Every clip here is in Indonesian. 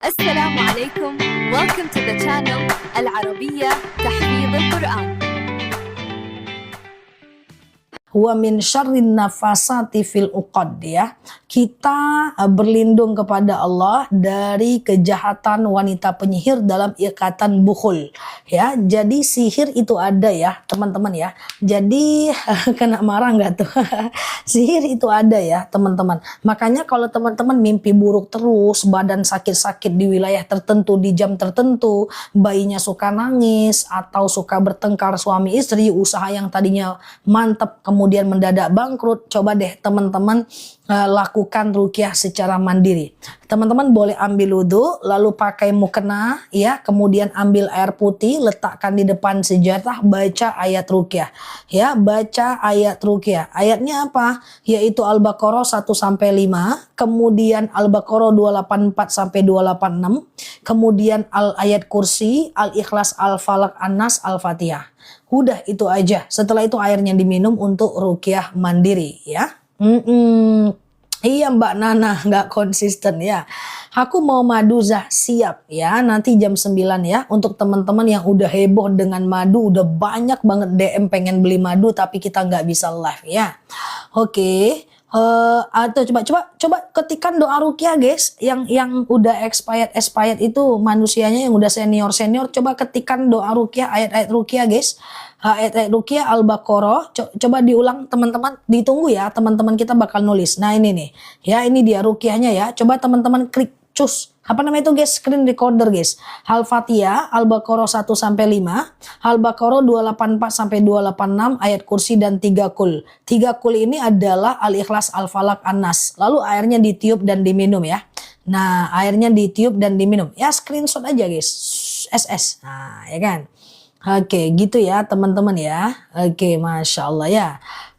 السلام عليكم. Welcome to the channel العربية تحفيظ القرآن. Wa min syarrin nafasati fil uqad, ya. Kita berlindung kepada Allah dari kejahatan wanita penyihir dalam ikatan bukhul, ya. Jadi sihir itu ada, ya, teman-teman, ya. Jadi kena marah nggak tuh? Sihir itu ada, ya, teman-teman. Makanya kalau teman-teman mimpi buruk terus, badan sakit-sakit di wilayah tertentu, di jam tertentu, bayinya suka nangis atau suka bertengkar suami istri, usaha yang tadinya mantap kemudian mendadak bangkrut, coba deh teman-teman lakukan ruqyah secara mandiri. Teman-teman boleh ambil wudhu, lalu pakai mukena, ya, kemudian ambil air putih, letakkan di depan sejadah, baca ayat ruqyah, ya, baca ayat ruqyah. Ayatnya apa? Yaitu Al-Baqarah 1-5, kemudian Al-Baqarah 284 sampai 286, kemudian ayat kursi, Al-Ikhlas, Al-Falaq, An-Nas, Al-Fatihah. Udah itu aja. Setelah itu airnya diminum untuk ruqyah mandiri, ya. Iya Mbak Nana, nggak konsisten, ya. Aku mau madu Zah, siap, ya. Nanti jam 9, ya. Untuk teman-teman yang udah heboh dengan madu, udah banyak banget DM pengen beli madu tapi kita nggak bisa live, ya. Oke. Atau coba ketikan doa ruqyah, guys, yang udah expired itu manusianya yang udah senior, coba ketikan doa ruqyah, ayat-ayat ruqyah, guys. Ayat-ayat ruqyah Al-Baqarah, coba diulang teman-teman, ditunggu ya, teman-teman kita bakal nulis. Nah ini nih, ya, ini dia ruqyahnya, ya. Coba teman-teman klik cus, apa namanya itu, guys, screen recorder, guys. Al-Fatihah, Al-Baqarah 1-5, Al-Baqarah 284 sampai 286, ayat kursi dan 3 kul. 3 kul ini adalah Al-Ikhlas, Al-Falaq, An-Nas. Lalu airnya ditiup dan diminum, ya. Nah, airnya ditiup dan diminum. Ya, screenshot aja, guys. SS. Nah, ya kan. Oke, gitu ya teman-teman, ya. Oke, Masya Allah, ya.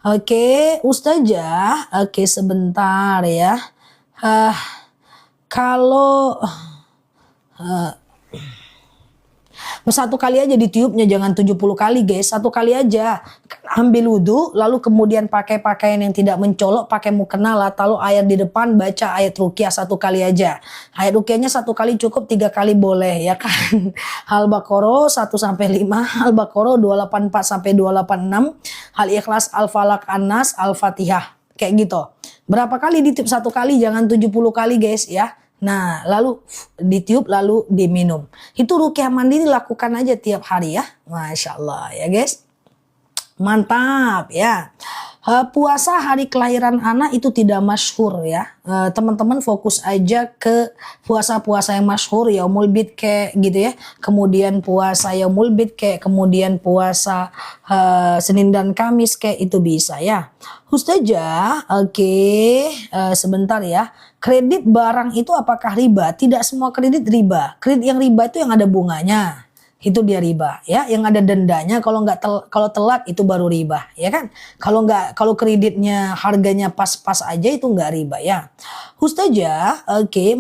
Oke, Ustazah. Oke, sebentar, ya. Kalau satu kali aja ditiupnya, jangan 70 kali, guys. Satu kali aja. Ambil wudhu, lalu kemudian pakai pakaian yang tidak mencolok, pakai mukena, lalu air di depan, baca ayat ruqyah 1 kali aja. Ayat ruqyahnya 1 kali cukup, 3 kali boleh, ya kan. Al-Baqarah 1-5, Al-Baqarah 284 sampai 286, Al-Ikhlas, Al-Falaq, An-Nas, Al-Fatihah. Kayak gitu. Berapa kali ditiup? 1 kali, jangan 70 kali, guys, ya. Nah, lalu ditiup, lalu diminum. Itu ruqyah mandiri, lakukan aja tiap hari, ya. Masya Allah, ya, guys. Mantap, ya. Puasa hari kelahiran anak itu tidak masyhur, ya. Teman-teman fokus aja ke puasa-puasa yang masyhur, Yaumul Bid kayak gitu, ya. Kemudian puasa Yaumul Bid kayak, kemudian puasa Senin dan Kamis kayak, itu bisa, ya. Ustazah, oke, sebentar, ya. Kredit barang itu apakah riba? Tidak semua kredit riba. Kredit yang riba itu yang ada bunganya, itu dia riba, ya. Yang ada dendanya, kalau kalau telat itu baru riba, ya kan. Kalau kreditnya harganya pas-pas aja itu nggak riba, ya. Ustazah, oke,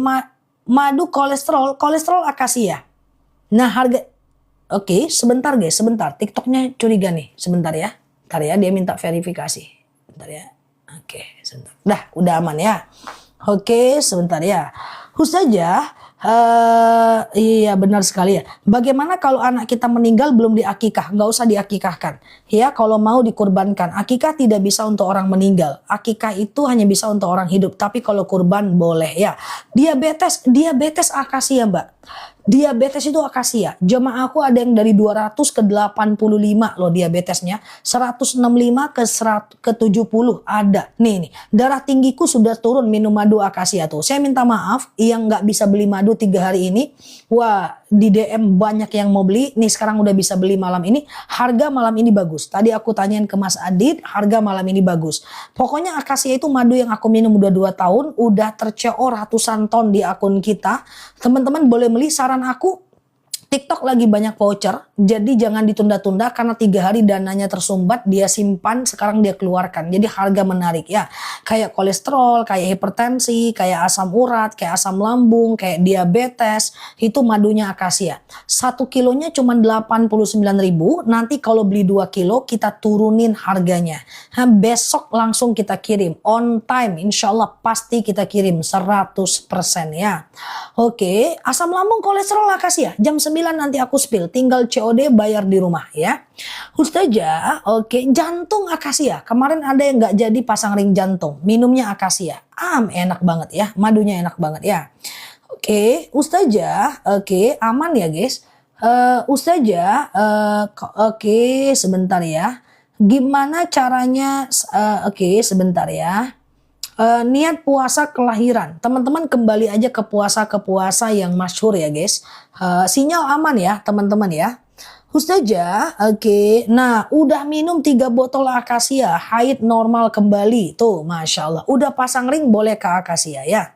madu kolesterol akasia. Nah, harga, oke, sebentar, guys, sebentar. TikToknya curiga nih, sebentar, ya. Ntar, ya, dia minta verifikasi. Bentar, ya. Oke, sebentar. Udah aman, ya. Oke, sebentar, ya. Ustazah, iya benar sekali, ya. Bagaimana kalau anak kita meninggal belum diakikah? Nggak usah diakikahkan, ya. Kalau mau dikurbankan, akikah tidak bisa untuk orang meninggal. Akikah itu hanya bisa untuk orang hidup. Tapi kalau kurban boleh, ya. Diabetes akasia, Mbak. Diabetes itu akasia. Jemaah aku ada yang dari 200 ke 85 loh diabetesnya. 165 ke 70 ada. Nih, darah tinggiku sudah turun minum madu akasia tuh. Saya minta maaf yang nggak bisa beli madu 3 hari ini. Wah, di DM banyak yang mau beli. Nih sekarang udah bisa beli malam ini. Harga malam ini bagus. Tadi aku tanyain ke Mas Adit, harga malam ini bagus. Pokoknya akasia itu madu yang aku minum udah 2 tahun. Udah terceor ratusan ton di akun kita. Teman-teman boleh beli, saran aku TikTok lagi banyak voucher, jadi jangan ditunda-tunda karena 3 hari dananya tersumbat, dia simpan, sekarang dia keluarkan. Jadi harga menarik ya. Kayak kolesterol, kayak hipertensi, kayak asam urat, kayak asam lambung, kayak diabetes, itu madunya akasia. 1 kilonya cuma 89.000, nanti kalau beli 2 kilo kita turunin harganya. Nah, besok langsung kita kirim, on time, insya Allah pasti kita kirim 100% ya. Oke, asam lambung kolesterol akasia, jam 9 nanti aku spill, tinggal COD bayar di rumah ya. Ustazah, oke, jantung akasia. Kemarin ada yang nggak jadi pasang ring jantung, minumnya akasia. Enak banget ya, madunya enak banget ya. Oke, Ustazah, oke, aman ya guys. Ustazah, oke, sebentar ya. Gimana caranya? Oke, sebentar ya. Niat puasa kelahiran, teman-teman kembali aja ke puasa yang masyhur ya guys. Sinyal aman ya teman-teman ya. Ustazah, oke. Nah, udah minum 3 botol akasia, haid normal kembali. Tuh, Masya Allah. Udah pasang ring boleh ke akasia ya.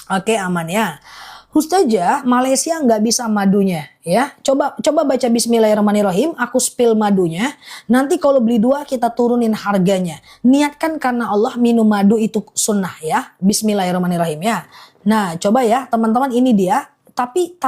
Oke, aman ya. Ustazah, Malaysia nggak bisa madunya ya. Coba baca Bismillahirrahmanirrahim, aku spill madunya. Nanti kalau beli 2 kita turunin harganya. Niatkan karena Allah, minum madu itu sunnah ya. Bismillahirrahmanirrahim ya. Nah, coba ya teman-teman, ini dia. Tapi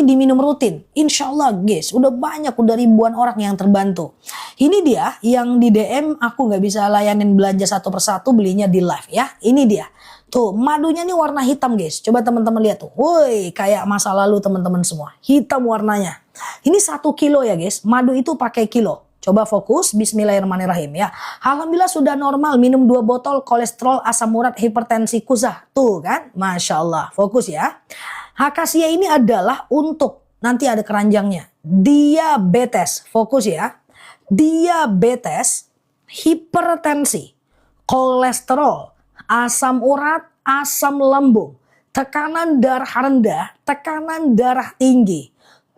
diminum rutin. Insya Allah guys, udah banyak, udah ribuan orang yang terbantu. Ini dia yang di DM aku nggak bisa layanin belanja satu persatu, belinya di live ya. Ini dia. Tuh, madunya nih warna hitam guys. Coba teman-teman lihat tuh. Woi, kayak masa lalu teman-teman semua. Hitam warnanya. Ini 1 kilo ya guys. Madu itu pakai kilo. Coba fokus, bismillahirrahmanirrahim ya. Alhamdulillah sudah normal, minum 2 botol, kolesterol, asam urat, hipertensi, kusah. Tuh kan, Masya Allah. Fokus ya. Akasia ini adalah untuk, nanti ada keranjangnya, diabetes. Fokus ya. Diabetes, hipertensi, kolesterol, asam urat, asam lambung, tekanan darah rendah, tekanan darah tinggi,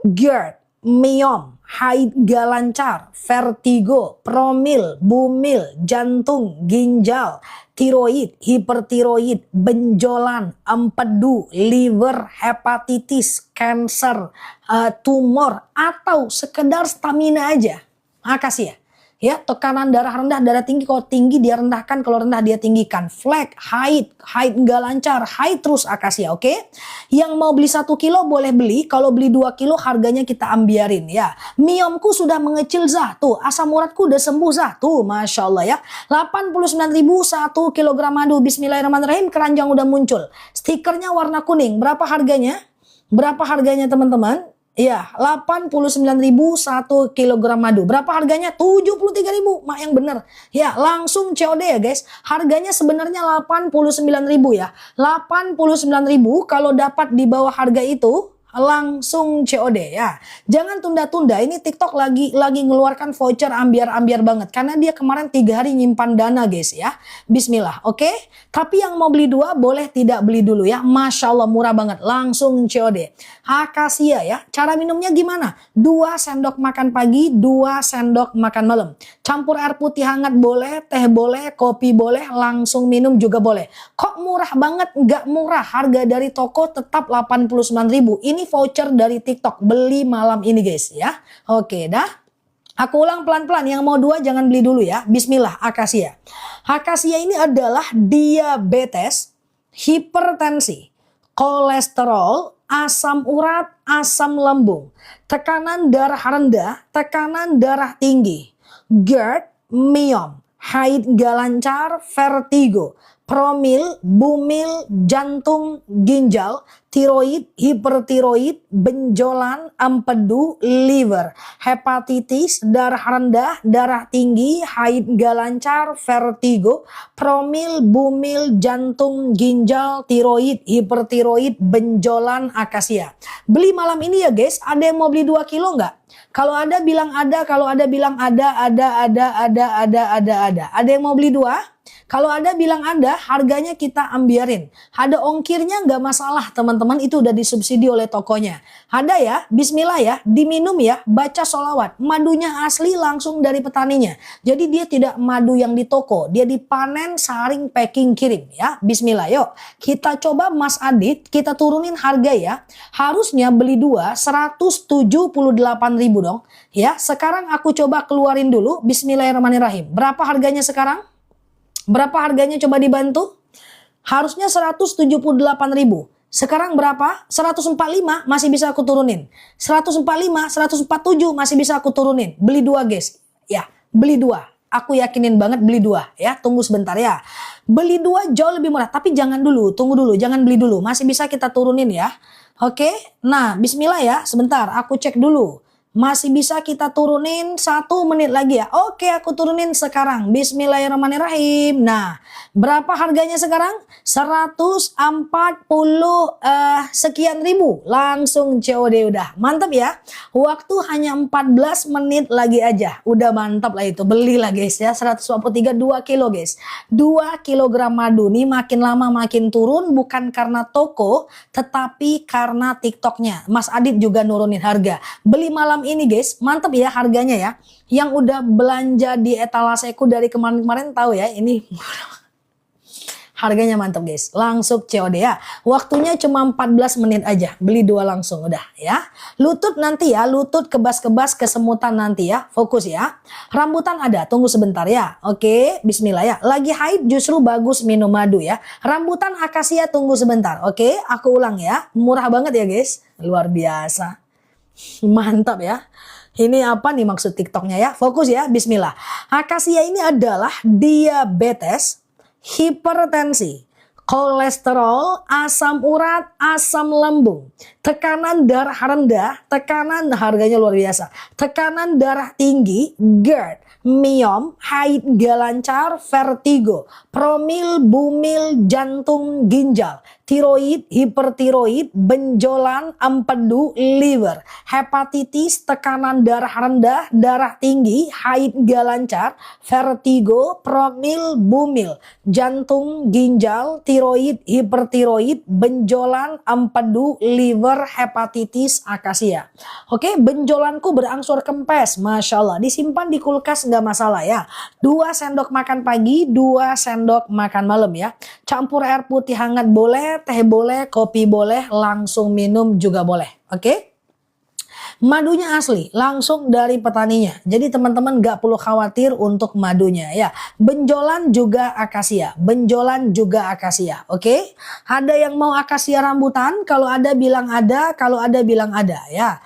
GERD, myom, haid gak lancar, vertigo, promil, bumil, jantung, ginjal, tiroid, hipertiroid, benjolan, empedu, liver, hepatitis, cancer, tumor, atau sekedar stamina aja. Akasia. Ya, tekanan darah rendah, darah tinggi, kalau tinggi dia rendahkan, kalau rendah dia tinggikan. Flek, haid nggak lancar, haid terus akasia, oke? Yang mau beli 1 kilo boleh beli, kalau beli 2 kilo harganya kita ambiarin ya. Miomku sudah mengecil zah, tuh asam uratku udah sembuh zah, tuh Masya Allah ya. 89.000 1 kilogram madu, bismillahirrahmanirrahim, keranjang udah muncul. Stikernya warna kuning, berapa harganya? Berapa harganya teman-teman? Iya, 89.000 1 kilogram madu. Berapa harganya? 73.000. Mak yang bener. Ya, langsung COD ya guys. Harganya sebenarnya 89.000 ya. 89.000 kalau dapat di bawah harga itu langsung COD ya. Jangan tunda-tunda. Ini TikTok lagi ngeluarkan voucher ambiar-ambiar banget. Karena dia kemarin 3 hari nyimpan dana guys ya. Bismillah, oke? Tapi yang mau beli 2 boleh tidak beli dulu ya. Masya Allah murah banget. Langsung COD. Akasia ya. Cara minumnya gimana? 2 sendok makan pagi, 2 sendok makan malam. Campur air putih hangat boleh, teh boleh, kopi boleh, langsung minum juga boleh. Kok murah banget? Nggak murah. Harga dari toko tetap 89.000. Ini voucher dari TikTok, beli malam ini guys ya. Oke dah. Aku ulang pelan-pelan, yang mau 2 jangan beli dulu ya. Bismillah, akasia. Akasia ini adalah diabetes, hipertensi, kolesterol, asam urat, asam lambung, tekanan darah rendah, tekanan darah tinggi, GERD, myom, haid gak lancar, vertigo, promil, bumil, jantung, ginjal, tiroid, hipertiroid, benjolan, empedu, liver, hepatitis, darah rendah, darah tinggi, haid gak lancar, vertigo, promil, bumil, jantung, ginjal, tiroid, hipertiroid, benjolan, akasia. Beli malam ini ya guys. Ada yang mau beli 2 kilo nggak? Kalau ada bilang ada, kalau ada bilang ada. Ada yang mau beli 2? Kalau ada bilang ada, harganya kita ambiarin. Ada ongkirnya nggak masalah teman-teman, itu udah disubsidi oleh tokonya. Ada ya, bismillah ya, diminum ya, baca sholawat. Madunya asli langsung dari petaninya. Jadi dia tidak madu yang di toko, dia dipanen, saring, packing, kirim ya. Bismillah, yuk. Kita coba Mas Adit, kita turunin harga ya. Harusnya beli 2, 178.000 dong. Ya, sekarang aku coba keluarin dulu. Bismillahirrahmanirrahim. Berapa harganya sekarang? Berapa harganya coba dibantu? Harusnya 178.000. Sekarang berapa? 145 masih bisa aku turunin. 145, 147 masih bisa aku turunin. Beli 2 guys. Ya, beli 2. Aku yakinin banget beli 2 ya. Tunggu sebentar ya. Beli 2 jauh lebih murah. Tapi jangan dulu, tunggu dulu. Jangan beli dulu. Masih bisa kita turunin ya. Oke, nah bismillah ya. Sebentar, aku cek dulu. Masih bisa kita turunin 1 menit lagi ya. Oke, aku turunin sekarang. Bismillahirrahmanirrahim. Nah, berapa harganya sekarang? 140 sekian ribu. Langsung COD udah. Mantap ya. Waktu hanya 14 menit lagi aja. Udah mantap lah itu. Belilah guys ya. 143 2 kilo guys. 2 kilogram madu nih makin lama makin turun. Bukan karena toko, tetapi karena TikToknya. Mas Adit juga nurunin harga. Beli malam ini guys, mantap ya harganya ya. Yang udah belanja di etalaseku dari kemarin-kemarin tahu ya, ini harganya mantap guys. Langsung COD ya. Waktunya cuma 14 menit aja. Beli 2 langsung udah ya. Lutut nanti ya, lutut kebas-kebas kesemutan nanti ya. Fokus ya. Rambutan ada, tunggu sebentar ya. Oke, bismillah ya. Lagi haid justru bagus minum madu ya. Rambutan akasia tunggu sebentar. Oke, aku ulang ya. Murah banget ya guys. Luar biasa. Mantap ya. Ini apa nih maksud TikToknya ya? Fokus ya, bismillah. Akasia ini adalah diabetes, hipertensi, kolesterol, asam urat, asam lambung, tekanan darah rendah, tekanan harganya luar biasa, tekanan darah tinggi, GERD, miom, haid gak lancar, vertigo, promil, bumil, jantung, ginjal, tiroid, hipertiroid, benjolan, empedu, liver, hepatitis, tekanan darah rendah, darah tinggi, haid gak lancar, vertigo, promil, bumil, jantung, ginjal, tiroid, hipertiroid, benjolan, empedu, liver, hepatitis, akasia. Oke, benjolanku berangsur kempes, Masya Allah. Disimpan di kulkas nggak masalah ya. 2 sendok makan pagi, 2 sendok makan malam ya. Campur air putih hangat boleh, teh boleh, kopi boleh, langsung minum juga boleh. Oke? Madunya asli, langsung dari petaninya. Jadi teman-teman gak perlu khawatir untuk madunya ya. Benjolan juga akasia, benjolan juga akasia. Oke? Ada yang mau akasia rambutan? Kalau ada bilang ada, kalau ada bilang ada ya.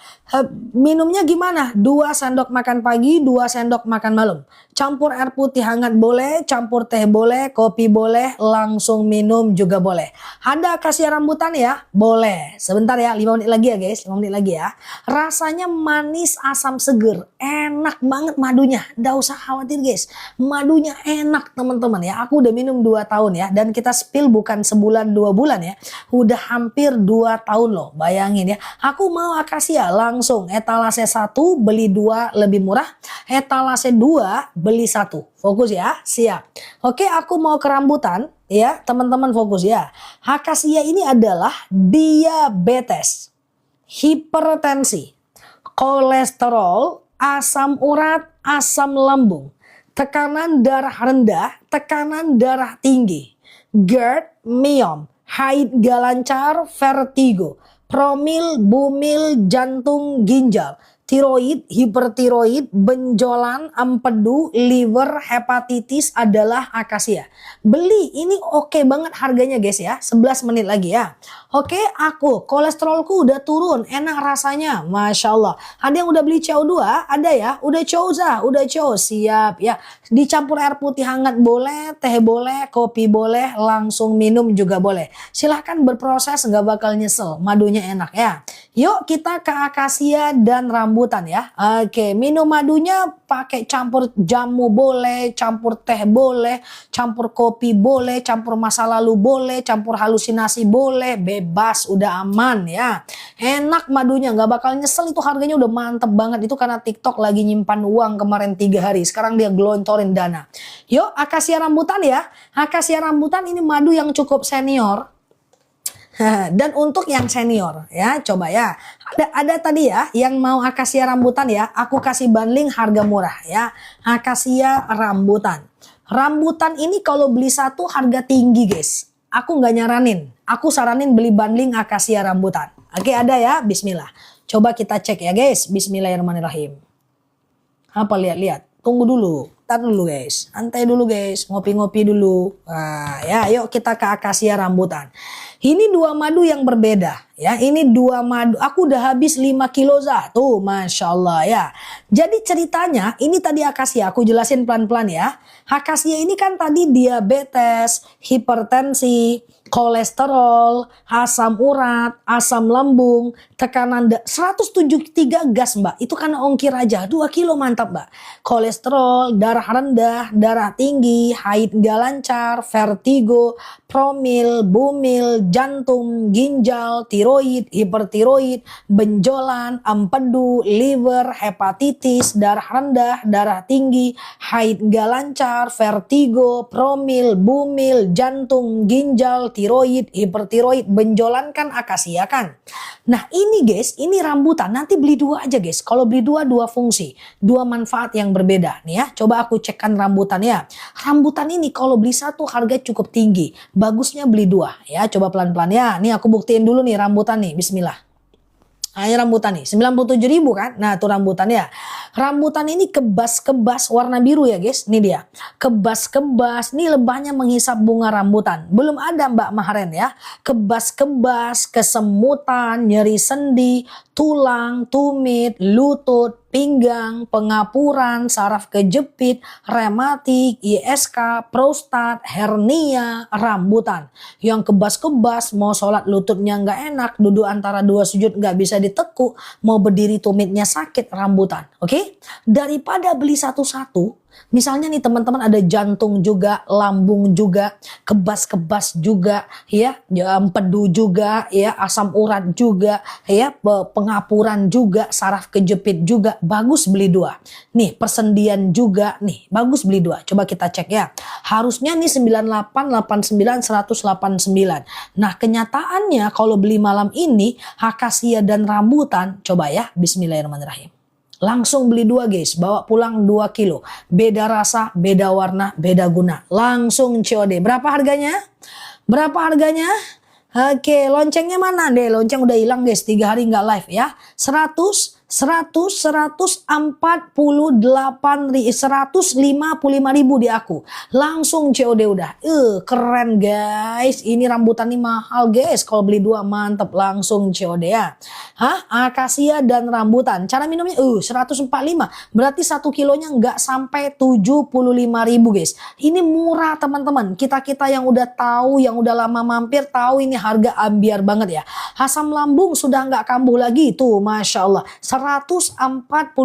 Minumnya gimana? 2 sendok makan pagi, 2 sendok makan malam. Campur air putih hangat boleh, campur teh boleh, kopi boleh, langsung minum juga boleh. Ada akasia rambutan ya? Boleh. Sebentar ya, 5 menit lagi ya guys, 5 menit lagi ya. Rasanya manis, asam seger, enak banget madunya. Nggak usah khawatir guys, madunya enak teman-teman ya. Aku udah minum 2 tahun ya, dan kita spill bukan sebulan 2 bulan ya. Udah hampir 2 tahun loh, bayangin ya. Aku mau akasia langsung etalase 1 beli 2 lebih murah, etalase 2 beli 1. Fokus ya, siap. Oke, aku mau ke rambutan ya, teman-teman fokus ya. Akasia ini adalah diabetes, hipertensi, kolesterol, asam urat, asam lambung, tekanan darah rendah, tekanan darah tinggi, GERD, miom, haid gak lancar, vertigo, promil, bumil, jantung, ginjal, tiroid, hipertiroid, benjolan, empedu, liver, hepatitis adalah akasia. Beli, ini oke banget harganya guys ya. 11 menit lagi ya. Oke, aku kolesterolku udah turun, enak rasanya, Masya Allah. Ada yang udah beli CO2? Ada ya? Udah COZA, udah CO, siap ya. Dicampur air putih hangat boleh, teh boleh, kopi boleh, langsung minum juga boleh. Silahkan berproses, nggak bakal nyesel, madunya enak ya. Yuk kita ke akasia dan rambutan ya. Oke, minum madunya pakai campur jamu boleh, campur teh boleh, campur kopi boleh, campur masa lalu boleh, campur halusinasi boleh, bebas, udah aman ya. Enak madunya, nggak bakal nyesel, itu harganya udah mantep banget. Itu karena TikTok lagi nyimpan uang kemarin 3 hari, sekarang dia gelontorin dana. Yuk akasia rambutan ya. Akasia rambutan ini madu yang cukup senior. Dan untuk yang senior ya, coba ya. Ada tadi ya yang mau akasia rambutan ya, aku kasih bundling harga murah ya. Akasia rambutan. Rambutan ini kalau beli satu harga tinggi guys. Aku nggak nyaranin. Aku saranin beli bundling akasia rambutan. Oke, ada ya, bismillah. Coba kita cek ya guys. Bismillahirrahmanirrahim. Apa lihat-lihat? Tunggu dulu. Tar dulu guys. Santai dulu guys. Ngopi-ngopi dulu. Nah, ya yuk kita ke akasia rambutan. Ini dua madu yang berbeda ya. Ini dua madu. Aku udah habis 5 kilo Zah. Tuh Masya Allah ya. Jadi ceritanya ini tadi akasia. Aku jelasin pelan-pelan ya. Akasia ini kan tadi diabetes, hipertensi, kolesterol, asam urat, asam lambung, tekanan 173 gas mbak. Itu karena ongkir aja 2 kilo mantap mbak. Kolesterol, darah rendah, darah tinggi, haid gak lancar, vertigo, promil, bumil, jantung, ginjal, tiroid, hipertiroid, benjolan, empedu, liver, hepatitis, darah rendah, darah tinggi, haid gak lancar, vertigo, promil, bumil, jantung, ginjal, tiroid, hipertiroid, benjolan kan akasia kan. Nah ini guys, ini rambutan. Nanti beli 2 aja guys. Kalau beli 2 fungsi, 2 manfaat yang berbeda nih ya. Coba aku cekkan rambutan ya. Rambutan ini kalau beli 1 harga cukup tinggi. Bagusnya beli 2 ya. Coba pelan-pelan ya. Nih aku buktiin dulu nih rambutan nih. Bismillah. Nah, ini rambutan nih, 97.000 kan? Nah, tuh rambutan ya. Rambutan ini kebas-kebas warna biru ya guys. Ini dia. Kebas-kebas. Ini lebahnya menghisap bunga rambutan. Belum ada Mbak Mahren ya. Kebas-kebas, kesemutan, nyeri sendi, tulang, tumit, lutut, pinggang, pengapuran, saraf kejepit, rematik, ISK, prostat, hernia, rambutan. Yang kebas-kebas, mau sholat lututnya nggak enak, duduk antara 2 sujud nggak bisa ditekuk, mau berdiri tumitnya sakit, rambutan. Oke? Daripada beli satu-satu, misalnya nih teman-teman ada jantung juga, lambung juga, kebas-kebas juga, ya, empedu juga, ya, asam urat juga, ya, pengapuran juga, saraf kejepit juga, bagus beli 2. Nih persendian juga, nih bagus beli 2. Coba kita cek ya. Harusnya nih 98, 89, 189. Nah kenyataannya kalau beli malam ini akasia dan rambutan, coba ya, bismillahirrahmanirrahim. Langsung beli 2 guys, bawa pulang 2 kilo. Beda rasa, beda warna, beda guna. Langsung COD. Berapa harganya? Berapa harganya? Oke, loncengnya mana deh? Lonceng udah hilang guys, 3 hari nggak live ya. 155.000 di aku. Langsung COD udah. Keren guys. Ini rambutan ini mahal guys. Kalau beli 2 mantep, langsung COD ya. Hah? Akasia dan rambutan. Cara minumnya 145. Berarti 1 kilonya nggak sampai 75.000 guys. Ini murah teman-teman. Kita yang udah tahu, yang udah lama mampir tahu ini harga ambiar banget ya. Asam lambung sudah nggak kambuh lagi tuh, Masya Allah. 145.000.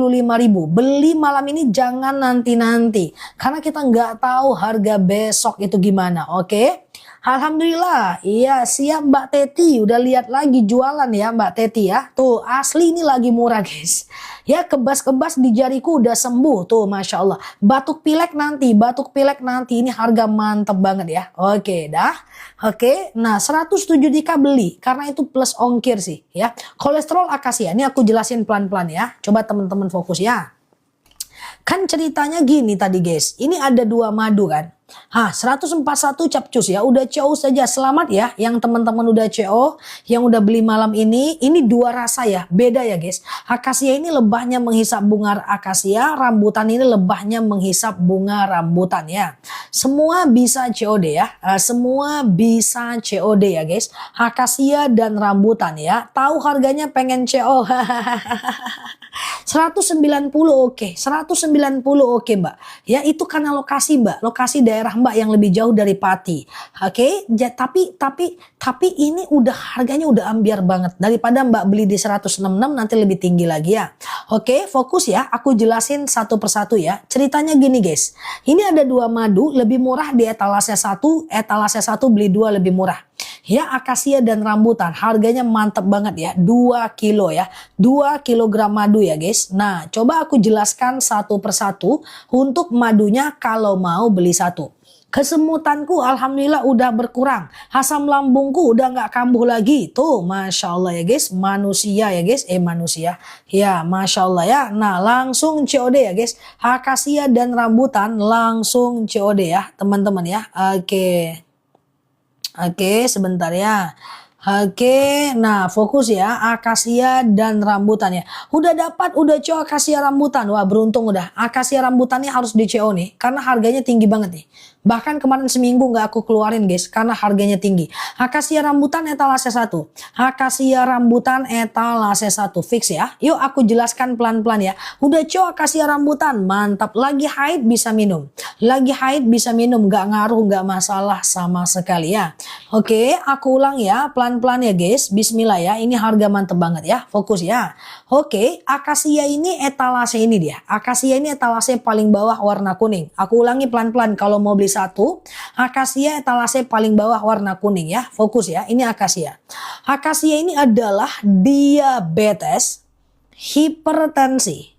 Beli malam ini jangan nanti-nanti. Karena kita nggak tahu harga besok itu gimana. Oke? Alhamdulillah. Iya siap Mbak Teti. Udah lihat lagi jualan ya Mbak Teti ya. Tuh asli ini lagi murah guys. Ya kebas-kebas di jariku udah sembuh tuh Masya Allah. Batuk pilek nanti ini harga mantep banget ya. Oke dah. Oke. Nah 107 Dika beli karena itu plus ongkir sih ya. Kolesterol akasia ini aku jelasin pelan-pelan ya. Coba teman-teman fokus ya. Kan ceritanya gini tadi guys. Ini ada 2 madu kan. 141 capcus ya, udah CO saja. Selamat ya yang teman-teman udah CO, yang udah beli malam ini 2 rasa ya, beda ya guys. Akasia ini lebahnya menghisap bunga akasia, rambutan ini lebahnya menghisap bunga rambutan ya. Semua bisa COD ya, semua bisa COD ya guys. Akasia dan rambutan ya, tahu harganya pengen CO. 190 oke. 190 oke, Mbak. Ya, itu karena lokasi, Mbak. Lokasi daerah Mbak yang lebih jauh dari Pati. Oke, tapi ini udah harganya udah ambiar banget. Daripada Mbak beli di 166 nanti lebih tinggi lagi ya. Oke, fokus ya. Aku jelasin satu persatu ya. Ceritanya gini, guys. Ini ada 2 madu lebih murah di etalase 1, etalase 1 beli 2 lebih murah. Ya, akasia dan rambutan harganya mantep banget ya, 2 kilo ya, 2 kilogram madu ya guys. Nah, coba aku jelaskan satu persatu untuk madunya kalau mau beli satu. Kesemutanku alhamdulillah udah berkurang, asam lambungku udah nggak kambuh lagi. Tuh, Masya Allah ya guys, manusia ya guys, manusia. Ya, Masya Allah ya. Nah, langsung COD ya guys, akasia dan rambutan langsung COD ya teman-teman ya. Oke, sebentar ya. Oke, nah fokus ya, akasia dan rambutannya. Udah dapat, udah CO akasia rambutan. Wah, beruntung udah. Akasia rambutannya harus di CO nih, karena harganya tinggi banget nih. Bahkan kemarin seminggu nggak aku keluarin guys, karena harganya tinggi. Akasia rambutan etalase 1. Akasia rambutan etalase 1. Fix ya. Yuk aku jelaskan pelan-pelan ya. Udah CO akasia rambutan, mantap. Lagi haid bisa minum. Lagi haid bisa minum, nggak ngaruh, nggak masalah sama sekali ya. Oke, aku ulang ya, pelan-pelan ya guys. Bismillah ya, ini harga mantep banget ya. Fokus ya. Oke, akasia ini etalase ini dia. Akasia ini etalase paling bawah warna kuning. Aku ulangi pelan-pelan kalau mau beli satu. Akasia etalase paling bawah warna kuning ya. Fokus ya, ini akasia. Akasia ini adalah diabetes, hipertensi,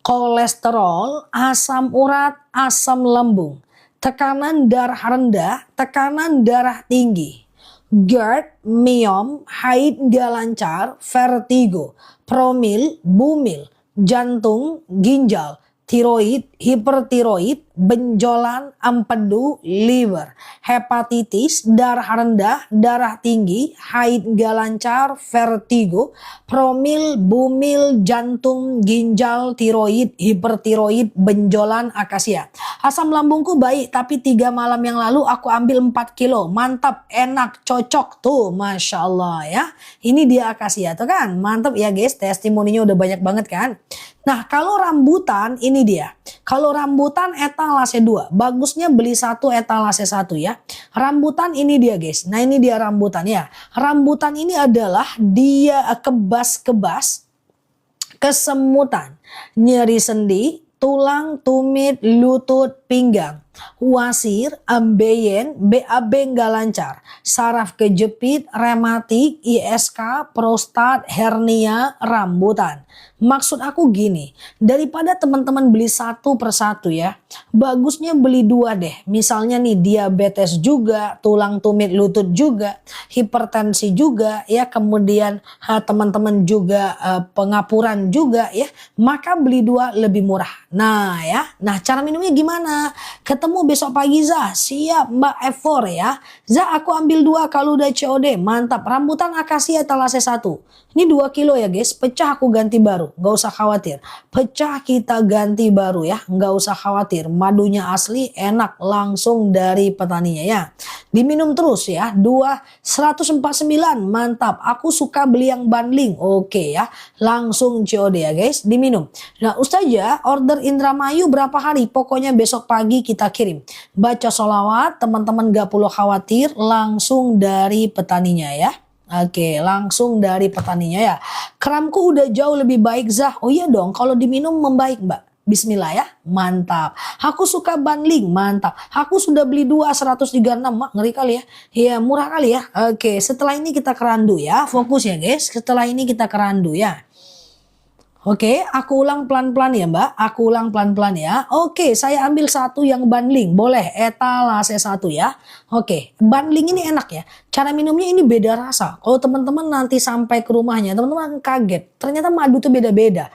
kolesterol, asam urat, asam lambung, tekanan darah rendah, tekanan darah tinggi, GERD, myom, haid gak lancar, vertigo, promil, bumil, jantung, ginjal, tiroid, hipertiroid, benjolan, empedu, liver, hepatitis, darah rendah, darah tinggi, haid gak lancar, vertigo, promil, bumil, jantung, ginjal, tiroid, hipertiroid, benjolan, akasia. Asam lambungku baik, tapi 3 malam yang lalu aku ambil 4 kilo. Mantap, enak, cocok tuh, Masya Allah ya. Ini dia akasia tuh kan, mantap ya guys, testimoninya udah banyak banget kan. Nah, kalau rambutan ini dia. Kalau rambutan etalase 2, bagusnya beli satu etalase 1 ya. Rambutan ini dia guys. Nah, ini dia rambutan ya. Rambutan ini adalah dia kebas-kebas, kesemutan, nyeri sendi, tulang, tumit, lutut, pinggang, wasir, ambeien, BAB nggak lancar, saraf kejepit, rematik, ISK, prostat, hernia, rambutan. Maksud aku gini, daripada teman-teman beli satu persatu ya, bagusnya beli 2 deh. Misalnya nih diabetes juga, tulang tumit lutut juga, hipertensi juga ya, kemudian teman-teman juga pengapuran juga ya, maka beli 2 lebih murah. Nah ya, nah cara minumnya gimana? Ketemu besok pagi Zah, siap Mbak F4 ya. Zah aku ambil 2 kalau udah COD, mantap. Rambutan akasia etalase 1. Ini 2 kilo ya guys, pecah aku ganti baru, nggak usah khawatir. Pecah kita ganti baru ya, nggak usah khawatir. Madunya asli, enak, langsung dari petaninya ya. Diminum terus ya, 149, mantap. Aku suka beli yang bundling, oke ya. Langsung COD ya guys, diminum. Nah Ustazah, order Indramayu berapa hari? Pokoknya besok pagi kita kirim. Baca sholawat, teman-teman gak perlu khawatir, langsung dari petaninya ya. Oke, langsung dari petaninya ya. Kramku udah jauh lebih baik Zah. Oh iya dong, kalau diminum membaik Mbak. Bismillah ya, mantap. Aku suka bundling, mantap. Aku sudah beli 2 136, Mak. Ngeri kali ya. Iya, murah kali ya. Oke, setelah ini kita kerandu ya. Fokus ya guys, setelah ini kita kerandu ya. Oke, aku ulang pelan-pelan ya Mbak. Aku ulang pelan-pelan ya. Oke, saya ambil satu yang bundling. Boleh, etalase 1 ya. Oke, bundling ini enak ya. Cara minumnya ini beda rasa. Kalau teman-teman nanti sampai ke rumahnya, teman-teman kaget. Ternyata madu itu beda-beda.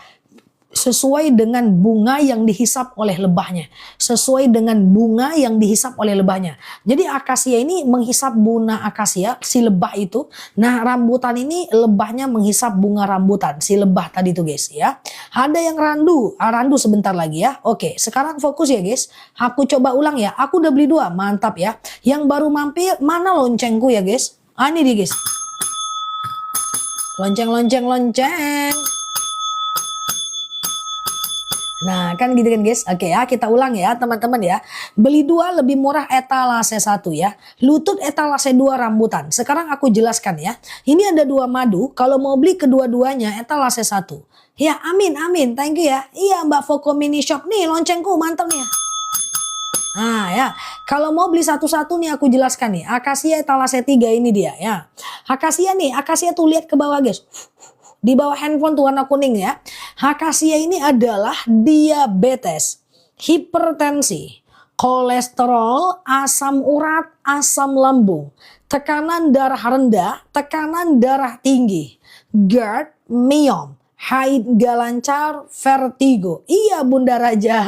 Sesuai dengan bunga yang dihisap oleh lebahnya. Sesuai dengan bunga yang dihisap oleh lebahnya. Jadi akasia ini menghisap bunga akasia, si lebah itu. Nah rambutan ini lebahnya menghisap bunga rambutan, si lebah tadi tuh guys ya. Ada yang randu, randu sebentar lagi ya. Oke, sekarang fokus ya guys. Aku coba ulang ya, aku udah beli 2, mantap ya. Yang baru mampir, mana loncengku ya guys? Ini dia guys. Lonceng, lonceng, lonceng. Nah kan gitu kan guys. Oke ya, kita ulang ya teman-teman ya. Beli 2 lebih murah etalase 1 ya. Lutut etalase 2 rambutan. Sekarang aku jelaskan ya. Ini ada 2 madu. Kalau mau beli kedua-duanya etalase 1. Ya amin amin, thank you ya. Iya Mbak Foko Mini Shop nih loncengku mantap nih ya. Nah ya, kalau mau beli satu-satu nih aku jelaskan nih. Akasia etalase 3 ini dia ya. Akasia nih, akasia tuh lihat ke bawah guys. Di bawah handphone tuh warna kuning ya. Akasia ini adalah diabetes, hipertensi, kolesterol, asam urat, asam lambung, tekanan darah rendah, tekanan darah tinggi, GERD, myom, haid gak lancar, vertigo. Iya Bunda Raja.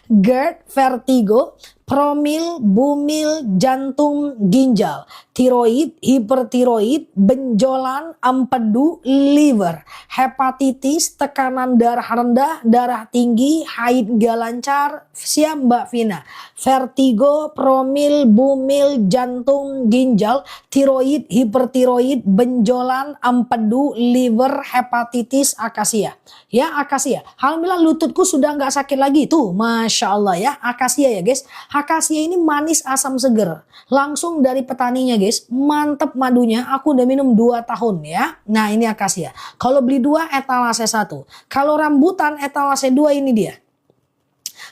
GERD, vertigo, promil, bumil, jantung, ginjal, tiroid, hipertiroid, benjolan, empedu, liver, hepatitis, tekanan darah rendah, darah tinggi, haid gak lancar, siap Mbak Vina, vertigo, promil, bumil, jantung, ginjal, tiroid, hipertiroid, benjolan, empedu, liver, hepatitis, akasia. Ya akasia. Alhamdulillah lututku sudah nggak sakit lagi tuh, masya Allah ya. Akasia ya guys. Akasia ini manis asam seger. Langsung dari petaninya guys. Mantep madunya. Aku udah minum 2 tahun ya. Nah ini akasia. Kalau beli 2 etalase 1. Kalau rambutan etalase 2 ini dia.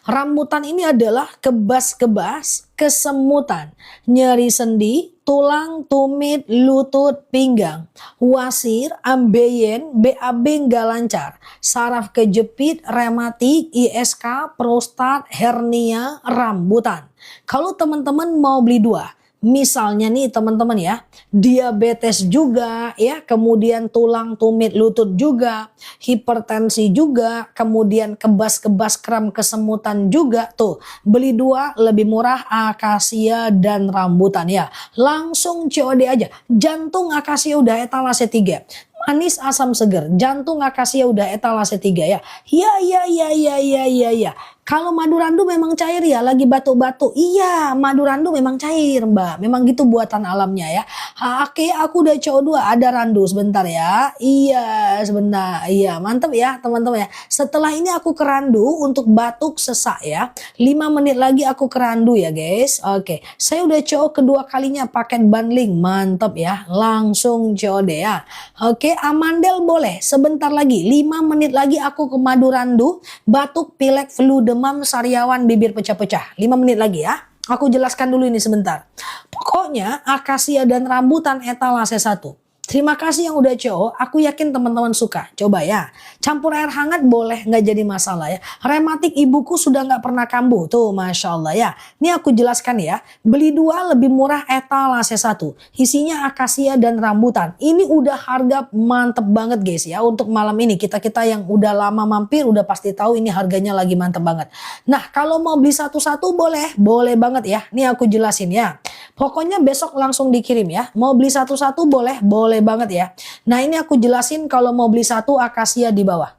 Rambutan ini adalah kebas-kebas, kesemutan, nyeri sendi, tulang, tumit, lutut, pinggang, wasir, ambeien, BAB nggak lancar, saraf kejepit, rematik, ISK, prostat, hernia, rambutan. Kalau teman-teman mau beli 2, misalnya nih teman-teman ya, diabetes juga ya, kemudian tulang, tumit, lutut juga, hipertensi juga, kemudian kebas-kebas kram kesemutan juga tuh. Beli 2 lebih murah akasia dan rambutan ya. Langsung COD aja. Jantung akasia udah etalase 3. Manis asam seger, jantung akasia udah etalase 3 ya. Ya. Kalau madu randu memang cair ya, lagi batuk-batuk. Iya, madu randu memang cair Mbak. Memang gitu buatan alamnya ya. Oke, aku udah CO2, ada randu sebentar ya. Iya, sebentar. Iya, mantep ya teman-teman ya. Setelah ini aku ke randu untuk batuk sesak ya. 5 menit lagi aku ke randu ya guys. Oke, saya udah CO kedua kalinya paket bundling. Mantep ya, langsung COD ya. Oke, amandel boleh. Sebentar lagi, 5 menit lagi aku ke madu randu. Batuk, pilek, flu, demam, sariawan, bibir pecah-pecah. 5 menit lagi ya. Aku jelaskan dulu ini sebentar. Pokoknya akasia dan rambutan etalase 1. Terima kasih yang udah CO, aku yakin teman-teman suka. Coba ya, campur air hangat boleh, nggak jadi masalah ya. Rematik ibuku sudah nggak pernah kambuh, tuh Masya Allah ya. Ini aku jelaskan ya, beli 2 lebih murah etalase 1. Isinya akasia dan rambutan. Ini udah harga mantep banget guys ya, untuk malam ini. Kita-kita yang udah lama mampir, udah pasti tahu ini harganya lagi mantep banget. Nah kalau mau beli satu-satu boleh banget ya. Ini aku jelasin ya. Pokoknya besok langsung dikirim ya. Mau beli satu-satu boleh banget ya. Nah ini aku jelasin kalau mau beli 1 akasia di bawah.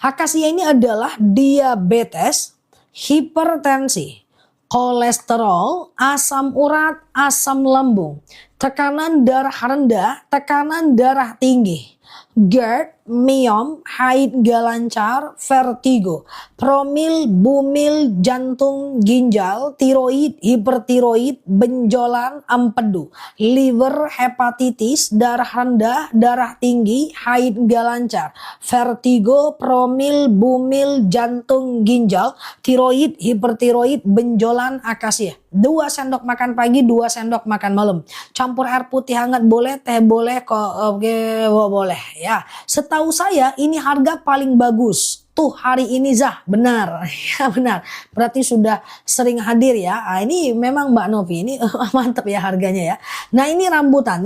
Akasia ini adalah diabetes, hipertensi, kolesterol, asam urat, asam lambung, tekanan darah rendah, tekanan darah tinggi, GERD, myom, haid gak lancar, vertigo, promil, bumil, jantung, ginjal, tiroid, hipertiroid, benjolan, empedu, liver, hepatitis, darah rendah, darah tinggi, haid gak lancar, vertigo, promil, bumil, jantung, ginjal, tiroid, hipertiroid, benjolan, akasia. 2 sendok makan pagi, 2 sendok makan malam. Campur air putih hangat boleh, teh boleh, oke boleh ya. Setahu saya ini harga paling bagus. Tuh hari ini Zah, benar. Ya benar. Berarti sudah sering hadir ya. Nah, ini memang Mbak Novi ini mantap ya harganya ya. Nah ini rambutan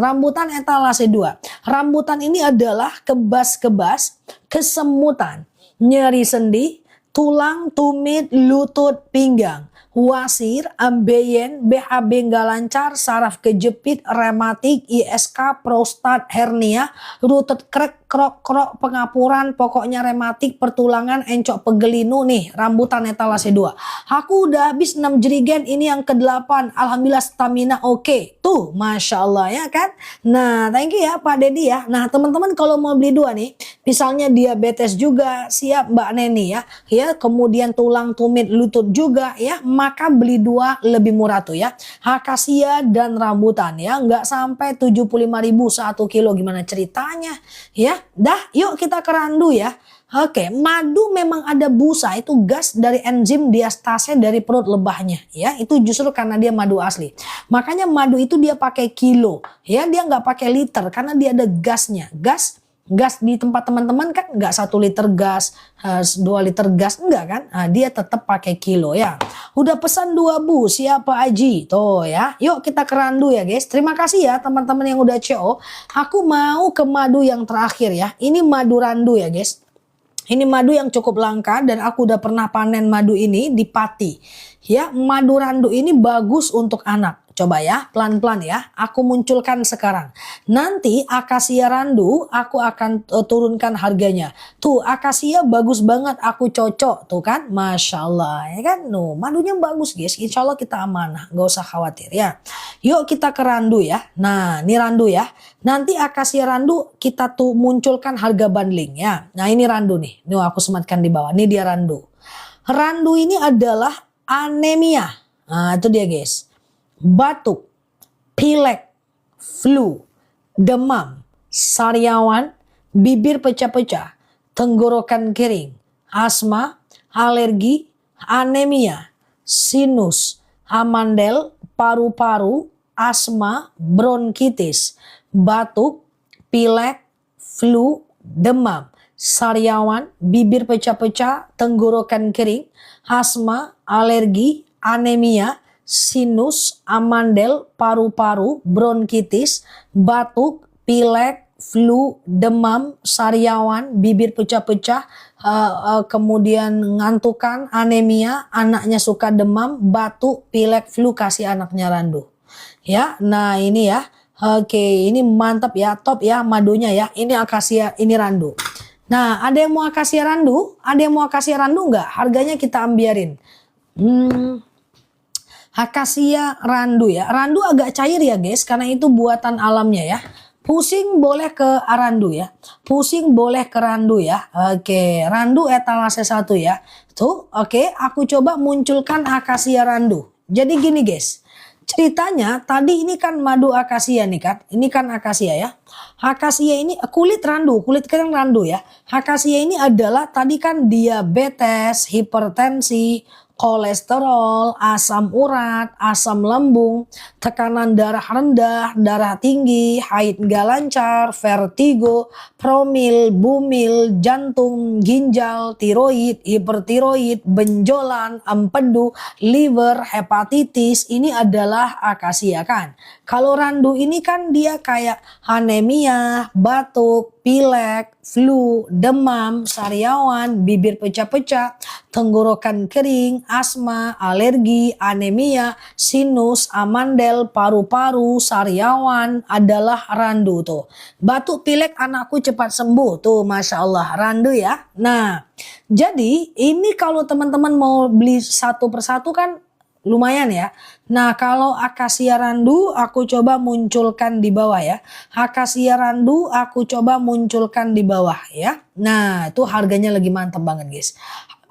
etalase 2. Rambutan ini adalah kebas-kebas, kesemutan, nyeri sendi, tulang, tumit, lutut, pinggang, wasir, ambeien, BAB nggak lancar, saraf kejepit, rematik, ISK, prostat, hernia, lutut krek, krok, pengapuran, pokoknya rematik, pertulangan, encok pegelinu nih, rambutan etalase 2. Aku udah habis 6 jerigen, ini yang ke-8. Alhamdulillah stamina oke. Tuh, Masya Allah ya kan. Nah, thank you ya Pak Dedi ya. Nah, teman-teman kalau mau beli 2 nih, Misalnya diabetes juga siap Mbak Neni ya. Ya, kemudian tulang tumit lutut juga ya, maka beli 2 lebih murah tuh ya. Akasia dan rambutan ya, nggak sampai 75.000 1 kilo, gimana ceritanya ya. Dah, yuk kita ke randu ya. Oke, madu memang ada busa, itu gas dari enzim diastase dari perut lebahnya ya. Itu justru karena dia madu asli. Makanya madu itu dia pakai kilo ya, dia nggak pakai liter karena dia ada gasnya. Gas di tempat teman-teman kan nggak 1 liter gas, 2 liter gas, enggak kan? Nah, dia tetap pakai kilo ya. Udah pesan 2 bu, siapa Aji? Tuh ya, yuk kita ke randu ya guys. Terima kasih ya teman-teman yang udah CO. Aku mau ke madu yang terakhir ya. Ini madu randu ya guys. Ini madu yang cukup langka dan aku udah pernah panen madu ini di Pati. Ya, madu randu ini bagus untuk anak. Coba ya, pelan-pelan ya. Aku munculkan sekarang. Nanti akasia randu aku akan turunkan harganya. Tuh, akasia bagus banget. Aku cocok. Tuh kan, Masya Allah. Ya kan, no, madunya bagus guys. Insya Allah kita amanah. Gak usah khawatir ya. Yuk kita ke randu ya. Nah, ini randu ya. Nanti akasia randu kita tuh munculkan harga bundling ya. Nah, ini randu nih. Nih aku sematkan di bawah. Ini dia randu. Randu ini adalah anemia. Nah, itu dia guys. Batuk, pilek, flu, demam, sariawan, bibir pecah-pecah, tenggorokan kering, asma, alergi, anemia, sinus, amandel, paru-paru, asma, bronkitis, batuk, pilek, flu, demam, sariawan, bibir pecah-pecah, tenggorokan kering, asma, alergi, anemia, sinus, amandel, paru-paru, bronkitis, batuk, pilek, flu, demam, sariawan, bibir pecah-pecah, kemudian ngantukan, anemia, anaknya suka demam, batuk, pilek, flu, kasih anaknya randu. Ya, nah ini ya. Oke, ini mantap ya, top ya madunya ya. Ini akasia, ini randu. Nah, ada yang mau akasia randu? Ada yang mau akasia randu nggak? Harganya kita ambiarin. Akasia randu ya. Randu agak cair ya guys, karena itu buatan alamnya ya. Pusing boleh ke randu ya. Pusing boleh ke randu ya. Oke, randu etalase 1 ya. Tuh, oke, aku coba munculkan akasia randu. Jadi gini guys. Ceritanya tadi ini kan madu akasia nih kan. Ini kan akasia ya. Akasia ini kulit randu, kulit kering randu ya. Akasia ini adalah tadi kan diabetes, hipertensi, kolesterol, asam urat, asam lambung, tekanan darah rendah, darah tinggi, haid gak lancar, vertigo, promil, bumil, jantung, ginjal, tiroid, hipertiroid, benjolan, empedu, liver, hepatitis, ini adalah akasia kan. Kalau randu ini kan dia kayak anemia, batuk, pilek, flu, demam, sariawan, bibir pecah-pecah, tenggorokan kering, asma, alergi, anemia, sinus, amandel, paru-paru, sariawan adalah randu tuh. Batuk pilek anakku cepat sembuh tuh, Masya Allah, randu ya. Nah, jadi ini kalau teman-teman mau beli satu persatu kan lumayan ya. Nah, kalau akasia randu aku coba munculkan di bawah ya. Akasia randu aku coba munculkan di bawah ya. Nah, itu harganya lagi mantap banget guys.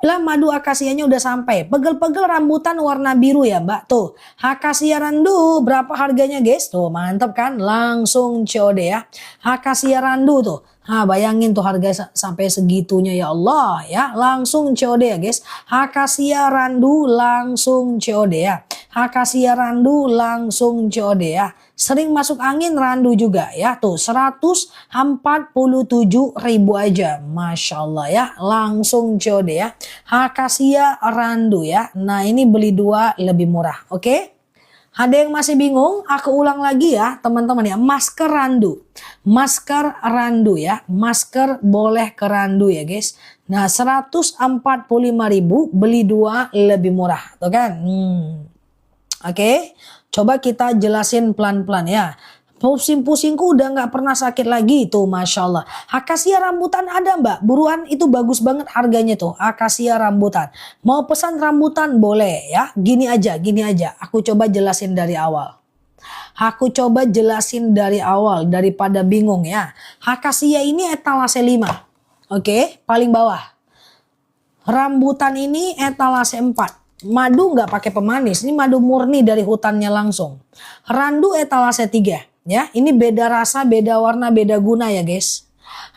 Lah madu akasianya udah sampai. Pegel-pegel rambutan warna biru ya Mbak. Tuh, akasia randu berapa harganya guys? Tuh, mantap kan? Langsung COD ya. Akasia randu tuh. Nah, bayangin tuh harga sampai segitunya ya Allah ya. Langsung COD ya guys. Akasia randu langsung COD ya. Akasia randu langsung COD ya. Sering masuk angin randu juga ya. Tuh 147.000 aja. Masya Allah ya. Langsung COD ya. Akasia randu ya. Nah ini beli 2 lebih murah. Oke. Ada yang masih bingung? Aku ulang lagi ya teman-teman ya. Masker randu. Masker randu ya. Masker boleh ke randu ya guys. Nah 145.000 beli 2 lebih murah. Tuh kan. Oke. Coba kita jelasin pelan-pelan ya. Pusing-pusingku udah nggak pernah sakit lagi tuh, Masya Allah. Akasia rambutan ada Mbak, buruan itu bagus banget harganya tuh. Akasia rambutan. Mau pesan rambutan boleh ya. Gini aja. Aku coba jelasin dari awal. Daripada bingung ya. Akasia ini etalase 5. Oke, paling bawah. Rambutan ini etalase 4. Madu nggak pakai pemanis, ini madu murni dari hutannya langsung. Randu etalase 3. Ya, ini beda rasa, beda warna, beda guna ya guys.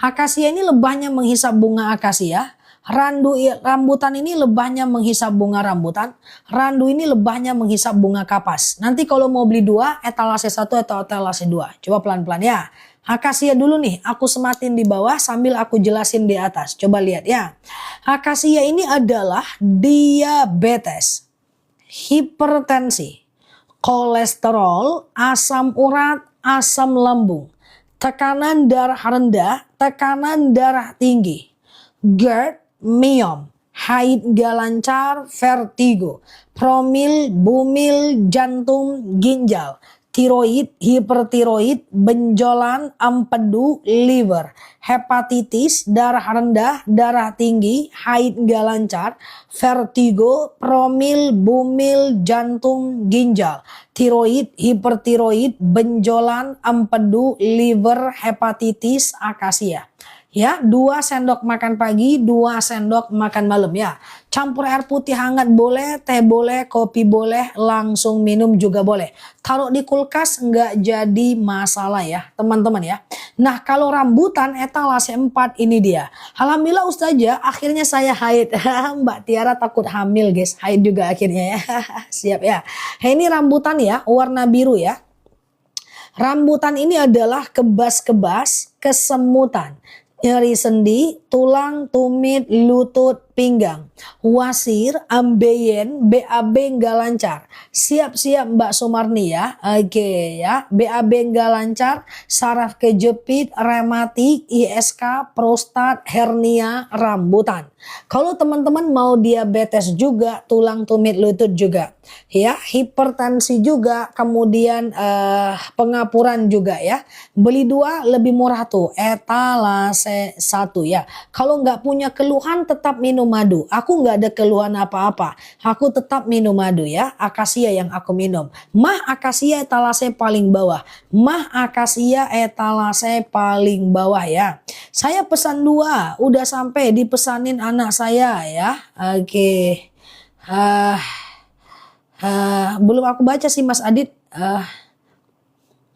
Akasia ini lebahnya menghisap bunga akasia. Rambutan ini lebahnya menghisap bunga rambutan. Randu ini lebahnya menghisap bunga kapas. Nanti kalau mau beli 2, etalase 1 atau etalase 2. Coba pelan-pelan ya. Akasia dulu nih, aku sematin di bawah sambil aku jelasin di atas. Coba lihat ya. Akasia ini adalah diabetes, hipertensi, kolesterol, asam urat, asam lambung, tekanan darah rendah, tekanan darah tinggi, GERD, myom, haid gak lancar, vertigo, promil, bumil, jantung, ginjal, tiroid, hipertiroid, benjolan, empedu, liver, hepatitis, darah rendah, darah tinggi, haid gak lancar, vertigo, promil, bumil, jantung, ginjal, tiroid, hipertiroid, benjolan, empedu, liver, hepatitis, akasia. Ya, 2 sendok makan pagi, 2 sendok makan malam ya. Campur air putih hangat boleh, teh boleh, kopi boleh, langsung minum juga boleh. Taruh di kulkas nggak jadi masalah ya teman-teman ya. Nah kalau rambutan etalase 4 ini dia. Alhamdulillah Ustazah akhirnya saya haid. Mbak Tiara takut hamil guys, haid juga akhirnya ya. Siap ya. Ini rambutan ya, warna biru ya. Rambutan ini adalah kebas-kebas, kesemutan, nyeri sendi, tulang, tumit, lutut, pinggang, wasir, ambeien, BAB nggak lancar. Siap-siap Mbak Sumarni ya. Oke ya, BAB nggak lancar, saraf kejepit, rematik, ISK, prostat, hernia, rambutan. Kalau teman-teman mau diabetes juga, tulang, tumit, lutut juga. Ya, hipertensi juga, kemudian pengapuran juga ya. Beli 2 lebih murah tuh, etalase 1 ya. Kalau nggak punya keluhan tetap minum madu. Aku nggak ada keluhan apa-apa. Aku tetap minum madu ya. Akasia yang aku minum. Mah akasia etalase paling bawah. Mah akasia etalase paling bawah ya. Saya pesan 2. Udah sampai dipesanin anak saya ya. Oke. Belum aku baca sih Mas Adit.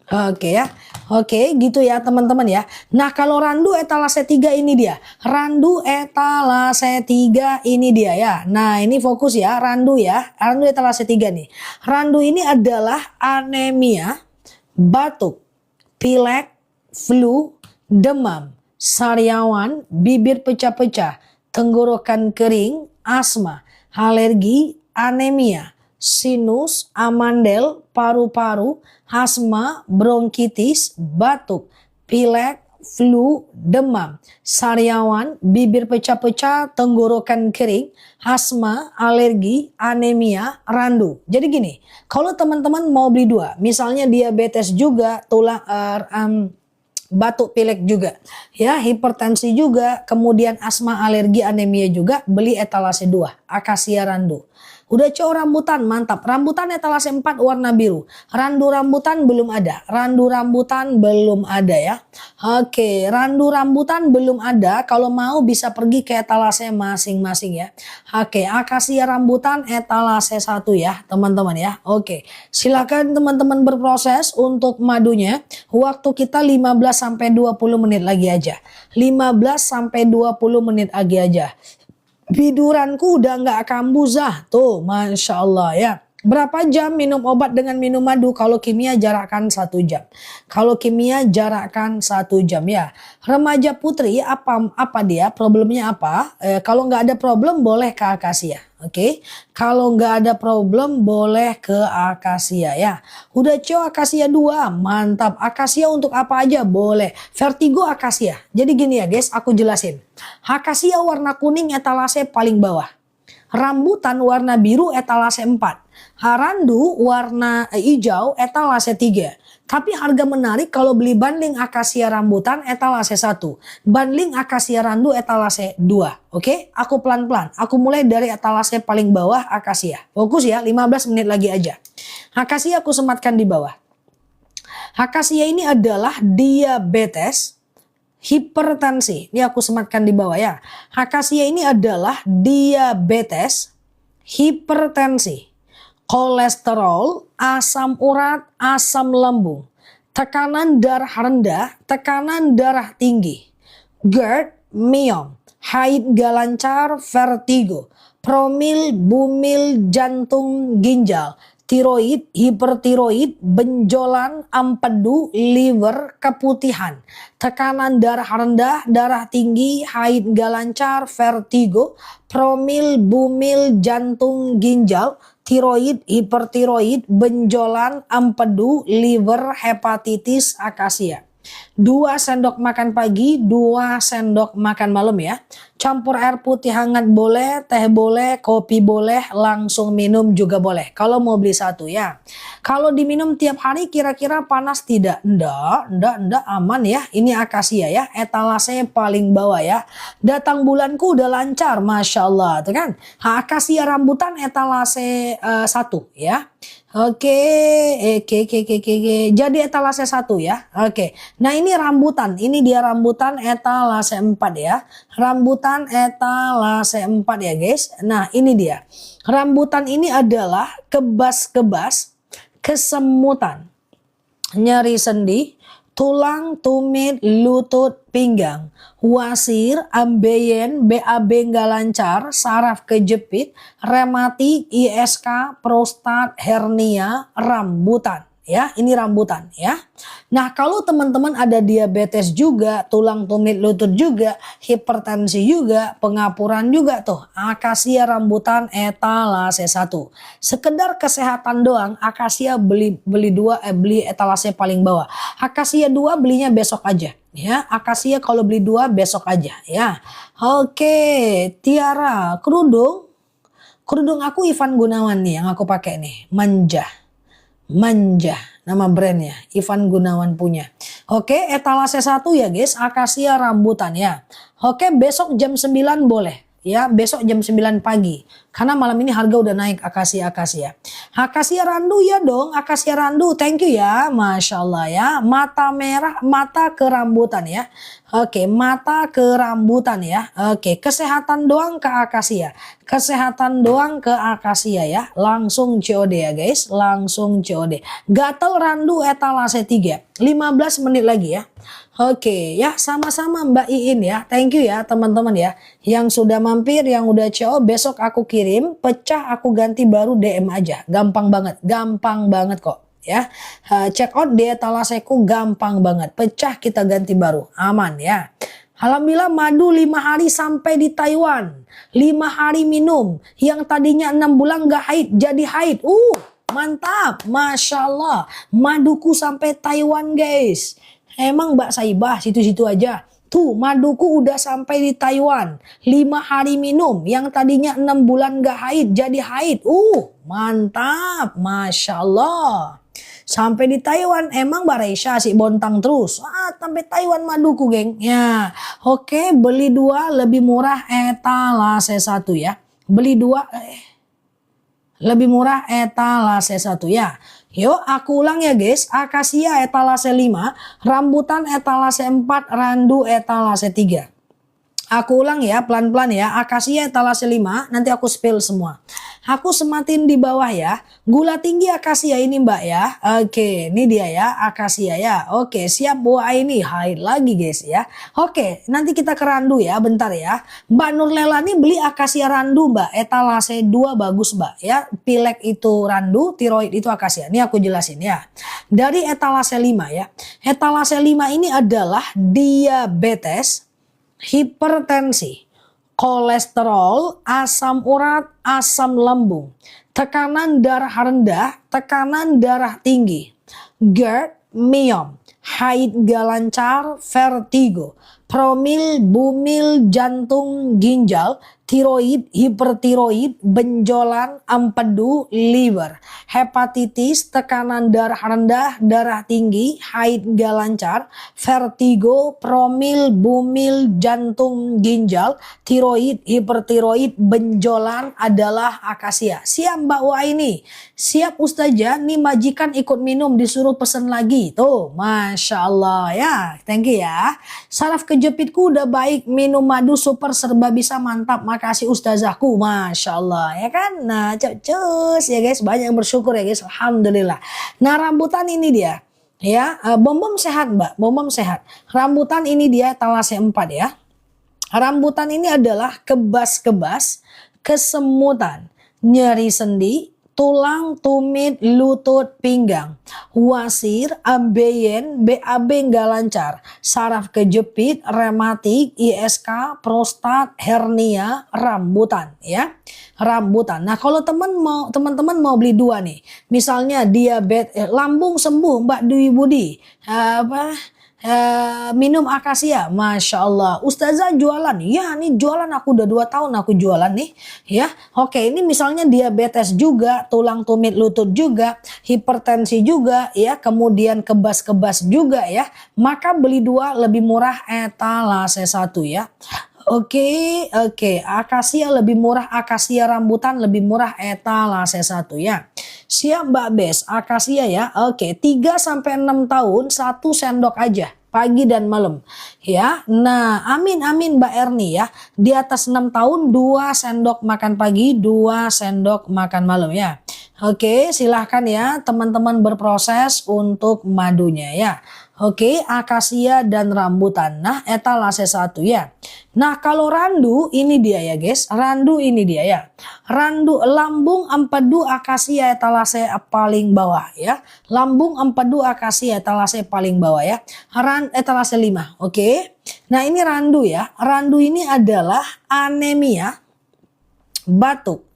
Oke ya. Oke gitu ya teman-teman ya. Nah kalau randu etalase 3 ini dia. Randu etalase 3 ini dia ya. Nah ini fokus ya randu ya. Randu etalase 3 nih. Randu ini adalah anemia, batuk, pilek, flu, demam, sariawan, bibir pecah-pecah, tenggorokan kering, asma, alergi, anemia, sinus, amandel, paru-paru, asma, bronkitis, batuk, pilek, flu, demam, sariawan, bibir pecah-pecah, tenggorokan kering, asma, alergi, anemia, randu. Jadi gini, kalau teman-teman mau beli 2, misalnya diabetes juga, tulang batuk pilek juga ya, hipertensi juga, kemudian asma, alergi, anemia juga, beli etalase 2 akasia randu. Udah cowok rambutan mantap. Rambutan etalase 4 warna biru. Randu rambutan belum ada. Randu rambutan belum ada ya. Oke, randu rambutan belum ada. Kalau mau bisa pergi ke etalase masing-masing ya. Oke, akasia rambutan etalase 1 ya teman-teman ya. Oke, silakan teman-teman berproses untuk madunya. Waktu kita 15 sampai 20 menit lagi aja. 15 sampai 20 menit lagi aja. Biduranku udah nggak kambuzah tuh, masya Allah ya. Berapa jam minum obat dengan minum madu? Kalau kimia jarakkan 1 jam. Kalau kimia jarakkan 1 jam ya. Remaja putri apa dia? Problemnya apa? Kalau nggak ada problem boleh ke akasia. Oke, kalau nggak ada problem boleh ke akasia ya. Udah cowok akasia 2, mantap. Akasia untuk apa aja boleh. Vertigo akasia. Jadi gini ya guys, aku jelasin. Akasia warna kuning etalase paling bawah. Rambutan warna biru etalase 4. Randu warna hijau etalase 3. Tapi harga menarik kalau beli bundling akasia rambutan etalase 1. Bundling akasia randu etalase 2. Oke, aku pelan-pelan. Aku mulai dari etalase paling bawah akasia. Fokus ya, 15 menit lagi aja. Akasia aku sematkan di bawah. Akasia ini adalah diabetes, hipertensi. Ini aku sematkan di bawah ya. Akasia ini adalah diabetes, hipertensi, kolesterol, asam urat, asam lambung, tekanan darah rendah, tekanan darah tinggi, GERD, myom, haid gak lancar, vertigo, promil, bumil, jantung, ginjal, tiroid, hipertiroid, benjolan, empedu, liver, keputihan, tekanan darah rendah, darah tinggi, haid gak lancar, vertigo, promil, bumil, jantung, ginjal, tiroid, hipertiroid, benjolan, empedu, liver, hepatitis, akasia. 2 sendok makan pagi, 2 sendok makan malam ya. Campur air putih hangat boleh, teh boleh, kopi boleh, langsung minum juga boleh. Kalau mau beli 1 ya. Kalau diminum tiap hari kira-kira panas tidak? Enggak, aman ya. Ini akasia ya, etalase paling bawah ya. Datang bulanku udah lancar, Masya Allah. Tuh kan? Akasia rambutan etalase 1 ya. Oke. Jadi etalase 1 ya. Oke. Nah ini rambutan, ini dia rambutan etalase 4 ya. Rambutan etalase 4 ya guys. Nah ini dia. Rambutan ini adalah kebas-kebas, kesemutan, nyeri sendi, tulang, tumit, lutut, pinggang, wasir, ambeien, BAB nggak lancar, saraf kejepit, rematik, ISK, prostat, hernia, rambutan. Ya, ini rambutan ya. Nah, kalau teman-teman ada diabetes juga, tulang tumit lutut juga, hipertensi juga, pengapuran juga tuh, akasia rambutan etalase 1. Sekedar kesehatan doang, akasia beli 2 beli etalase paling bawah. Akasia 2 belinya besok aja ya. Akasia kalau beli 2 besok aja ya. Oke, Tiara, kerudung aku Ivan Gunawan nih yang aku pakai nih, Manja, nama brandnya, Ivan Gunawan punya. Oke, etalase 1 ya guys, akasia rambutan ya. Oke, besok jam 9 boleh. Ya, besok jam 9 pagi. Karena malam ini harga udah naik akasia. Akasia randu ya dong, akasia randu. Thank you ya, Masya Allah ya. Mata merah, mata kerambutan ya. Oke, mata kerambutan ya. Oke, kesehatan doang ke akasia. Kesehatan doang ke akasia ya. Langsung COD ya guys, langsung COD. Gatel randu etalase 3. 15 menit lagi ya. Oke ya, sama-sama Mbak Iin ya. Thank you ya teman-teman ya. Yang sudah mampir, yang udah CO, besok aku kirim, pecah aku ganti baru DM aja. Gampang banget kok ya. Check out di etalaseku gampang banget. Pecah kita ganti baru, aman ya. Alhamdulillah madu 5 hari sampai di Taiwan. 5 hari minum. Yang tadinya 6 bulan gak haid, jadi haid. Mantap, Masya Allah. Maduku sampai Taiwan guys. Emang Mbak Saibah situ-situ aja. Tuh maduku udah sampai di Taiwan. 5 hari minum. Yang tadinya 6 bulan gak haid jadi haid. Mantap. Masya Allah. Sampai di Taiwan. Emang Mbak Reisha si bontang terus. Sampai Taiwan maduku geng. Ya. Oke, beli 2 lebih murah etalase 1 ya. Beli 2 lebih murah etalase 1 ya. Yuk aku ulang ya guys, akasia etalase 5, rambutan etalase 4, randu etalase 3. Aku ulang ya pelan-pelan ya, akasia etalase 5, nanti aku spill semua. Aku sematin di bawah ya, gula tinggi akasia ini Mbak ya. Oke, ini dia ya akasia ya. Oke, siap buah ini haid lagi guys ya. Oke, nanti kita ke randu ya, bentar ya. Mbak Nurlelani beli akasia randu Mbak, etalase 2 bagus Mbak ya. Pilek itu randu, tiroid itu akasia. Ini aku jelasin ya. Dari etalase 5 ya. Etalase 5 ini adalah diabetes, hipertensi, kolesterol, asam urat, asam lambung, tekanan darah rendah, tekanan darah tinggi, GERD, myom, haid gak lancar, vertigo, promil, bumil, jantung, ginjal, tiroid, hipertiroid, benjolan, empedu, liver, hepatitis, tekanan darah rendah, darah tinggi, haid gak lancar, vertigo, promil, bumil, jantung, ginjal, tiroid, hipertiroid, benjolan adalah akasia. Siap Mbak Waini? Siap Ustazah, nih majikan ikut minum disuruh pesen lagi. Tuh, Masya Allah ya, thank you ya. Saraf kejepitku udah baik, minum madu super serba bisa mantap. Makasih Ustazahku, Masya Allah ya kan. Nah cus ya guys, banyak yang bersyukur ya guys, Alhamdulillah. Nah rambutan ini dia ya, bom sehat Mbak, bom sehat. Rambutan ini dia Thalassia 4 ya. Rambutan ini adalah kebas-kebas, kesemutan, nyeri sendi, tulang, tumit, lutut, pinggang, wasir, ambeien, BAB nggak lancar, saraf kejepit, rematik, ISK, prostat, hernia, rambutan ya. Rambutan. Nah, kalau teman-teman mau beli dua nih. Misalnya diabetes, lambung sembuh Mbak Dwi Budi. Minum akasia, Masya Allah. Ustazah jualan, ya nih jualan, aku udah 2 tahun aku jualan nih ya. Oke, ini misalnya diabetes juga, tulang tumit lutut juga, hipertensi juga ya, kemudian kebas-kebas juga ya, maka beli 2 lebih murah Etalase 1 ya. Oke, akasia lebih murah, akasia rambutan lebih murah Etalase 1 ya. Siap Mbak Bes, akasia ya. Oke, 3-6 tahun 1 sendok aja pagi dan malam ya. Nah, amin Mbak Erni ya. Di atas 6 tahun 2 sendok makan pagi, 2 sendok makan malam ya. Oke, silahkan ya teman-teman berproses untuk madunya ya. Oke, akasia dan rambutan. Nah, Etalase 1 ya. Nah, kalau randu ini dia ya guys. Randu ini dia ya. Randu, lambung, empedu, akasia, Etalase paling bawah ya. Lambung, empedu, akasia, Etalase paling bawah ya. Etalase 5. Oke. Nah, ini randu ya. Randu ini adalah anemia, batuk,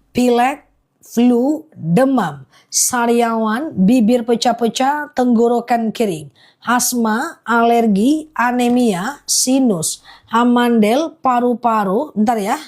pilek, flu, demam, sariawan, bibir pecah-pecah, tenggorokan kering, asma, alergi, anemia, sinus, amandel, paru-paru. Bentar ya.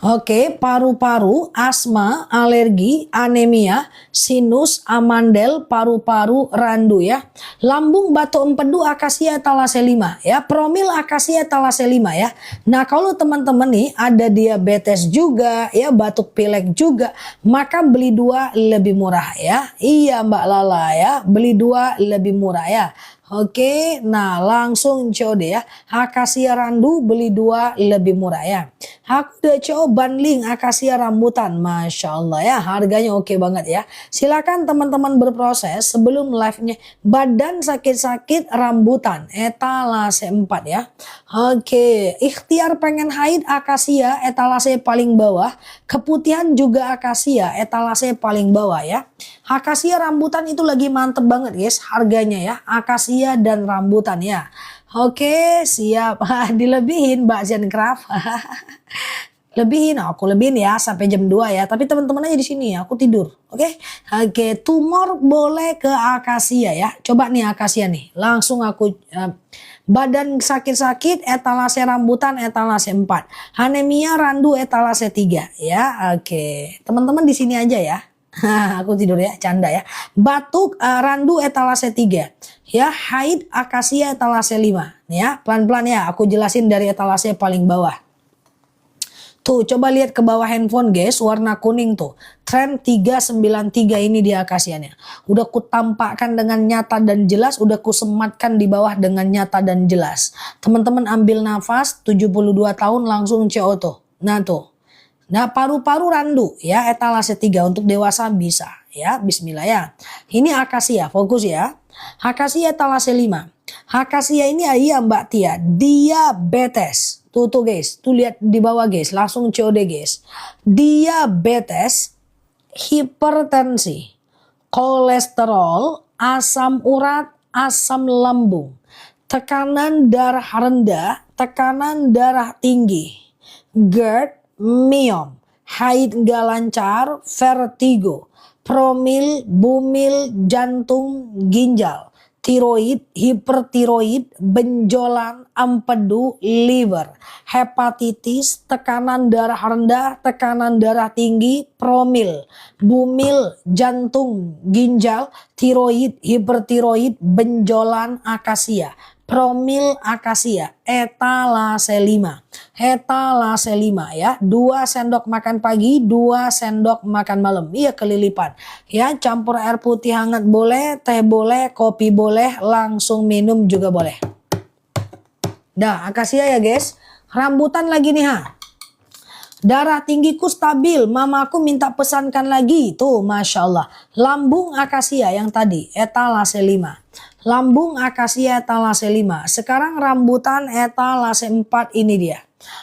Oke, paru-paru, asma, alergi, anemia, sinus, amandel, paru-paru, randu ya. Lambung, batuk, empedu, akasia, Etalase 5 ya. Promil, akasia, Etalase 5 ya. Nah, kalau teman-teman nih ada diabetes juga ya, batuk pilek juga, maka beli 2 lebih murah ya. Iya Mbak Lala ya, beli 2 lebih murah ya. Oke, nah langsung COD ya. Akasia randu beli 2 lebih murah ya. Aku udah coba bundling akasia rambutan, Masya Allah ya, harganya oke banget ya. Silakan teman-teman berproses sebelum live-nya. Badan sakit-sakit rambutan, Etalase 4 ya. Oke, ikhtiar pengen haid akasia, Etalase paling bawah. Keputihan juga akasia, Etalase paling bawah ya. Akasia rambutan itu lagi mantep banget guys harganya ya. Akasia dan rambutan ya. Oke, siap. Dilebihin Mbak Zencraft. Lebihin, aku lebihin ya sampai jam 2 ya. Tapi teman-teman aja di sini ya, aku tidur. Oke, tumor boleh ke akasia ya. Coba nih akasia nih. Langsung aku badan sakit-sakit, Etalase rambutan, Etalase 4. Anemia randu, Etalase 3 ya. Oke, teman-teman di sini aja ya. Aku tidur ya, canda ya. Batuk, randu, Etalase 3 ya. Haid, akasia, Etalase 5 ya. Pelan-pelan ya, aku jelasin dari Etalase paling bawah. Tuh, coba lihat ke bawah handphone guys, warna kuning tuh. Tren 393 ini dia akasianya. Udah ku tampakkan dengan nyata dan jelas, udah ku sematkan di bawah dengan nyata dan jelas. Teman-teman ambil nafas, 72 tahun langsung CO tuh. Nah tuh. Nah, paru-paru randu ya, Etalase 3 untuk dewasa bisa ya. Bismillah ya. Ini akasia, fokus ya. Akasia Etalase 5. Akasia ini iya Mbak Tia, diabetes. Tuh guys, tuh lihat di bawah guys, langsung COD guys. Diabetes, hipertensi, kolesterol, asam urat, asam lambung, tekanan darah rendah, tekanan darah tinggi, GERD, miom, haid gak lancar, vertigo, promil, bumil, jantung, ginjal, tiroid, hipertiroid, benjolan empedu liver, hepatitis, tekanan darah rendah, tekanan darah tinggi, promil, bumil, jantung, ginjal, tiroid, hipertiroid, benjolan akasia, promil akasia, etalaselima. Etalaselima ya, 2 sendok makan pagi, 2 sendok makan malam. Iya kelilipan. Ya, campur air putih hangat boleh, teh boleh, kopi boleh, langsung minum juga boleh. Dah, akasia ya guys. Rambutan lagi nih ha. Darah tinggiku stabil, mamaku minta pesankan lagi. Tuh, Masya Allah. Lambung akasia yang tadi, etalaselima. Lambung akasia etalaselima. Sekarang rambutan etalase 4 ini dia.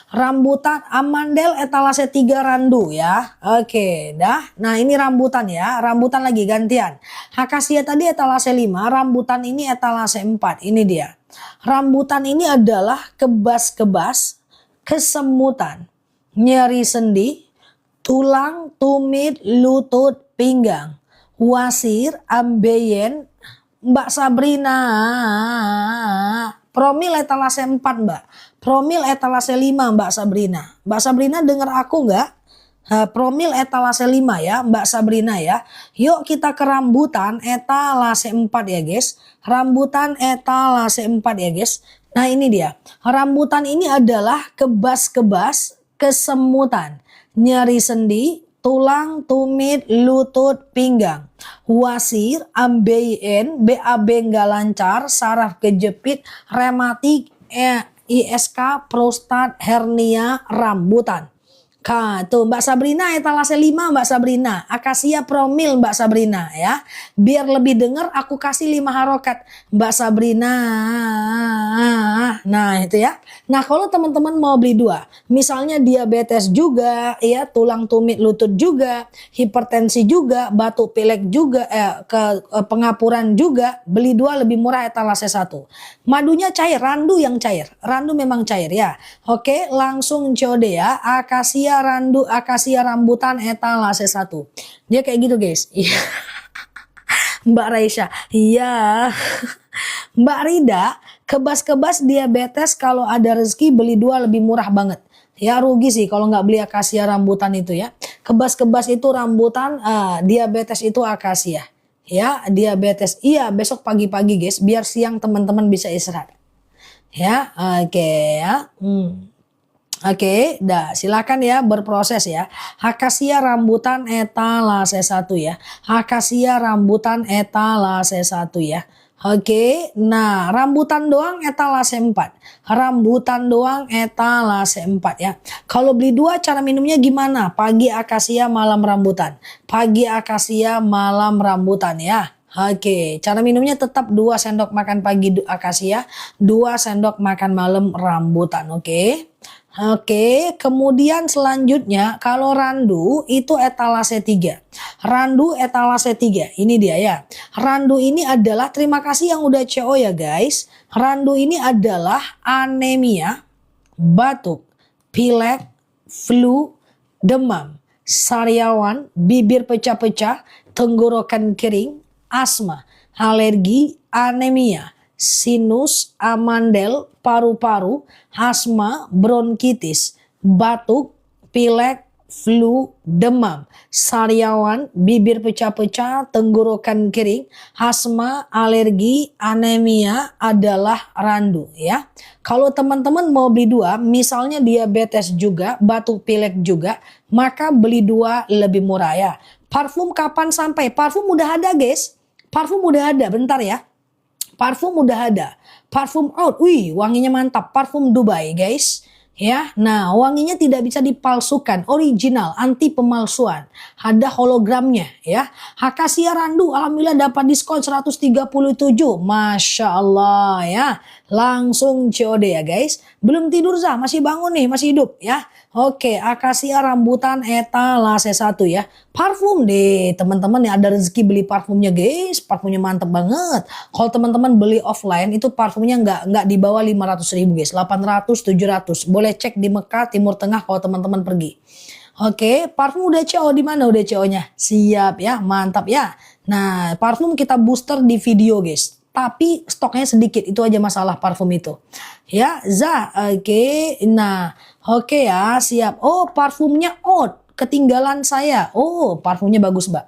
Rambutan amandel etalase 3 randu ya. Oke, dah. Nah, ini rambutan ya. Rambutan lagi gantian. Akasia tadi etalase 5, rambutan ini etalase 4. Ini dia. Rambutan ini adalah kebas-kebas, kesemutan, nyeri sendi, tulang, tumit, lutut, pinggang, wasir, ambeien. Mbak Sabrina, promil etalase 4 Mbak. Promil etalase 5 Mbak Sabrina. Mbak Sabrina dengar aku nggak? Promil etalase 5 ya Mbak Sabrina ya. Yuk kita ke rambutan etalase 4 ya guys. Rambutan etalase 4 ya guys. Nah ini dia. Rambutan ini adalah kebas-kebas, kesemutan, nyeri sendi, tulang, tumit, lutut, pinggang, wasir, ambeien, BAB nggak lancar, saraf kejepit, rematik, ISK, prostat, hernia, rambutan. Tuh Mbak Sabrina etalase 5 Mbak Sabrina. Akasia promil Mbak Sabrina ya. Biar lebih denger aku kasih 5 harokat Mbak Sabrina. Nah itu ya. Nah kalau teman-teman mau beli 2. Misalnya diabetes juga ya. Tulang tumit lutut juga. Hipertensi juga. Batuk pilek juga. Pengapuran juga. Beli 2 lebih murah etalase 1. Madunya cair. Randu yang cair. Randu memang cair ya. Oke langsung COD ya. Akasia randu, akasia rambutan etalase 1. Dia kayak gitu guys. Mbak Raisya. Iya. Mbak Rida, kebas-kebas diabetes kalau ada rezeki beli 2 lebih murah banget. Ya rugi sih kalau nggak beli akasia rambutan itu ya. Kebas-kebas itu rambutan, diabetes itu akasia. Ya, diabetes. Iya, besok pagi-pagi guys, biar siang teman-teman bisa istirahat. Ya, oke ya. Oke, dah silakan ya berproses ya. Akasia rambutan etalase 1 ya. Akasia rambutan etalase 1 ya. Oke, nah rambutan doang etalase 4. Rambutan doang etalase 4 ya. Kalau beli 2 cara minumnya gimana? Pagi akasia, malam rambutan. Pagi akasia, malam rambutan ya. Oke, cara minumnya tetap 2 sendok makan pagi akasia, 2 sendok makan malam rambutan. Oke. Oke, kemudian selanjutnya kalau randu itu etalase 3. Randu etalase 3, ini dia ya. Randu ini adalah, terima kasih yang udah CO ya guys. Randu ini adalah anemia, batuk, pilek, flu, demam, sariawan, bibir pecah-pecah, tenggorokan kering, asma, alergi, anemia, sinus, amandel, paru-paru, asma, bronkitis, batuk, pilek, flu, demam, sariawan, bibir pecah-pecah, tenggorokan kering, asma, alergi, anemia adalah randu ya. Kalau teman-teman mau beli 2, misalnya diabetes juga, batuk pilek juga, maka beli 2 lebih murah ya. Parfum kapan sampai? Parfum udah ada guys. Parfum udah ada, bentar ya. Parfum udah ada. Parfum out. Wih, wanginya mantap. Parfum Dubai, guys. Ya, nah wanginya tidak bisa dipalsukan, original, anti pemalsuan, ada hologramnya ya. Akasia randu, alhamdulillah dapat diskon 137, masya Allah ya. Langsung COD ya guys. Belum tidur Zah, masih bangun nih, masih hidup ya. Oke, akasia rambutan etalase 1 ya. Parfum deh teman-teman yang ada rezeki beli parfumnya guys, parfumnya mantep banget. Kalau teman-teman beli offline itu parfumnya nggak di bawah 500.000 guys, 800, 700. Boleh cek di Mekah, Timur Tengah kalau teman-teman pergi. Oke, parfum udah CO di mana? Udah CO-nya? Siap ya, mantap ya. Nah, parfum kita booster di video guys. tapi stoknya sedikit. Itu aja masalah parfum itu. Ya, oke. Nah, oke ya, siap. Oh, parfumnya oud, ketinggalan saya. Oh, parfumnya bagus, Mbak.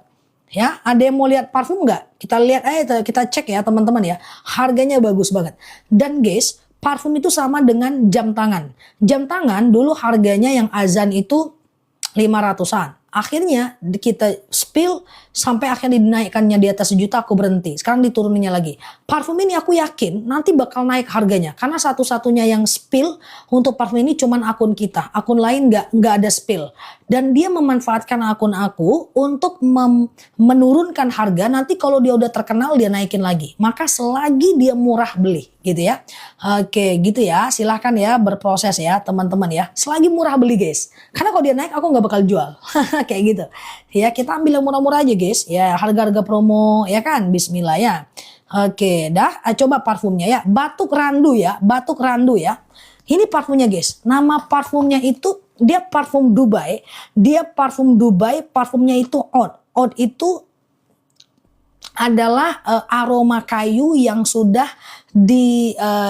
Ya, ada yang mau lihat parfum nggak? Kita lihat aja, kita cek ya teman-teman ya. Harganya bagus banget. Dan guys, parfum itu sama dengan jam tangan. Jam tangan dulu harganya yang azan itu 500-an. Akhirnya kita spill sampai akhirnya dinaikkannya di atas 1 juta, aku berhenti. Sekarang dituruninnya lagi. Parfum ini aku yakin nanti bakal naik harganya. Karena satu-satunya yang spill untuk parfum ini cuman akun kita. Akun lain nggak ada spill. Dan dia memanfaatkan akun aku untuk menurunkan harga. Nanti kalau dia udah terkenal dia naikin lagi. Maka selagi dia murah beli gitu ya. Oke gitu ya. Silahkan ya berproses ya teman-teman ya. Selagi murah beli guys. Karena kalau dia naik aku nggak bakal jual. Kayak gitu. Ya kita ambil yang murah-murah aja guys. Ya harga-harga promo ya kan. Bismillah ya. Oke dah. Coba parfumnya ya. Batuk Randu ya. Batuk Randu ya. Ini parfumnya guys. Nama parfumnya itu dia parfum Dubai. Dia parfum Dubai. Parfumnya itu oud. Oud itu adalah aroma kayu yang sudah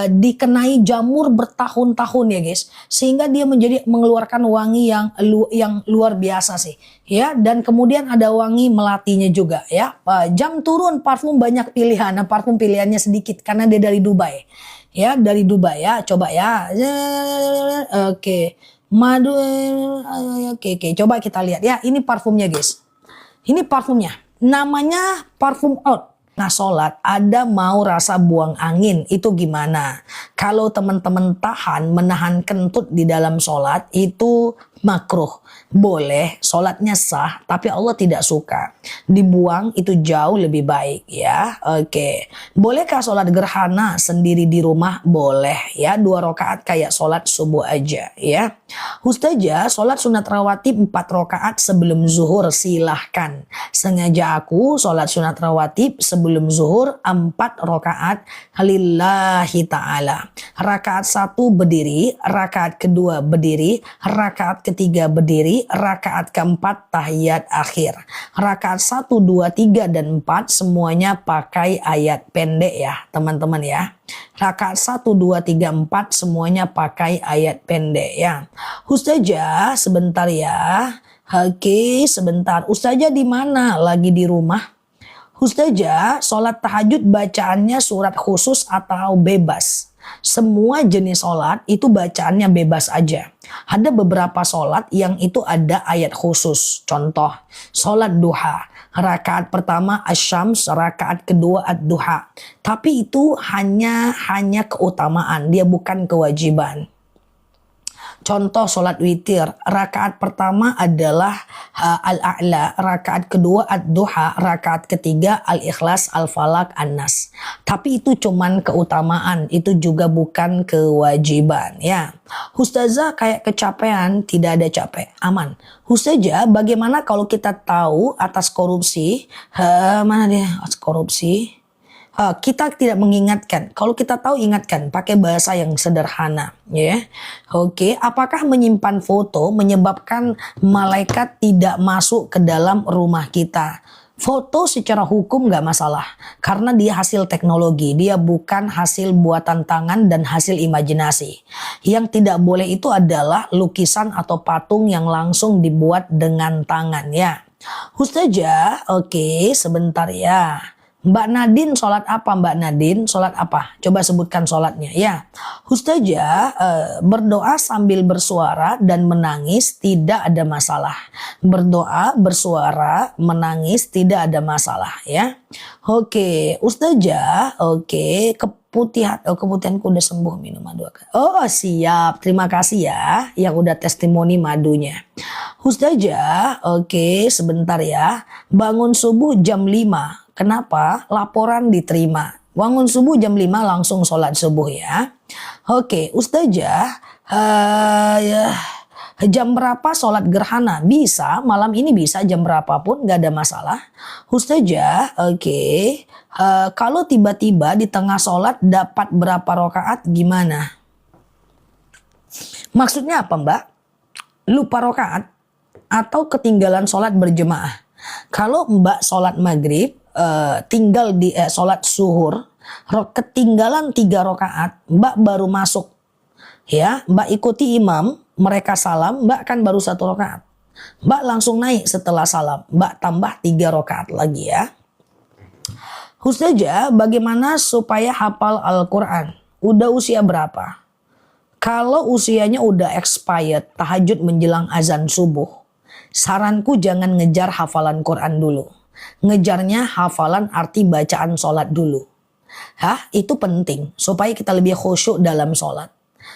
dikenai jamur bertahun-tahun ya guys, sehingga dia mengeluarkan wangi yang luar biasa sih ya. Dan kemudian ada wangi melatinya juga ya. Jam turun parfum banyak pilihan. Nah, parfum pilihannya sedikit karena dia dari Dubai ya, dari Dubai ya. Coba ya. Oke. Madu. Oke, coba kita lihat ya. Ini parfumnya guys. Ini parfumnya. Namanya parfum oud. Nah sholat ada mau rasa buang angin itu gimana? Kalau teman-teman menahan kentut di dalam sholat itu makruh. Boleh, sholatnya sah, tapi Allah tidak suka. Dibuang itu jauh lebih baik ya. Oke. Bolehkah sholat gerhana sendiri di rumah? Boleh ya. 2 rakaat kayak sholat subuh aja ya. Ustazah, sholat sunat rawatib 4 rakaat sebelum zuhur silahkan. Sengaja aku sholat sunat rawatib sebelum zuhur 4 rakaat lillahi ta'ala. Rakaat 1 berdiri, rakaat kedua berdiri, rakaat ketiga berdiri, rakaat keempat tahiyat akhir. Rakaat 1, 2, 3 dan 4 semuanya pakai ayat pendek ya teman-teman ya. Rakaat 1, 2, 3, 4 semuanya pakai ayat pendek ya. Ustazah sebentar ya. Oke sebentar. Ustazah di mana? Lagi di rumah. Ustazah sholat tahajud bacaannya surat khusus atau bebas? Semua jenis sholat itu bacaannya bebas aja. Ada beberapa sholat yang itu ada ayat khusus. Contoh, sholat duha. Rakaat pertama asyams, rakaat kedua ad-duha. Tapi itu hanya keutamaan, dia bukan kewajiban. Contoh sholat witir, rakaat pertama adalah al-a'la, rakaat kedua ad-duha, rakaat ketiga al-ikhlas, al-falak, an-nas. Tapi itu cuman keutamaan, itu juga bukan kewajiban ya. Ustazah kayak kecapean, tidak ada capek, aman. Ustazah bagaimana kalau kita tahu atas korupsi, mana dia korupsi? Kita tidak mengingatkan. Kalau kita tahu ingatkan pakai bahasa yang sederhana ya. Oke, apakah menyimpan foto menyebabkan malaikat tidak masuk ke dalam rumah kita? Foto secara hukum nggak masalah karena dia hasil teknologi, dia bukan hasil buatan tangan dan hasil imajinasi. Yang tidak boleh itu adalah lukisan atau patung yang langsung dibuat dengan tangan ya. Ustazah, oke, sebentar ya. Mbak Nadine sholat apa Mbak Nadine? Sholat apa? Coba sebutkan sholatnya ya. Ustazah berdoa sambil bersuara dan menangis tidak ada masalah. Berdoa, bersuara, menangis tidak ada masalah ya. Oke, Ustazah, oke, keputihanku udah sembuh minum madu. Oh siap, terima kasih ya yang udah testimoni madunya. Ustazah, oke sebentar ya. Bangun subuh jam 5. Kenapa? Laporan diterima. Bangun subuh jam 5 langsung sholat subuh ya. Oke, Ustazah, jam berapa sholat gerhana? Bisa, malam ini bisa jam berapapun, gak ada masalah. Ustazah, oke. Kalau tiba-tiba di tengah sholat dapat berapa rakaat gimana? Maksudnya apa Mbak? Lupa rakaat atau ketinggalan sholat berjemaah? Kalau Mbak sholat maghrib, tinggal di sholat zuhur, ketinggalan 3 rakaat, Mbak baru masuk. Ya, Mbak ikuti imam, mereka salam, Mbak kan baru 1 rakaat. Mbak langsung naik setelah salam, Mbak tambah 3 rakaat lagi ya. Ustazah, bagaimana supaya hafal Al-Quran? Udah usia berapa? Kalau usianya udah expired, tahajud menjelang azan subuh, saranku jangan ngejar hafalan Quran dulu. Ngejarnya hafalan arti bacaan sholat dulu. Itu penting supaya kita lebih khusyuk dalam sholat.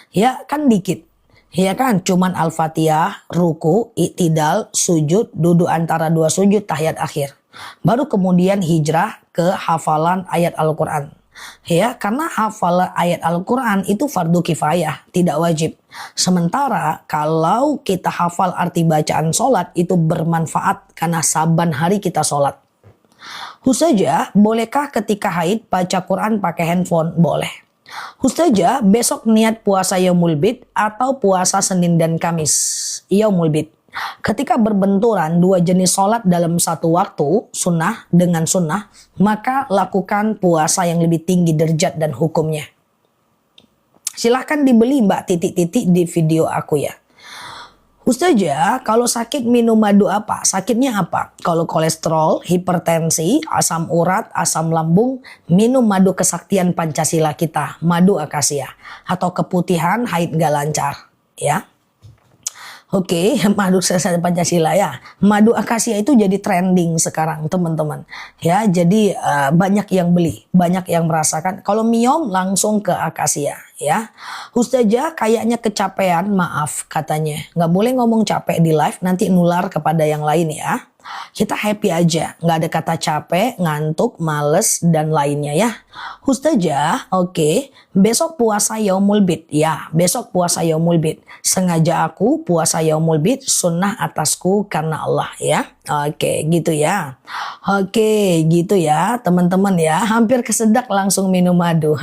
Ya kan dikit. Ya kan cuman Al-Fatihah, ruku, i'tidal, sujud, duduk antara 2 sujud, tahiyat akhir. Baru kemudian hijrah ke hafalan ayat Al-Quran. Ya, karena hafal ayat Al-Quran itu fardu kifayah, tidak wajib. Sementara kalau kita hafal arti bacaan sholat itu bermanfaat karena saban hari kita sholat. Ustazah, bolehkah ketika haid baca Quran pakai handphone? Boleh. Ustazah, besok niat puasa Yaumul Bid atau puasa Senin dan Kamis? Yaumul Bid. Ketika berbenturan 2 jenis sholat dalam satu waktu, sunnah dengan sunnah, maka lakukan puasa yang lebih tinggi derajat dan hukumnya. Silahkan dibeli Mbak titik-titik di video aku ya. Ustazah, kalau sakit minum madu apa? Sakitnya apa? Kalau kolesterol, hipertensi, asam urat, asam lambung, minum madu kesaktian Pancasila kita, madu akasia. Atau keputihan, haid gak lancar. Ya. Oke, madu kesaktian Pancasila ya. Madu akasia itu jadi trending sekarang teman-teman. Ya, jadi banyak yang beli, banyak yang merasakan. Kalau miom langsung ke akasia ya. Ustazah kayaknya kecapean, maaf katanya. Nggak boleh ngomong capek di live, nanti nular kepada yang lain ya. Kita happy aja, nggak ada kata capek, ngantuk, males, dan lainnya ya. Ustazah, oke, besok puasa Yaumul Bid. Ya, besok puasa Yaumul Bid. Sengaja aku puasa Yaumul Bid, sunnah atasku karena Allah ya. Oke, gitu ya. Oke, gitu ya teman-teman ya. Hampir kesedak langsung minum madu.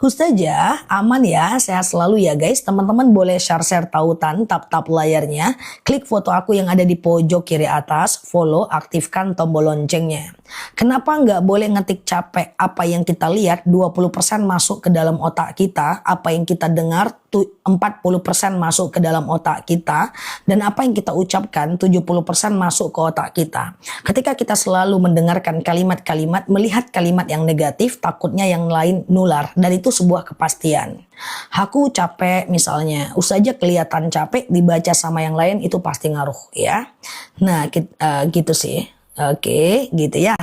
Ustazah, aman ya, sehat selalu ya guys. Teman-teman boleh share-share tautan, tap-tap layarnya. Klik foto aku yang ada di pojok kiri atas, follow, aktifkan tombol loncengnya. Kenapa nggak boleh ngetik capek? Apa yang kita lihat 20% masuk ke dalam otak kita, apa yang kita dengar 40% masuk ke dalam otak kita, dan apa yang kita ucapkan 70% masuk ke otak kita. Ketika kita selalu mendengarkan kalimat-kalimat, melihat kalimat yang negatif, takutnya yang lain nular, dan itu sebuah kepastian. Aku capek misalnya, ustazah kelihatan capek, dibaca sama yang lain itu pasti ngaruh ya. Nah gitu sih. Oke, gitu ya.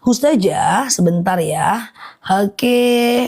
Ustazah, sebentar ya. Oke,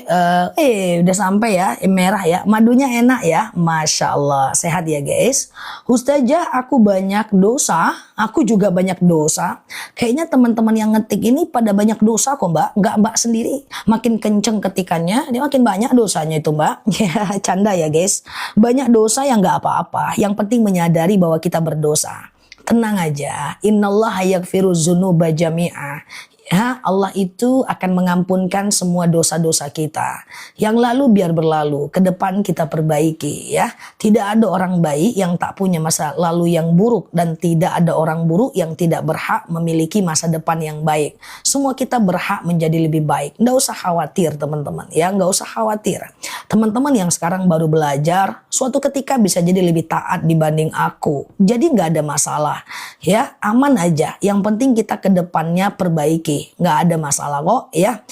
udah sampai ya, merah ya. Madunya enak ya, Masya Allah. Sehat ya guys. Ustazah, aku banyak dosa. Aku juga banyak dosa. Kayaknya teman-teman yang ngetik ini pada banyak dosa kok Mbak. Nggak Mbak sendiri. Makin kenceng ketikannya, dia makin banyak dosanya itu Mbak. Ya, canda ya guys. Banyak dosa yang nggak apa-apa. Yang penting menyadari bahwa kita berdosa. Tenang aja, innallaha yaghfiru dzunuba jami'a. Ya, Allah itu akan mengampunkan semua dosa-dosa kita. Yang lalu biar berlalu, ke depan kita perbaiki ya. Tidak ada orang baik yang tak punya masa lalu yang buruk, dan tidak ada orang buruk yang tidak berhak memiliki masa depan yang baik. Semua kita berhak menjadi lebih baik. Nggak usah khawatir teman-teman ya, nggak usah khawatir. Teman-teman yang sekarang baru belajar, suatu ketika bisa jadi lebih taat dibanding aku. Jadi nggak ada masalah ya, aman aja. Yang penting kita ke depannya perbaiki. Nggak ada masalah kok ya.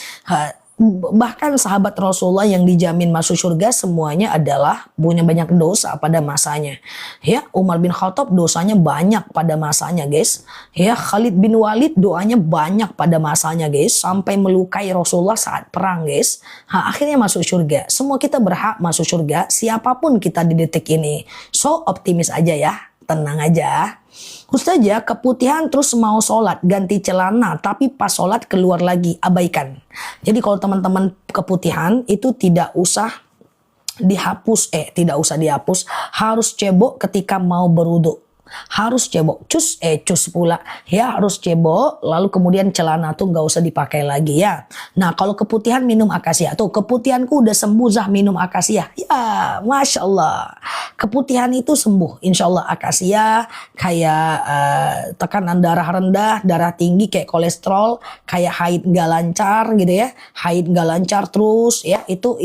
Bahkan sahabat Rasulullah yang dijamin masuk surga semuanya adalah punya banyak dosa pada masanya. Ya, Umar bin Khattab dosanya banyak pada masanya guys. Ya, Khalid bin Walid doanya banyak pada masanya guys, sampai melukai Rasulullah saat perang guys. Akhirnya masuk surga. Semua kita berhak masuk surga, siapapun kita di detik ini. So optimis aja ya, tenang aja. Ustazah, keputihan terus mau sholat, ganti celana, tapi pas sholat keluar lagi, abaikan. Jadi kalau teman-teman keputihan itu tidak usah dihapus, harus cebok ketika mau berwudu. harus cebok, cus pula ya, harus cebok, lalu kemudian celana tuh nggak usah dipakai lagi ya. Nah kalau keputihan minum akasia, tuh keputihanku udah sembuh Zah minum akasia ya, Masya Allah, keputihan itu sembuh Insya Allah. Akasia kayak tekanan darah rendah, darah tinggi, kayak kolesterol, kayak haid nggak lancar gitu ya, haid nggak lancar terus ya, itu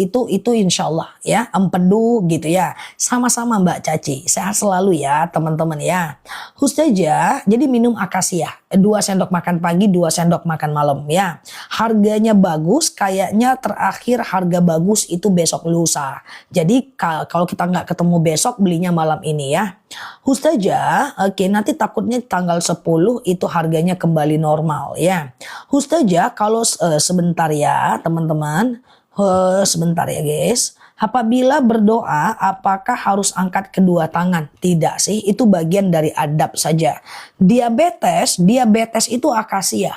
Insya Allah ya, empedu gitu ya. Sama-sama Mbak Caci, sehat selalu ya teman-teman ya. Ustazah, jadi minum akasia 2 sendok makan pagi, 2 sendok makan malam ya. Harganya bagus, kayaknya terakhir harga bagus itu besok lusa. Jadi kalau kita nggak ketemu besok, belinya malam ini ya. Ustazah, oke, nanti takutnya tanggal 10 itu harganya kembali normal ya. Ustazah, kalau sebentar ya teman-teman, sebentar ya guys. Apabila berdoa, apakah harus angkat kedua tangan? Tidak sih, itu bagian dari adab saja. Diabetes itu akasia.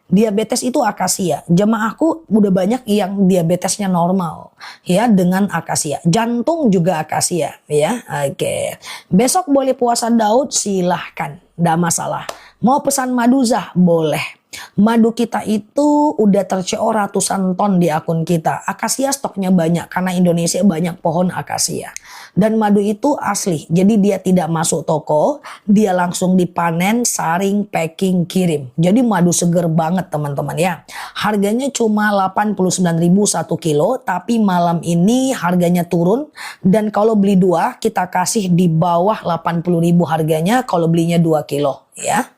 Diabetes itu akasia. Jemaahku udah banyak yang diabetesnya normal ya dengan akasia. Jantung juga akasia ya. Oke. Besok boleh puasa Daud, silahkan, enggak masalah. Mau pesan madu Zah? Boleh. Madu kita itu udah terco ratusan ton di akun kita. Akasia stoknya banyak karena Indonesia banyak pohon akasia. Dan madu itu asli. Jadi dia tidak masuk toko, dia langsung dipanen, saring, packing, kirim. Jadi madu seger banget teman-teman ya. Harganya cuma 89.000 1 kilo, tapi malam ini harganya turun, dan kalau beli 2 kita kasih di bawah 80.000 harganya kalau belinya 2 kilo ya.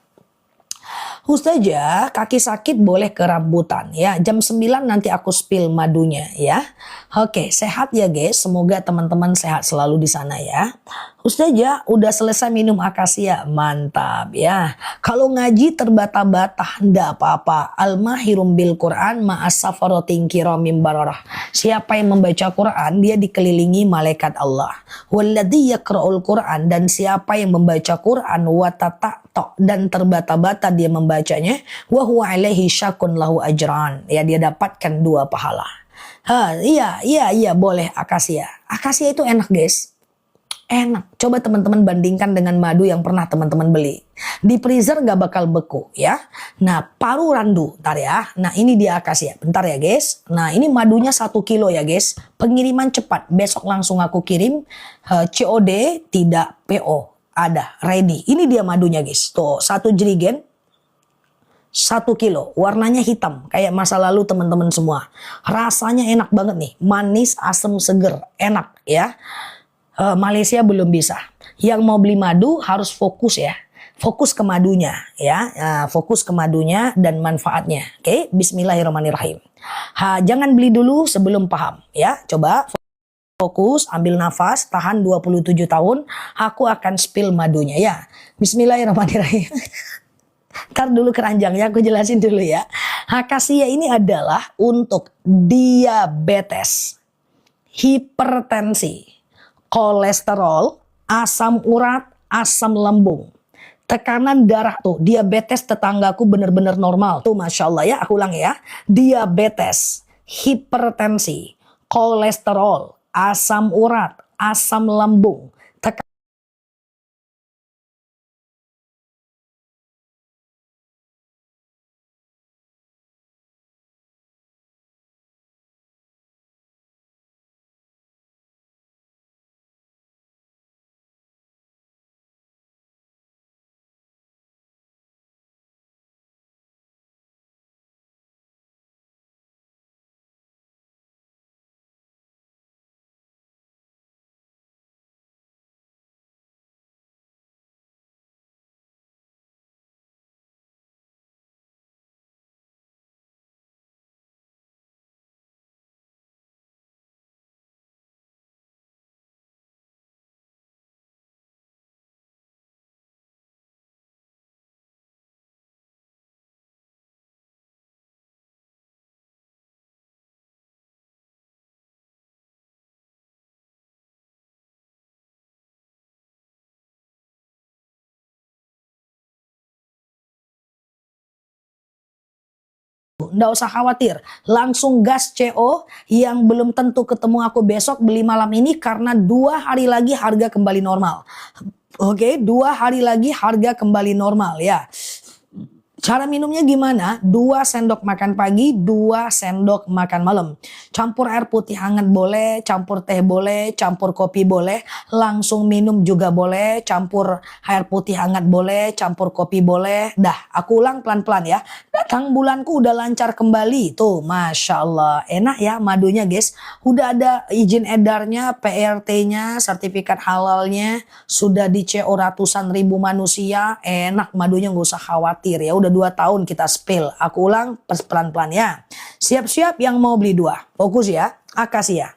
Ustazah, kaki sakit boleh ke rambutan ya. Jam 9 nanti aku spill madunya ya. Oke, sehat ya guys. Semoga teman-teman sehat selalu di sana ya. Ustazah, udah selesai minum akasia. Mantap ya. Kalau ngaji terbata-bata, ndak apa-apa. Al-mahirum bil Quran ma'as safarotin kiramim bararah. Siapa yang membaca Quran, dia dikelilingi malaikat Allah. Walladzi yaqra'ul Quran, dan siapa yang membaca Quran watatato, dan terbata-bata dia membacanya, wa huwa alaihi syakun lahu ajran. Ya, dia dapatkan 2 pahala. Iya boleh akasia. Akasia itu enak guys. Enak. Coba teman-teman bandingkan dengan madu yang pernah teman-teman beli. Di freezer gak bakal beku ya. Nah, paru randu. Bentar ya. Nah, ini dia akasia. Bentar ya guys. Nah, ini madunya 1 kilo ya guys. Pengiriman cepat. Besok langsung aku kirim. COD tidak PO. Ada. Ready. Ini dia madunya guys. Tuh, 1 jerigen. 1 kilo. Warnanya hitam. Kayak masa lalu teman-teman semua. Rasanya enak banget nih. Manis, asam, seger. Enak ya. Malaysia belum bisa. Yang mau beli madu harus fokus ya. Fokus ke madunya ya. Fokus ke madunya dan manfaatnya. Oke, bismillahirrahmanirrahim. Jangan beli dulu sebelum paham ya. Coba fokus, ambil nafas, tahan 27 tahun. Aku akan spill madunya ya. Bismillahirrahmanirrahim. Ntar dulu keranjangnya aku jelasin dulu ya. Akasia ini adalah untuk diabetes, hipertensi, kolesterol, asam urat, asam lambung, tekanan darah. Tuh, diabetes tetanggaku bener-bener normal. Tuh, Masya Allah ya, aku ulang ya. Diabetes, hipertensi, kolesterol, asam urat, asam lambung, nggak usah khawatir, langsung gas CO. Yang belum tentu ketemu aku besok, beli malam ini karena 2 hari lagi harga kembali normal. Oke, 2 hari lagi harga kembali normal ya. Cara minumnya gimana? 2 sendok makan pagi, 2 sendok makan malam. Campur air putih hangat boleh, campur teh boleh, campur kopi boleh, langsung minum juga boleh, campur air putih hangat boleh, campur kopi boleh. Dah, aku ulang pelan-pelan ya. Datang bulanku udah lancar kembali. Tuh, Masya Allah. Enak ya madunya guys. Udah ada izin edarnya, PRT-nya, sertifikat halalnya. Sudah di CO ratusan ribu manusia. Enak madunya, nggak usah khawatir ya. Udah 2 tahun kita spill. Aku ulang pelan-pelan ya. Siap-siap yang mau beli 2. Fokus ya. Akasia.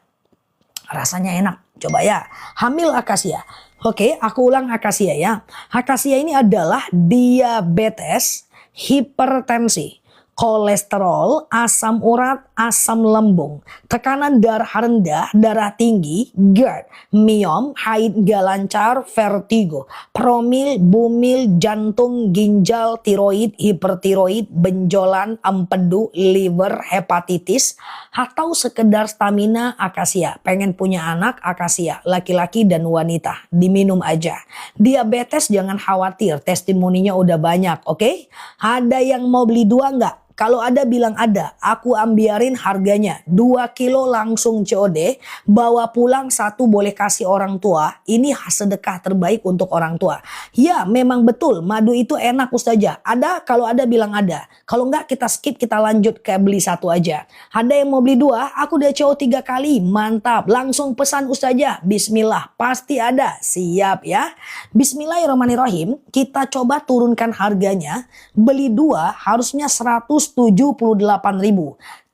Rasanya enak. Coba ya. Hamil akasia. Oke, aku ulang akasia ya. Akasia ini adalah diabetes, hipertensi, kolesterol, asam urat, asam lambung, tekanan darah rendah, darah tinggi, GERD, miom, haid gak lancar, vertigo, promil, bumil, jantung, ginjal, tiroid, hipertiroid, benjolan, empedu, liver, hepatitis, atau sekedar stamina akasia. Pengen punya anak akasia, laki-laki dan wanita. Diminum aja. Diabetes jangan khawatir, testimoninya udah banyak, oke? Ada yang mau beli 2 nggak? Kalau ada bilang ada, aku ambiarin harganya 2 kilo langsung COD, bawa pulang 1 boleh kasih orang tua. Ini sedekah terbaik untuk orang tua. Ya memang betul madu itu enak Ustazah. Ada, kalau ada bilang ada. Kalau enggak kita skip, kita lanjut ke beli 1 aja. Ada yang mau beli 2, aku udah CO 3 kali, mantap. Langsung pesan Ustazah, bismillah, pasti ada. Siap ya. Bismillahirrahmanirrahim, kita coba turunkan harganya. Beli 2 harusnya 178.000.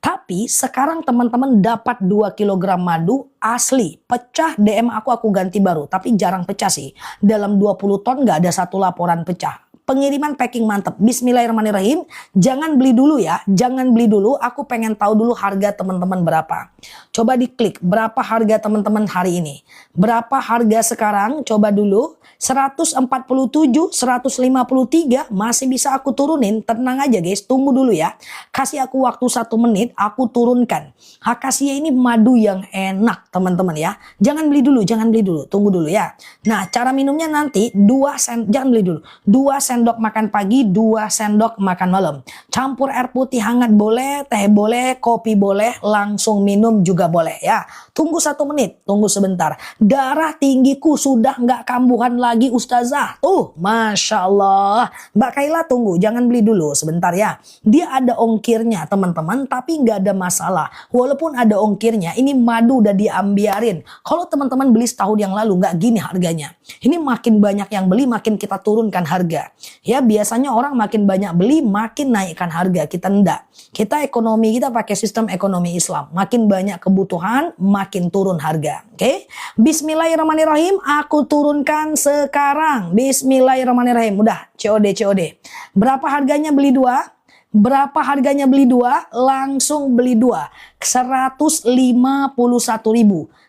Tapi sekarang teman-teman dapat 2 kilogram madu asli. Pecah DM aku ganti baru. Tapi jarang pecah sih. Dalam 20 ton gak ada 1 laporan pecah. Pengiriman packing mantep. Bismillahirrahmanirrahim. Jangan beli dulu ya. Jangan beli dulu. Aku pengen tahu dulu harga teman-teman berapa. Coba diklik. Berapa harga teman-teman hari ini. Berapa harga sekarang. Coba dulu. 147, 153. Masih bisa aku turunin. Tenang aja guys. Tunggu dulu ya. Kasih aku waktu 1 menit. Aku turunkan. Akasia ini madu yang enak teman-teman ya. Jangan beli dulu. Jangan beli dulu. Tunggu dulu ya. Nah cara minumnya nanti 2 sen. Jangan beli dulu. 2 sendok makan pagi, 2 sendok makan malam. Campur air putih hangat boleh, teh boleh, kopi boleh, langsung minum juga boleh ya. Tunggu 1 menit, tunggu sebentar. Darah tinggiku sudah nggak kambuhan lagi Ustazah. Tuh, Masya Allah. Mbak Kaila tunggu, jangan beli dulu sebentar ya. Dia ada ongkirnya teman-teman, tapi nggak ada masalah. Walaupun ada ongkirnya, ini madu udah diambiarin. Kalau teman-teman beli setahun yang lalu nggak gini harganya. Ini makin banyak yang beli, makin kita turunkan harga. Ya biasanya orang makin banyak beli makin naikkan harga, kita enggak. Kita ekonomi kita pakai sistem ekonomi Islam. Makin banyak kebutuhan makin turun harga. Oke. Bismillahirrahmanirrahim, aku turunkan sekarang. Bismillahirrahmanirrahim. Udah COD. Berapa harganya beli 2? Berapa harganya beli 2? Langsung beli 2. 151.000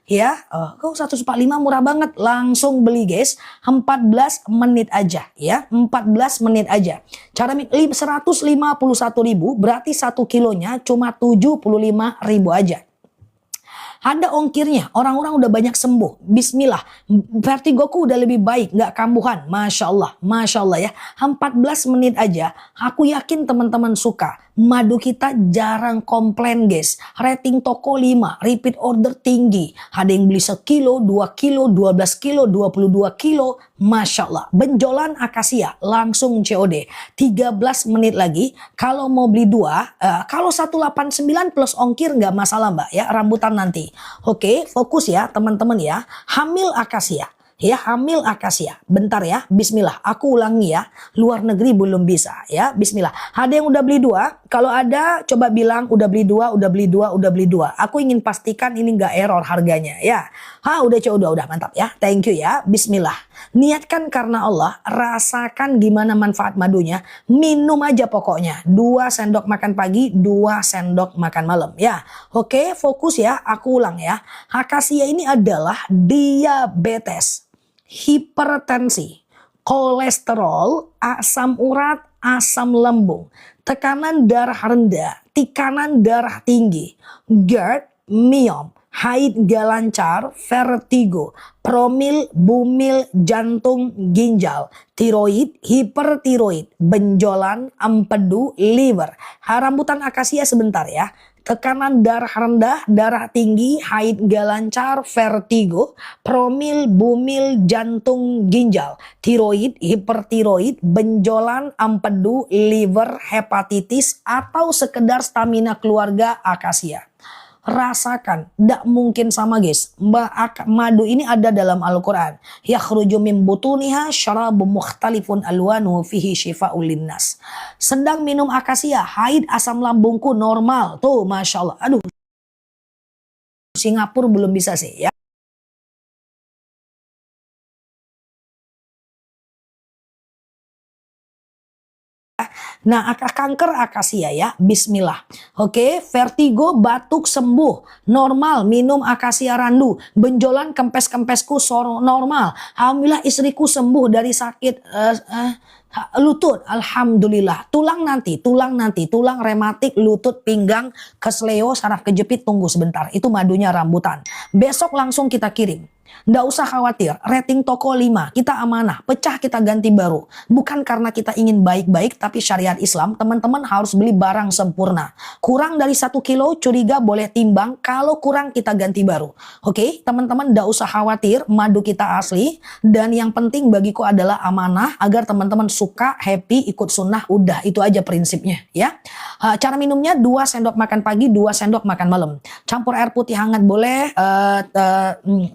ya. Kok 145 murah banget. Langsung beli guys. 14 menit aja ya. 14 menit aja. Cara 151.000 berarti 1 kilonya cuma 75.000 aja. Ada ongkirnya, orang-orang udah banyak sembuh. Bismillah, vertigoku udah lebih baik, nggak kambuhan. Masya Allah ya. 14 menit aja, aku yakin teman-teman suka. Madu kita jarang komplain guys. Rating toko 5, repeat order tinggi. Ada yang beli 1 kilo, 2 kilo, 12 kilo, 22 kilo. Masya Allah. Benjolan akasia langsung COD. 13 menit lagi. Kalau mau beli 2, kalau 189 plus ongkir nggak masalah mbak ya. Rambutan nanti. Oke, fokus ya teman-teman ya. Hamil akasia. Ya, hamil akasia. Bentar ya. Bismillah. Aku ulangi ya. Luar negeri belum bisa ya. Bismillah. Ada yang udah beli 2? Kalau ada coba bilang udah beli 2, udah beli 2, udah beli 2. Aku ingin pastikan ini nggak error harganya ya. Udah mantap ya. Thank you ya. Bismillah. Niatkan karena Allah. Rasakan gimana manfaat madunya. Minum aja pokoknya. 2 sendok makan pagi, 2 sendok makan malam ya. Oke, fokus ya. Aku ulang ya. Akasia ini adalah diabetes, hipertensi, kolesterol, asam urat, asam lambung, tekanan darah rendah, tekanan darah tinggi, GERD, miom, haid gak lancar, vertigo, promil, bumil, jantung, ginjal, tiroid, hipertiroid, benjolan, empedu, liver. Rambutan akasia sebentar ya. Tekanan darah rendah, darah tinggi, haid gak lancar, vertigo, promil, bumil, jantung, ginjal, tiroid, hipertiroid, benjolan, empedu, liver, hepatitis, atau sekedar stamina keluarga akasia. Rasakan, tidak mungkin sama guys. Madu ini ada dalam Al-Quran. Yakhruju min butuniha syarabun mukhtalifun alwanu fihi syifa'ul linnas. Sedang minum akasia, haid asam lambungku normal. Tuh Masya Allah. Aduh, Singapura belum bisa sih ya. Nah, kanker akasia ya, bismillah. Oke, vertigo, batuk sembuh, normal, minum akasia randu. Benjolan kempes-kempesku normal. Alhamdulillah istriku sembuh dari sakit lutut, alhamdulillah. Tulang tulang rematik, lutut, pinggang, kesleo, saraf kejepit, tunggu sebentar. Itu madunya rambutan. Besok langsung kita kirim. Nggak usah khawatir, rating toko 5, kita amanah, pecah kita ganti baru. Bukan karena kita ingin baik-baik, tapi syariat Islam, teman-teman harus beli barang sempurna. Kurang dari 1 kilo, curiga boleh timbang, kalau kurang kita ganti baru. Oke, teman-teman nggak usah khawatir, madu kita asli, dan yang penting bagiku adalah amanah, agar teman-teman suka, happy, ikut sunnah, udah itu aja prinsipnya ya. Cara minumnya 2 sendok makan pagi, 2 sendok makan malam. Campur air putih hangat boleh,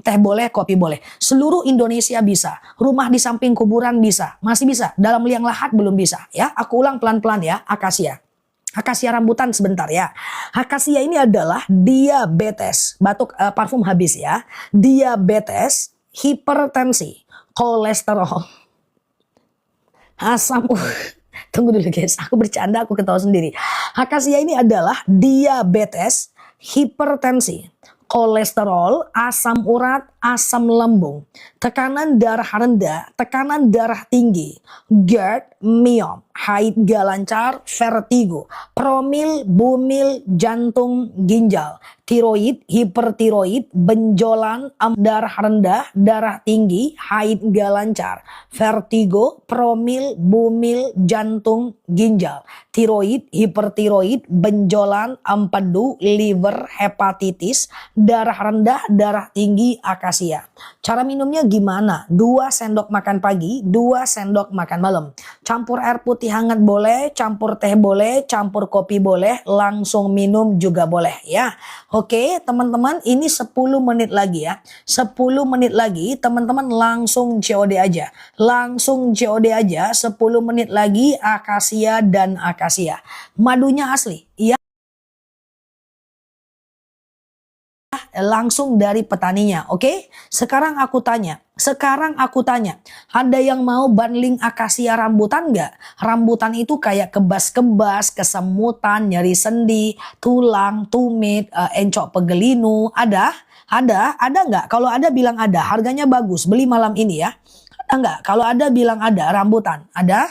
teh boleh, kopi boleh. Seluruh Indonesia bisa. Rumah di samping kuburan bisa. Masih bisa. Dalam liang lahat belum bisa. Ya, aku ulang pelan-pelan ya. Akasia. Akasia rambutan sebentar ya. Akasia ini adalah diabetes. Batuk parfum habis ya. Diabetes, hipertensi, kolesterol, asam. Tunggu dulu guys. Aku bercanda, aku ketawa sendiri. Akasia ini adalah diabetes, hipertensi, kolesterol, asam urat, asam lambung, tekanan darah rendah, tekanan darah tinggi, GERD, myom, haid gak lancar, vertigo, promil, bumil, jantung, ginjal, tiroid, hipertiroid, benjolan, darah rendah, darah tinggi, haid gak lancar, vertigo, promil, bumil, jantung, ginjal, tiroid, hipertiroid, benjolan, empedu, liver, hepatitis, darah rendah, darah tinggi, akasia. Cara minumnya gimana? 2 sendok makan pagi, 2 sendok makan malam. Campur air putih hangat boleh, campur teh boleh, campur kopi boleh, langsung minum juga boleh ya. Oke, teman-teman, ini 10 menit lagi ya. 10 menit lagi teman-teman langsung COD aja. Langsung COD aja 10 menit lagi akasia dan akasia. Madunya asli ya. Langsung dari petaninya, oke? Sekarang aku tanya, ada yang mau bundling akasia rambutan nggak? Rambutan itu kayak kebas-kebas, kesemutan, nyeri sendi, tulang, tumit, encok pegelinu, ada? Ada nggak? Kalau ada bilang ada, harganya bagus, beli malam ini ya. Ada nggak? Kalau ada bilang ada, rambutan, ada?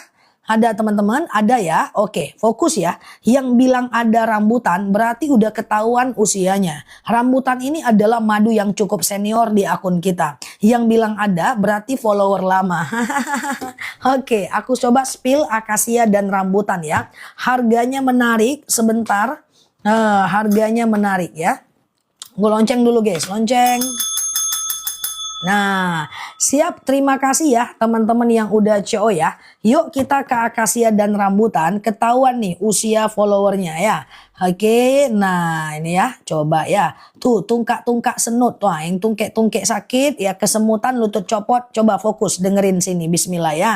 Ada teman-teman? Ada ya? Oke, fokus ya. Yang bilang ada rambutan berarti udah ketahuan usianya. Rambutan ini adalah madu yang cukup senior di akun kita. Yang bilang ada berarti follower lama. Oke, aku coba spill akasia dan rambutan ya. Harganya menarik sebentar. Harganya menarik ya. Gue lonceng dulu guys, lonceng. Nah, siap, terima kasih ya teman-teman yang udah CO ya. Yuk kita ke akasia dan rambutan, ketahuan nih usia followernya ya. Oke, nah ini ya, coba ya. Tuh, tungkak-tungkak senut. Wah, yang tungkek-tungkek sakit, ya kesemutan, lutut copot. Coba fokus, dengerin sini, bismillah ya.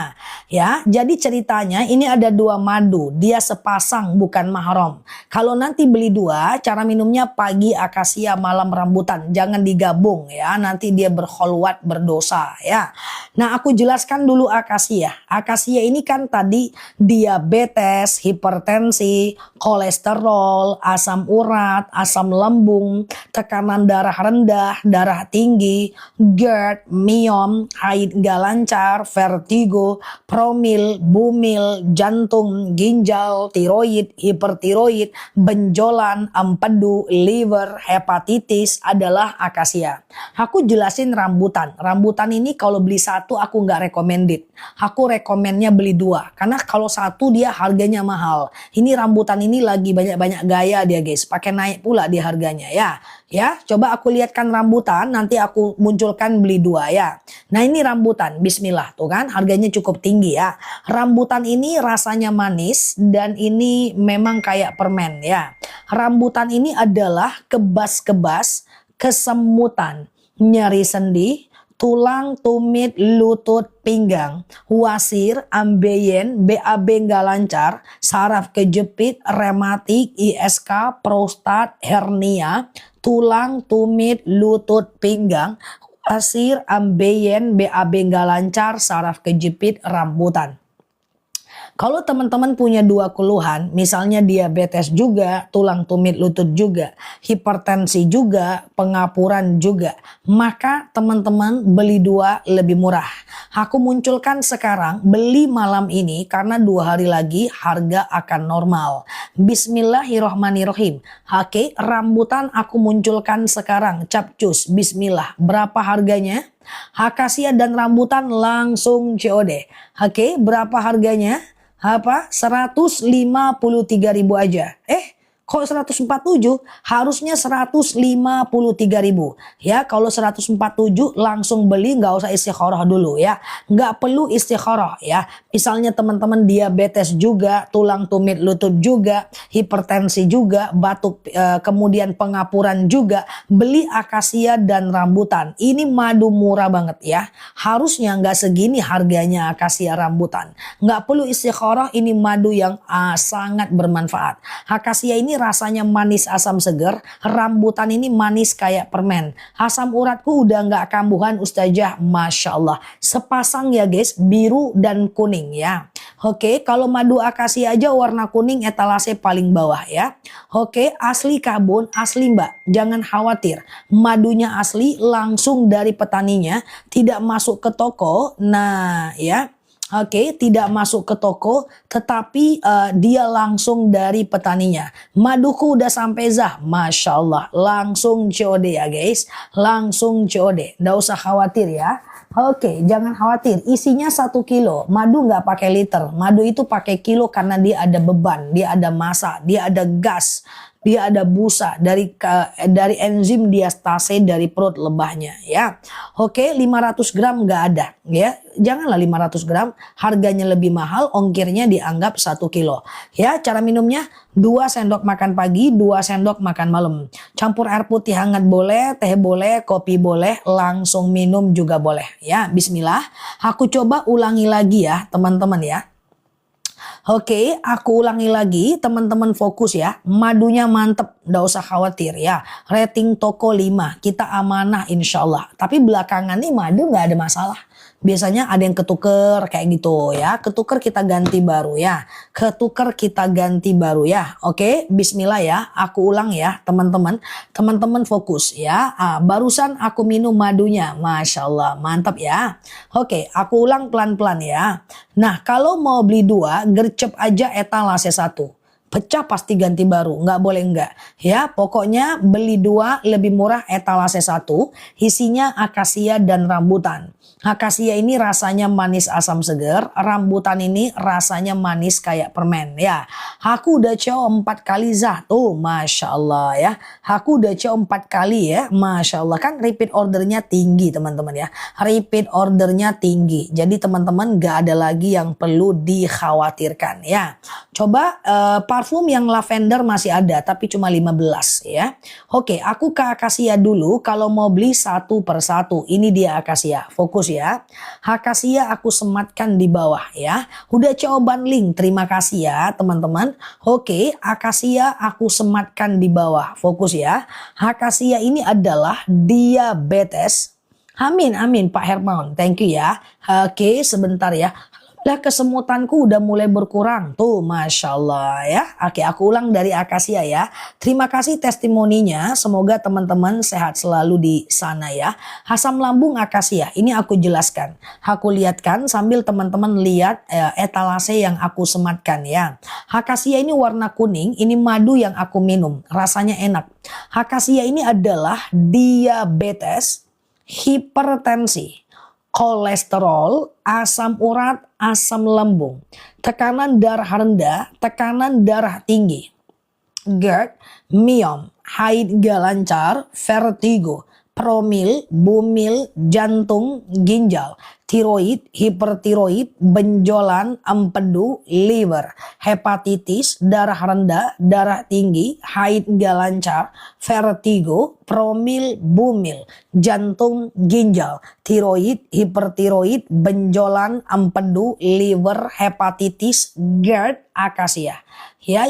Ya, jadi ceritanya ini ada 2 madu. Dia sepasang, bukan mahram. Kalau nanti beli 2, cara minumnya pagi akasia, malam rambutan. Jangan digabung ya, nanti dia berkholwat, berdosa ya. Nah, aku jelaskan dulu akasia. Akasia Akasia ini kan tadi diabetes, hipertensi, kolesterol, asam urat, asam lambung, tekanan darah rendah, darah tinggi, GERD, miom, haid gak lancar, vertigo, promil, bumil, jantung, ginjal, tiroid, hipertiroid, benjolan, empedu, liver, hepatitis adalah akasia. Aku jelasin rambutan. Rambutan ini kalau beli satu aku nggak recommended. Aku rekomennya beli dua. Karena kalau satu dia harganya mahal. Ini rambutan ini lagi banyak-banyak gaya dia guys. Pakai naik pula di harganya ya. Ya, coba aku lihatkan rambutan, nanti aku munculkan beli dua ya. Nah ini rambutan, bismillah tuh kan harganya cukup tinggi ya. Rambutan ini rasanya manis dan ini memang kayak permen ya. Rambutan ini adalah kebas-kebas, kesemutan, nyeri sendi, tulang, tumit, lutut, pinggang, wasir, ambeien, BAB nggak lancar, saraf kejepit, rematik, ISK, prostat, hernia, tulang, tumit, lutut, pinggang, wasir, ambeien, BAB nggak lancar, saraf kejepit, rambutan. Kalau teman-teman punya dua keluhan, misalnya diabetes juga, tulang tumit lutut juga, hipertensi juga, pengapuran juga, maka teman-teman beli dua lebih murah. Aku munculkan sekarang, beli malam ini karena 2 hari lagi harga akan normal. Bismillahirrohmanirrohim. Oke, rambutan aku munculkan sekarang, capcus, bismillah. Berapa harganya? Akasia dan rambutan langsung COD. Oke, berapa harganya? Apa? 153.000 aja. Kok 147? Harusnya 153.000. Ya, kalau 147 langsung beli, nggak usah istikharah dulu ya. Nggak perlu istikharah ya. Misalnya teman-teman diabetes juga, tulang tumit lutut juga, hipertensi juga, batuk, kemudian pengapuran juga, beli akasia dan rambutan. Ini madu murah banget ya. Harusnya nggak segini harganya akasia rambutan. Nggak perlu istikharah, ini madu yang sangat bermanfaat. Akasia ini rasanya manis asam seger, rambutan ini manis kayak permen. Asam uratku udah nggak kambuhan Ustazah, Masya Allah. Sepasang ya guys, biru dan kuning ya. Oke, kalau madu akasia aja warna kuning etalase paling bawah ya. Oke, asli karbon, asli mbak, jangan khawatir. Madunya asli langsung dari petaninya, tidak masuk ke toko. Nah ya. Oke, tidak masuk ke toko, tetapi dia langsung dari petaninya. Maduku udah sampai Zah, Masya Allah. Langsung COD ya guys, langsung COD. Nggak usah khawatir ya. Oke, jangan khawatir. Isinya 1 kilo. Madu nggak pakai liter. Madu itu pakai kilo karena dia ada beban, dia ada massa, dia ada gas. Dia ada busa dari enzim diastase dari perut lebahnya ya. Oke, 500 gram nggak ada ya. Janganlah 500 gram, harganya lebih mahal, ongkirnya dianggap 1 kilo. Ya, cara minumnya 2 sendok makan pagi, 2 sendok makan malam. Campur air putih hangat boleh, teh boleh, kopi boleh, langsung minum juga boleh. Ya, bismillah. Aku coba ulangi lagi ya teman-teman ya. Oke, aku ulangi lagi, teman-teman fokus ya. Madunya mantep, nggak usah khawatir ya. Rating toko 5, kita amanah insya Allah. Tapi belakangan nih madu nggak ada masalah. Biasanya ada yang ketuker kayak gitu ya. Ketuker kita ganti baru ya. Ketuker kita ganti baru ya. Oke, bismillah ya. Aku ulang ya teman-teman. Teman-teman fokus ya. Barusan aku minum madunya. Masya Allah, mantap ya. Oke, aku ulang pelan-pelan ya. Nah, kalau mau beli 2, gercep aja etalase 1. Pecah pasti ganti baru, nggak boleh enggak. Ya, pokoknya beli 2 lebih murah etalase 1. Isinya akasia dan rambutan. Akasia ini rasanya manis asam seger, rambutan ini rasanya manis kayak permen ya. Aku udah coba 4 kali Zah tuh, Masya Allah ya. Aku udah coba 4 kali ya, Masya Allah. Kan repeat ordernya tinggi teman-teman ya. Repeat ordernya tinggi. Jadi teman-teman gak ada lagi yang perlu dikhawatirkan ya. Coba parfum yang lavender masih ada tapi cuma 15 ya. Oke, aku ke akasia dulu. Kalau mau beli 1 per 1. Ini dia akasia. Fokus ya. Akasia aku sematkan di bawah ya. Udah coba link. Terima kasih ya teman-teman. Oke, akasia aku sematkan di bawah. Fokus ya. Akasia ini adalah diabetes. Amin, amin Pak Hermawan. Thank you ya. Oke, sebentar ya. Lah kesemutanku udah mulai berkurang. Tuh Masya Allah ya. Oke, aku ulang dari Akasia ya. Terima kasih testimoninya. Semoga teman-teman sehat selalu di sana ya. Asam lambung Akasia. Ini aku jelaskan. Aku lihatkan sambil teman-teman lihat etalase yang aku sematkan ya. Akasia ini warna kuning. Ini madu yang aku minum. Rasanya enak. Akasia ini adalah diabetes, hipertensi, kolesterol, asam urat, asam lambung, tekanan darah rendah, tekanan darah tinggi, GERD, myom, haid gak lancar, vertigo, promil, bumil, jantung, ginjal, tiroid, hipertiroid, benjolan, empedu, liver, hepatitis, darah rendah, darah tinggi, haid gak lancar, vertigo, promil, bumil, jantung, ginjal, tiroid, hipertiroid, benjolan, empedu, liver, hepatitis, GERD, Akasia. Ya.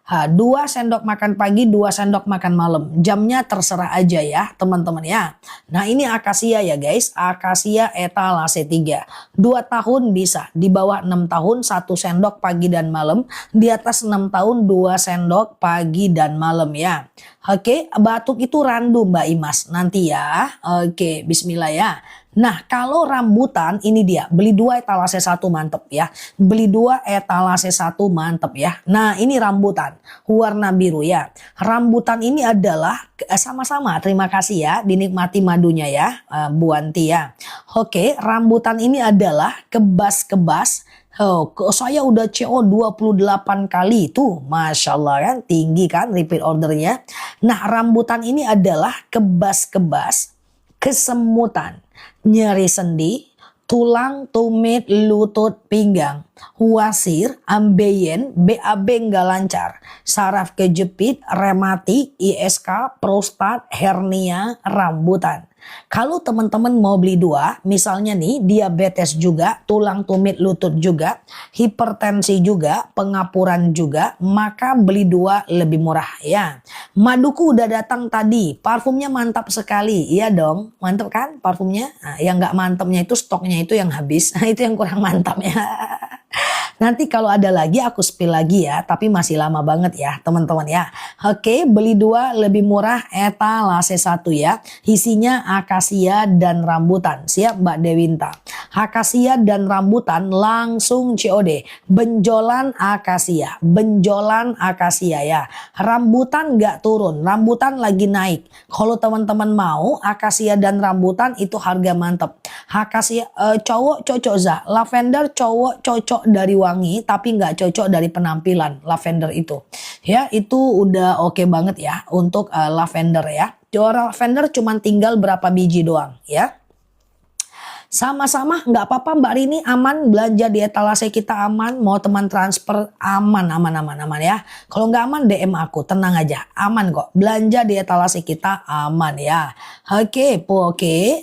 2 sendok makan pagi, 2 sendok makan malam. Jamnya terserah aja ya teman-teman ya. Nah ini Akasia ya guys. Akasia etalase 3. 2 tahun bisa. Di bawah 6 tahun 1 sendok pagi dan malam. Di atas 6 tahun 2 sendok pagi dan malam ya. Oke, batuk itu randu Mbak Imas nanti ya. Oke, bismillah ya. Nah kalau rambutan ini dia, beli 2 etalase 1 mantep ya. Beli 2 etalase 1 mantep ya. Nah ini rambutan warna biru ya. Rambutan ini adalah sama-sama terima kasih ya, dinikmati madunya ya Bu Anti ya. Oke, rambutan ini adalah kebas-kebas. Oh, saya udah CO 28 kali tuh, Masya Allah kan, tinggi kan repeat ordernya. Nah rambutan ini adalah kebas-kebas, kesemutan, nyeri sendi, tulang, tumit, lutut, pinggang, wasir, ambeien, BAB nggak lancar, saraf kejepit, rematik, ISK, prostat, hernia, rambutan. Kalau teman-teman mau beli 2, misalnya nih diabetes juga, tulang tumit lutut juga, hipertensi juga, pengapuran juga, maka beli 2 lebih murah ya. Maduku udah datang tadi, parfumnya mantap sekali, iya dong, mantap kan parfumnya? Nah, yang nggak mantapnya itu stoknya itu yang habis, itu yang kurang mantap ya. Nanti kalau ada lagi aku spill lagi ya, tapi masih lama banget ya teman-teman ya. Oke, beli 2 lebih murah etalase 1 ya. Isinya akasia dan rambutan. Siap Mbak Dewinta. Akasia dan rambutan langsung COD. Benjolan akasia ya. Rambutan nggak turun, rambutan lagi naik. Kalau teman-teman mau akasia dan rambutan itu harga mantep. Akasia cowok cocok za, lavender cowok cocok dari wangi tapi nggak cocok dari penampilan lavender itu. Ya itu udah oke banget ya untuk lavender ya. Lavender cuma tinggal berapa biji doang ya. Sama-sama nggak apa-apa Mbak Rini, aman belanja di etalase kita, aman, mau teman transfer aman ya. Kalau nggak aman DM aku, tenang aja, aman kok, belanja di etalase kita aman ya. Oke,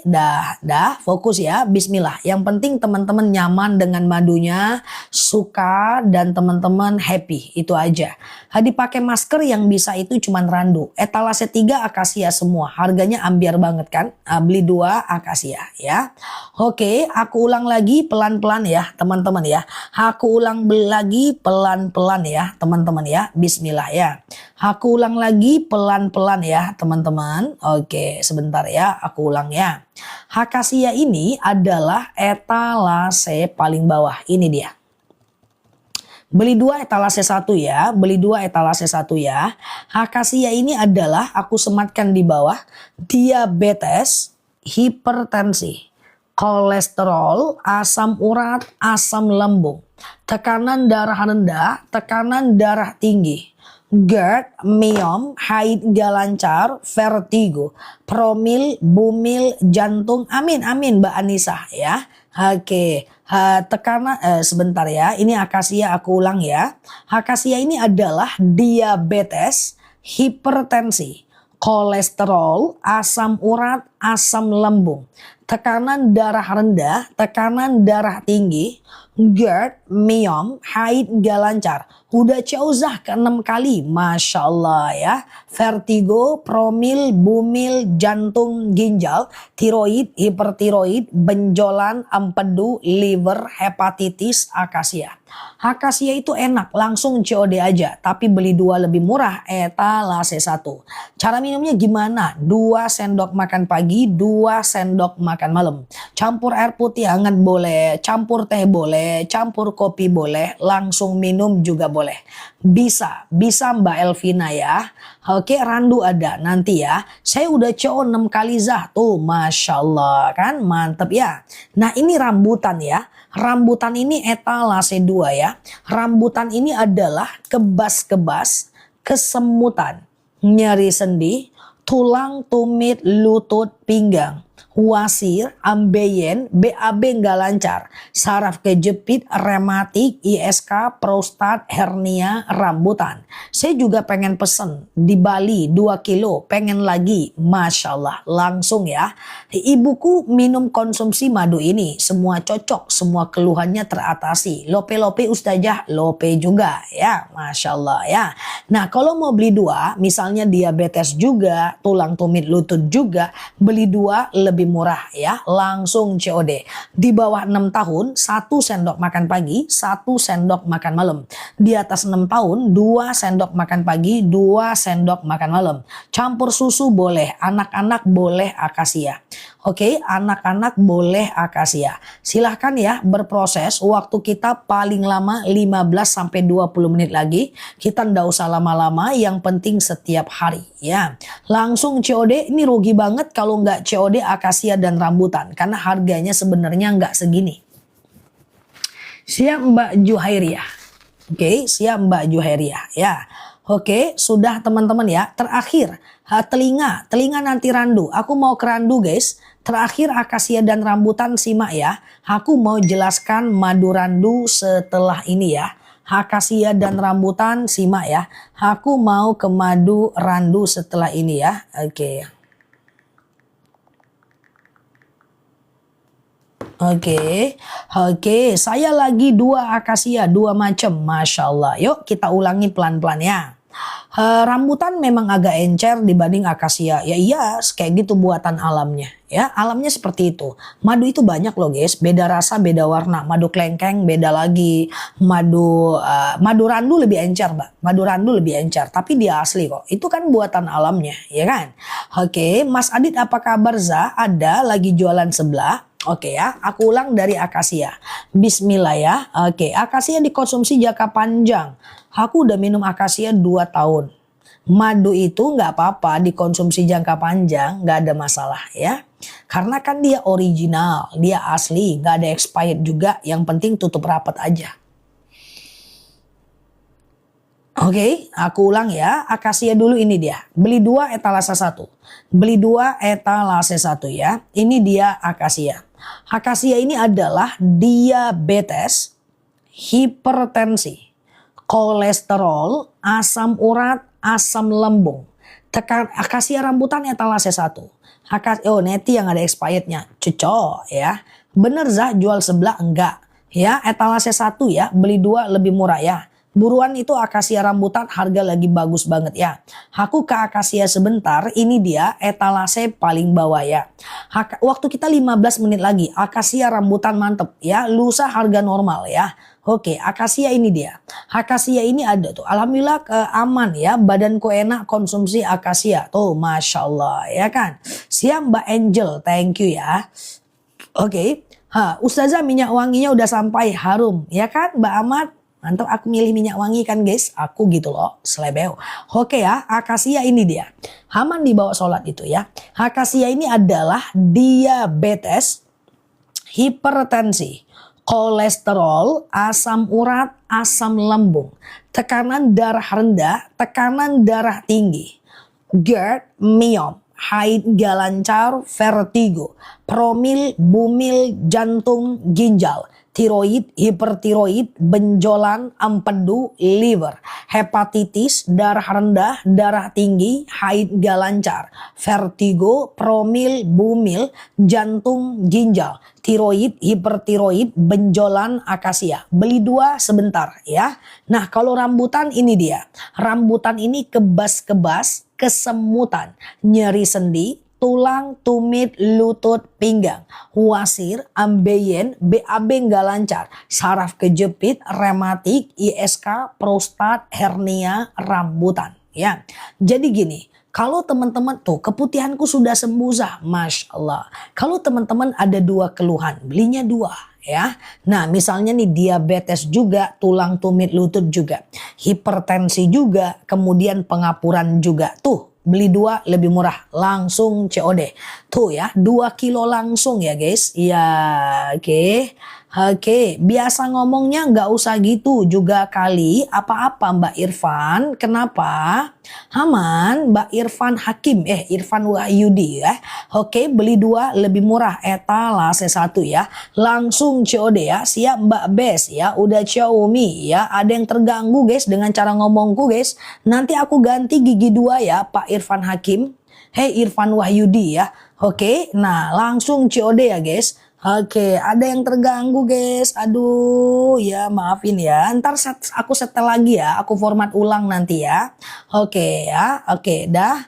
dah fokus ya, bismillah. Yang penting teman-teman nyaman dengan madunya, suka dan teman-teman happy, itu aja. Dipakai masker yang bisa itu cuman randu. Etalase 3 akasia semua, harganya ambiar banget kan. Beli 2 akasia ya. Oke, aku ulang lagi pelan-pelan ya teman-teman ya. Aku ulang lagi pelan-pelan ya teman-teman ya. Bismillah ya. Aku ulang lagi pelan-pelan ya teman-teman. Oke, sebentar ya, aku ulang ya. Akasia ini adalah etalase paling bawah. Ini dia. Beli 2 etalase 1 ya, beli 2 etalase 1 ya. Akasia ini adalah aku sematkan di bawah diabetes, hipertensi, kolesterol, asam urat, asam lambung, tekanan darah rendah, tekanan darah tinggi, GERD, myom, haid gak lancar, vertigo, promil, bumil, jantung, amin Mbak Anissa ya. Oke, tekanan sebentar ya, ini akasia aku ulang ya. Akasia ini adalah diabetes, hipertensi, kolesterol, asam urat, asam lambung, tekanan darah rendah, tekanan darah tinggi, GERD, myom, haid gak lancar. Udah ceuzah ke-6 kali, Masya Allah ya. Vertigo, promil, bumil, jantung, ginjal, tiroid, hipertiroid, benjolan, empedu, liver, hepatitis, akasia. Akasia itu enak, langsung COD aja. Tapi beli 2 lebih murah, etalase 1. Cara minumnya gimana? 2 sendok makan pagi, 2 sendok makan malam. Campur air putih hangat boleh, campur teh boleh, campur kopi boleh, langsung minum juga boleh. Bisa Mbak Elvina ya. Oke, randu ada nanti ya. Saya udah CO 6 kali zah tuh, Masya Allah kan, mantep ya. Nah ini rambutan ya. Rambutan ini etalase 2 ya. Rambutan ini adalah kebas-kebas, kesemutan, nyeri sendi, tulang, tumit, lutut, pinggang, wasir, ambeien, BAB nggak lancar, saraf kejepit, rematik, ISK, prostat, hernia, rambutan. Saya juga pengen pesen di Bali 2 kilo, pengen lagi, Masya Allah, langsung ya. Ibuku minum konsumsi madu ini, semua cocok, semua keluhannya teratasi. Lope-lope ustazah, lope juga ya, Masya Allah ya. Nah kalau mau beli 2, misalnya diabetes juga, tulang tumit lutut juga, beli 2 lebih murah ya, langsung COD. Di bawah 6 tahun 1 sendok makan pagi, 1 sendok makan malam. Di atas 6 tahun 2 sendok makan pagi, 2 sendok makan malam. Campur susu boleh, anak-anak boleh akasia. Oke, anak-anak boleh akasia. Silahkan ya berproses, waktu kita paling lama 15-20 menit lagi. Kita ndak usah lama-lama, yang penting setiap hari ya. Langsung COD, ini rugi banget kalau nggak COD akasia dan rambutan. Karena harganya sebenarnya nggak segini. Siap Mbak Juhairiah. Oke, siap Mbak Juhairiah ya. Oke, sudah teman-teman ya. Terakhir, telinga nanti randu. Aku mau ke randu guys. Terakhir akasia dan rambutan, simak ya. Aku mau jelaskan madu randu setelah ini ya. Akasia dan rambutan, simak ya. Aku mau ke madu randu setelah ini ya. Oke. Oke, saya lagi 2 akasia, 2 macam, Masya Allah. Yuk kita ulangi pelan-pelan ya. Rambutan memang agak encer dibanding akasia. Ya iya, kayak gitu buatan alamnya. Ya, alamnya seperti itu. Madu itu banyak loh guys, beda rasa, beda warna. Madu klengkeng beda lagi. Madu randu lebih encer, Mbak. Madu randu lebih encer, tapi dia asli kok. Itu kan buatan alamnya, ya kan? Oke, Mas Adit apa kabar Za? Ada lagi jualan sebelah. Oke ya, aku ulang dari akasia. Bismillah ya. Oke, akasia dikonsumsi jangka panjang. Aku udah minum akasia 2 tahun. Madu itu nggak apa-apa dikonsumsi jangka panjang, nggak ada masalah ya. Karena kan dia original, dia asli, nggak ada expired juga. Yang penting tutup rapat aja. Oke, aku ulang ya. Akasia dulu ini dia. Beli 2 etalase 1. Beli 2 etalase 1 ya. Ini dia akasia. Akasia ini adalah diabetes, hipertensi, kolesterol, asam urat, asam lambung. Akasia rambutan etalase 1. Oh, neti yang ada expirednya. Cocok ya. Bener Zah jual sebelah enggak. Ya, etalase 1 ya. Beli 2 lebih murah ya. Buruan itu akasia rambutan harga lagi bagus banget ya. Aku ke akasia sebentar, ini dia etalase paling bawah ya. Waktu kita 15 menit lagi, akasia rambutan mantep ya. Lusa harga normal ya. Oke, akasia ini dia. Akasia ini ada tuh. Alhamdulillah aman ya. Badanku enak konsumsi akasia. Tuh Masya Allah ya kan. Siap Mbak Angel, thank you ya. Oke. Ustazah minyak wanginya udah sampai, harum ya kan Mbak Ahmad. Mantap, aku milih minyak wangi kan guys. Aku gitu loh, selebeo. Oke ya, akasia ini dia. Aman dibawa sholat itu ya. Akasia ini adalah diabetes, hipertensi, kolesterol, asam urat, asam lambung, tekanan darah rendah, tekanan darah tinggi, GERD, myom, haid gak lancar, vertigo, promil, bumil, jantung, ginjal, tiroid, hipertiroid, benjolan, empedu, liver, hepatitis, darah rendah, darah tinggi, haid gak lancar, vertigo, promil, bumil, jantung, ginjal, tiroid, hipertiroid, benjolan, akasia. Beli 2 sebentar ya. Nah kalau rambutan ini dia. Rambutan ini kebas-kebas, kesemutan, nyeri sendi, tulang, tumit, lutut, pinggang, wasir, ambeien, BAB nggak lancar, saraf kejepit, rematik, ISK, prostat, hernia, rambutan. Ya, jadi gini. Kalau teman-teman tuh keputihanku sudah sembuh Masya Allah. Kalau teman-teman ada 2 keluhan, belinya 2 ya. Nah misalnya nih diabetes juga, tulang tumit lutut juga, hipertensi juga, kemudian pengapuran juga. Tuh beli 2 lebih murah, langsung COD. Tuh ya 2 kilo langsung ya guys. Ya oke. Oke, biasa ngomongnya nggak usah gitu juga kali. Apa-apa Mbak Irfan? Kenapa? Aman, Mbak Irfan Hakim. Irfan Wahyudi ya. Oke, beli 2 lebih murah. Etalase 1 ya. Langsung COD ya. Siap Mbak Bes ya. Udah Xiaomi ya. Ada yang terganggu guys dengan cara ngomongku guys. Nanti aku ganti gigi 2 ya Pak Irfan Hakim. Irfan Wahyudi ya. Oke, nah langsung COD ya guys. Oke, ada yang terganggu guys. Aduh, ya maafin ya. Ntar aku setel lagi ya. Aku format ulang nanti ya. Oke ya. Oke, dah.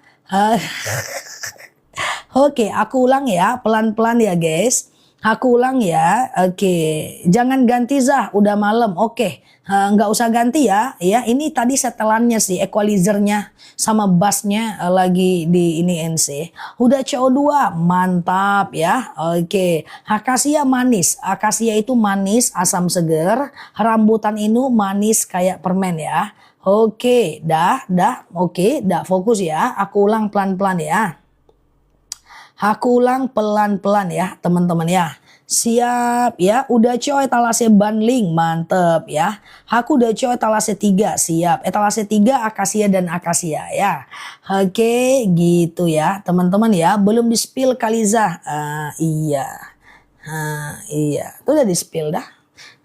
Oke, aku ulang ya. Pelan-pelan ya guys. Aku ulang ya. Oke, jangan ganti udah malam. Oke, nggak usah ganti ya. Ya, ini tadi setelannya sih, equalizernya sama bassnya lagi di ini NC. Udah CO2, mantap ya. Oke, akasia manis. Akasia itu manis, asam seger. Rambutan ini manis kayak permen ya. Oke, dah. Oke, dah fokus ya. Aku ulang pelan-pelan ya. Aku ulang pelan-pelan ya teman-teman ya. Siap ya. Udah coy etalase banling. Mantep ya. Aku udah coy etalase 3. Siap. Etalase 3 akasia dan akasia ya. Oke gitu ya teman-teman ya. Belum di spill kali iya. Iya. Itu udah di spill dah.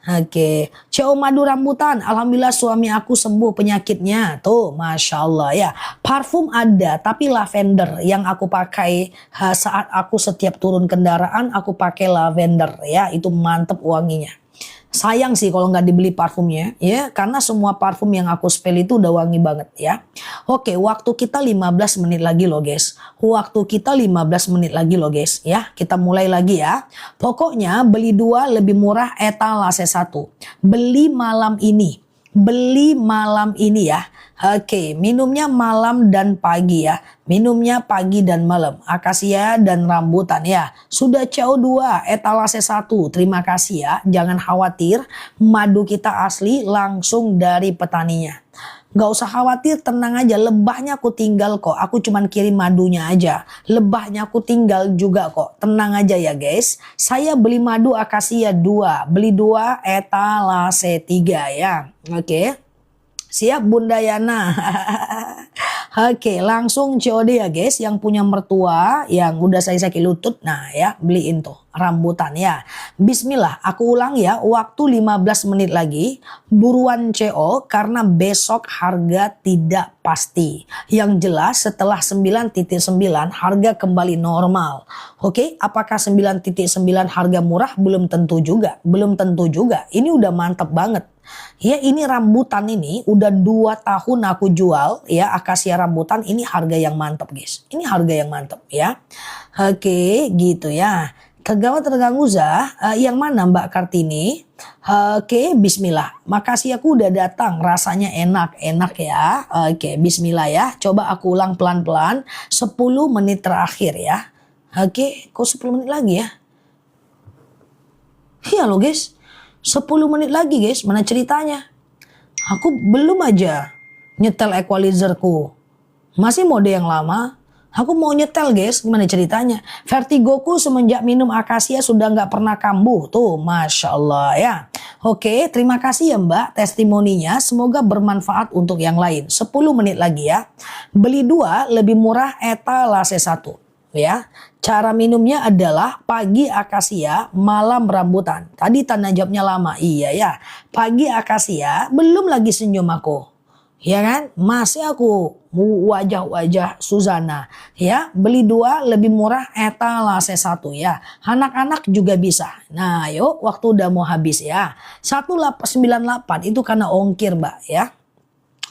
Oke, CO madu rambutan. Alhamdulillah suami aku sembuh penyakitnya. Tuh, Masya Allah ya. Parfum ada, tapi lavender yang aku pakai saat aku setiap turun kendaraan, aku pakai lavender ya. Itu mantep wanginya. Sayang sih kalau nggak dibeli parfumnya ya, karena semua parfum yang aku spill itu udah wangi banget ya. Oke, waktu kita 15 menit lagi loh guys. Waktu kita 15 menit lagi loh guys ya. Kita mulai lagi ya. Pokoknya beli 2 lebih murah etalase 1. Beli malam ini. Beli malam ini ya. Oke, minumnya malam dan pagi ya. Minumnya pagi dan malam. Akasia dan rambutan ya. Sudah CO2 etalase 1. Terima kasih ya. Jangan khawatir. Madu kita asli langsung dari petaninya. Gak usah khawatir, tenang aja. Lebahnya aku tinggal kok. Aku cuman kirim madunya aja. Lebahnya aku tinggal juga kok. Tenang aja ya guys. Saya beli madu akasia 2. Beli 2 etalase 3 ya. Oke. Siap Bunda Yana. Oke, langsung COD ya guys. Yang punya mertua yang udah saya sakit lutut. Nah ya, beliin tuh rambutan ya. Bismillah, aku ulang ya. Waktu 15 menit lagi. Buruan CO karena besok harga tidak pasti. Yang jelas setelah 9.9 harga kembali normal. Oke, apakah 9.9 harga murah? Belum tentu juga. Belum tentu juga. Ini udah mantep banget. Ya ini rambutan ini udah 2 tahun aku jual ya, akasia rambutan ini harga yang mantap guys. Ini harga yang mantap ya. Oke gitu ya. Terganggu yang mana Mbak Kartini? Oke bismillah. Makasih aku udah datang, rasanya enak ya. Oke bismillah ya. Coba aku ulang pelan-pelan 10 menit terakhir ya. Oke kok 10 menit lagi ya? Iya loh guys. 10 menit lagi guys, mana ceritanya? Aku belum aja nyetel equalizerku. Masih mode yang lama. Aku mau nyetel guys, gimana ceritanya? Vertigoku semenjak minum akasia sudah nggak pernah kambuh. Tuh, Masya Allah ya. Oke, terima kasih ya Mbak testimoninya. Semoga bermanfaat untuk yang lain. 10 menit lagi ya. Beli 2 lebih murah etalase 1. Ya, Cara minumnya adalah pagi akasia, malam rambutan. Tadi tanda jawabnya lama. Iya ya. Pagi akasia, belum lagi senyum aku. Ya kan? Masih aku wajah-wajah Suzana. Ya, beli 2 lebih murah etalase 1 ya. Anak-anak juga bisa. Nah, yuk waktu udah mau habis ya. 198 itu karena ongkir, Mbak ya.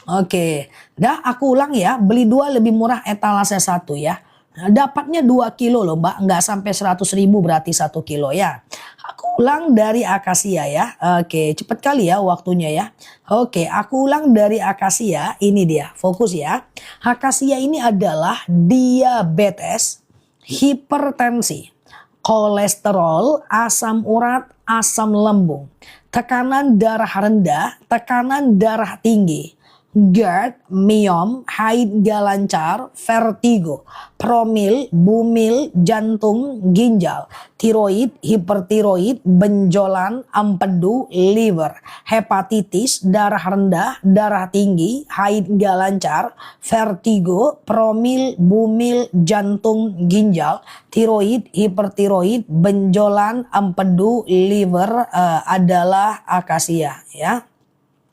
Oke, dah aku ulang ya. Beli 2 lebih murah etalase 1 ya. Nah, dapatnya 2 kilo loh Mbak, nggak sampai 100.000 berarti 1 kilo ya. Aku ulang dari akasia ya. Oke, cepet kali ya waktunya ya. Oke, aku ulang dari akasia, ini dia, fokus ya. Akasia ini adalah diabetes, hipertensi, kolesterol, asam urat, asam lambung, tekanan darah rendah, tekanan darah tinggi, GERD, myom, haid gak lancar, vertigo, promil, bumil, jantung, ginjal, tiroid, hipertiroid, benjolan, empedu, liver, hepatitis, darah rendah, darah tinggi, haid gak lancar, vertigo, promil, bumil, jantung, ginjal, tiroid, hipertiroid, benjolan, empedu, liver adalah akasia ya.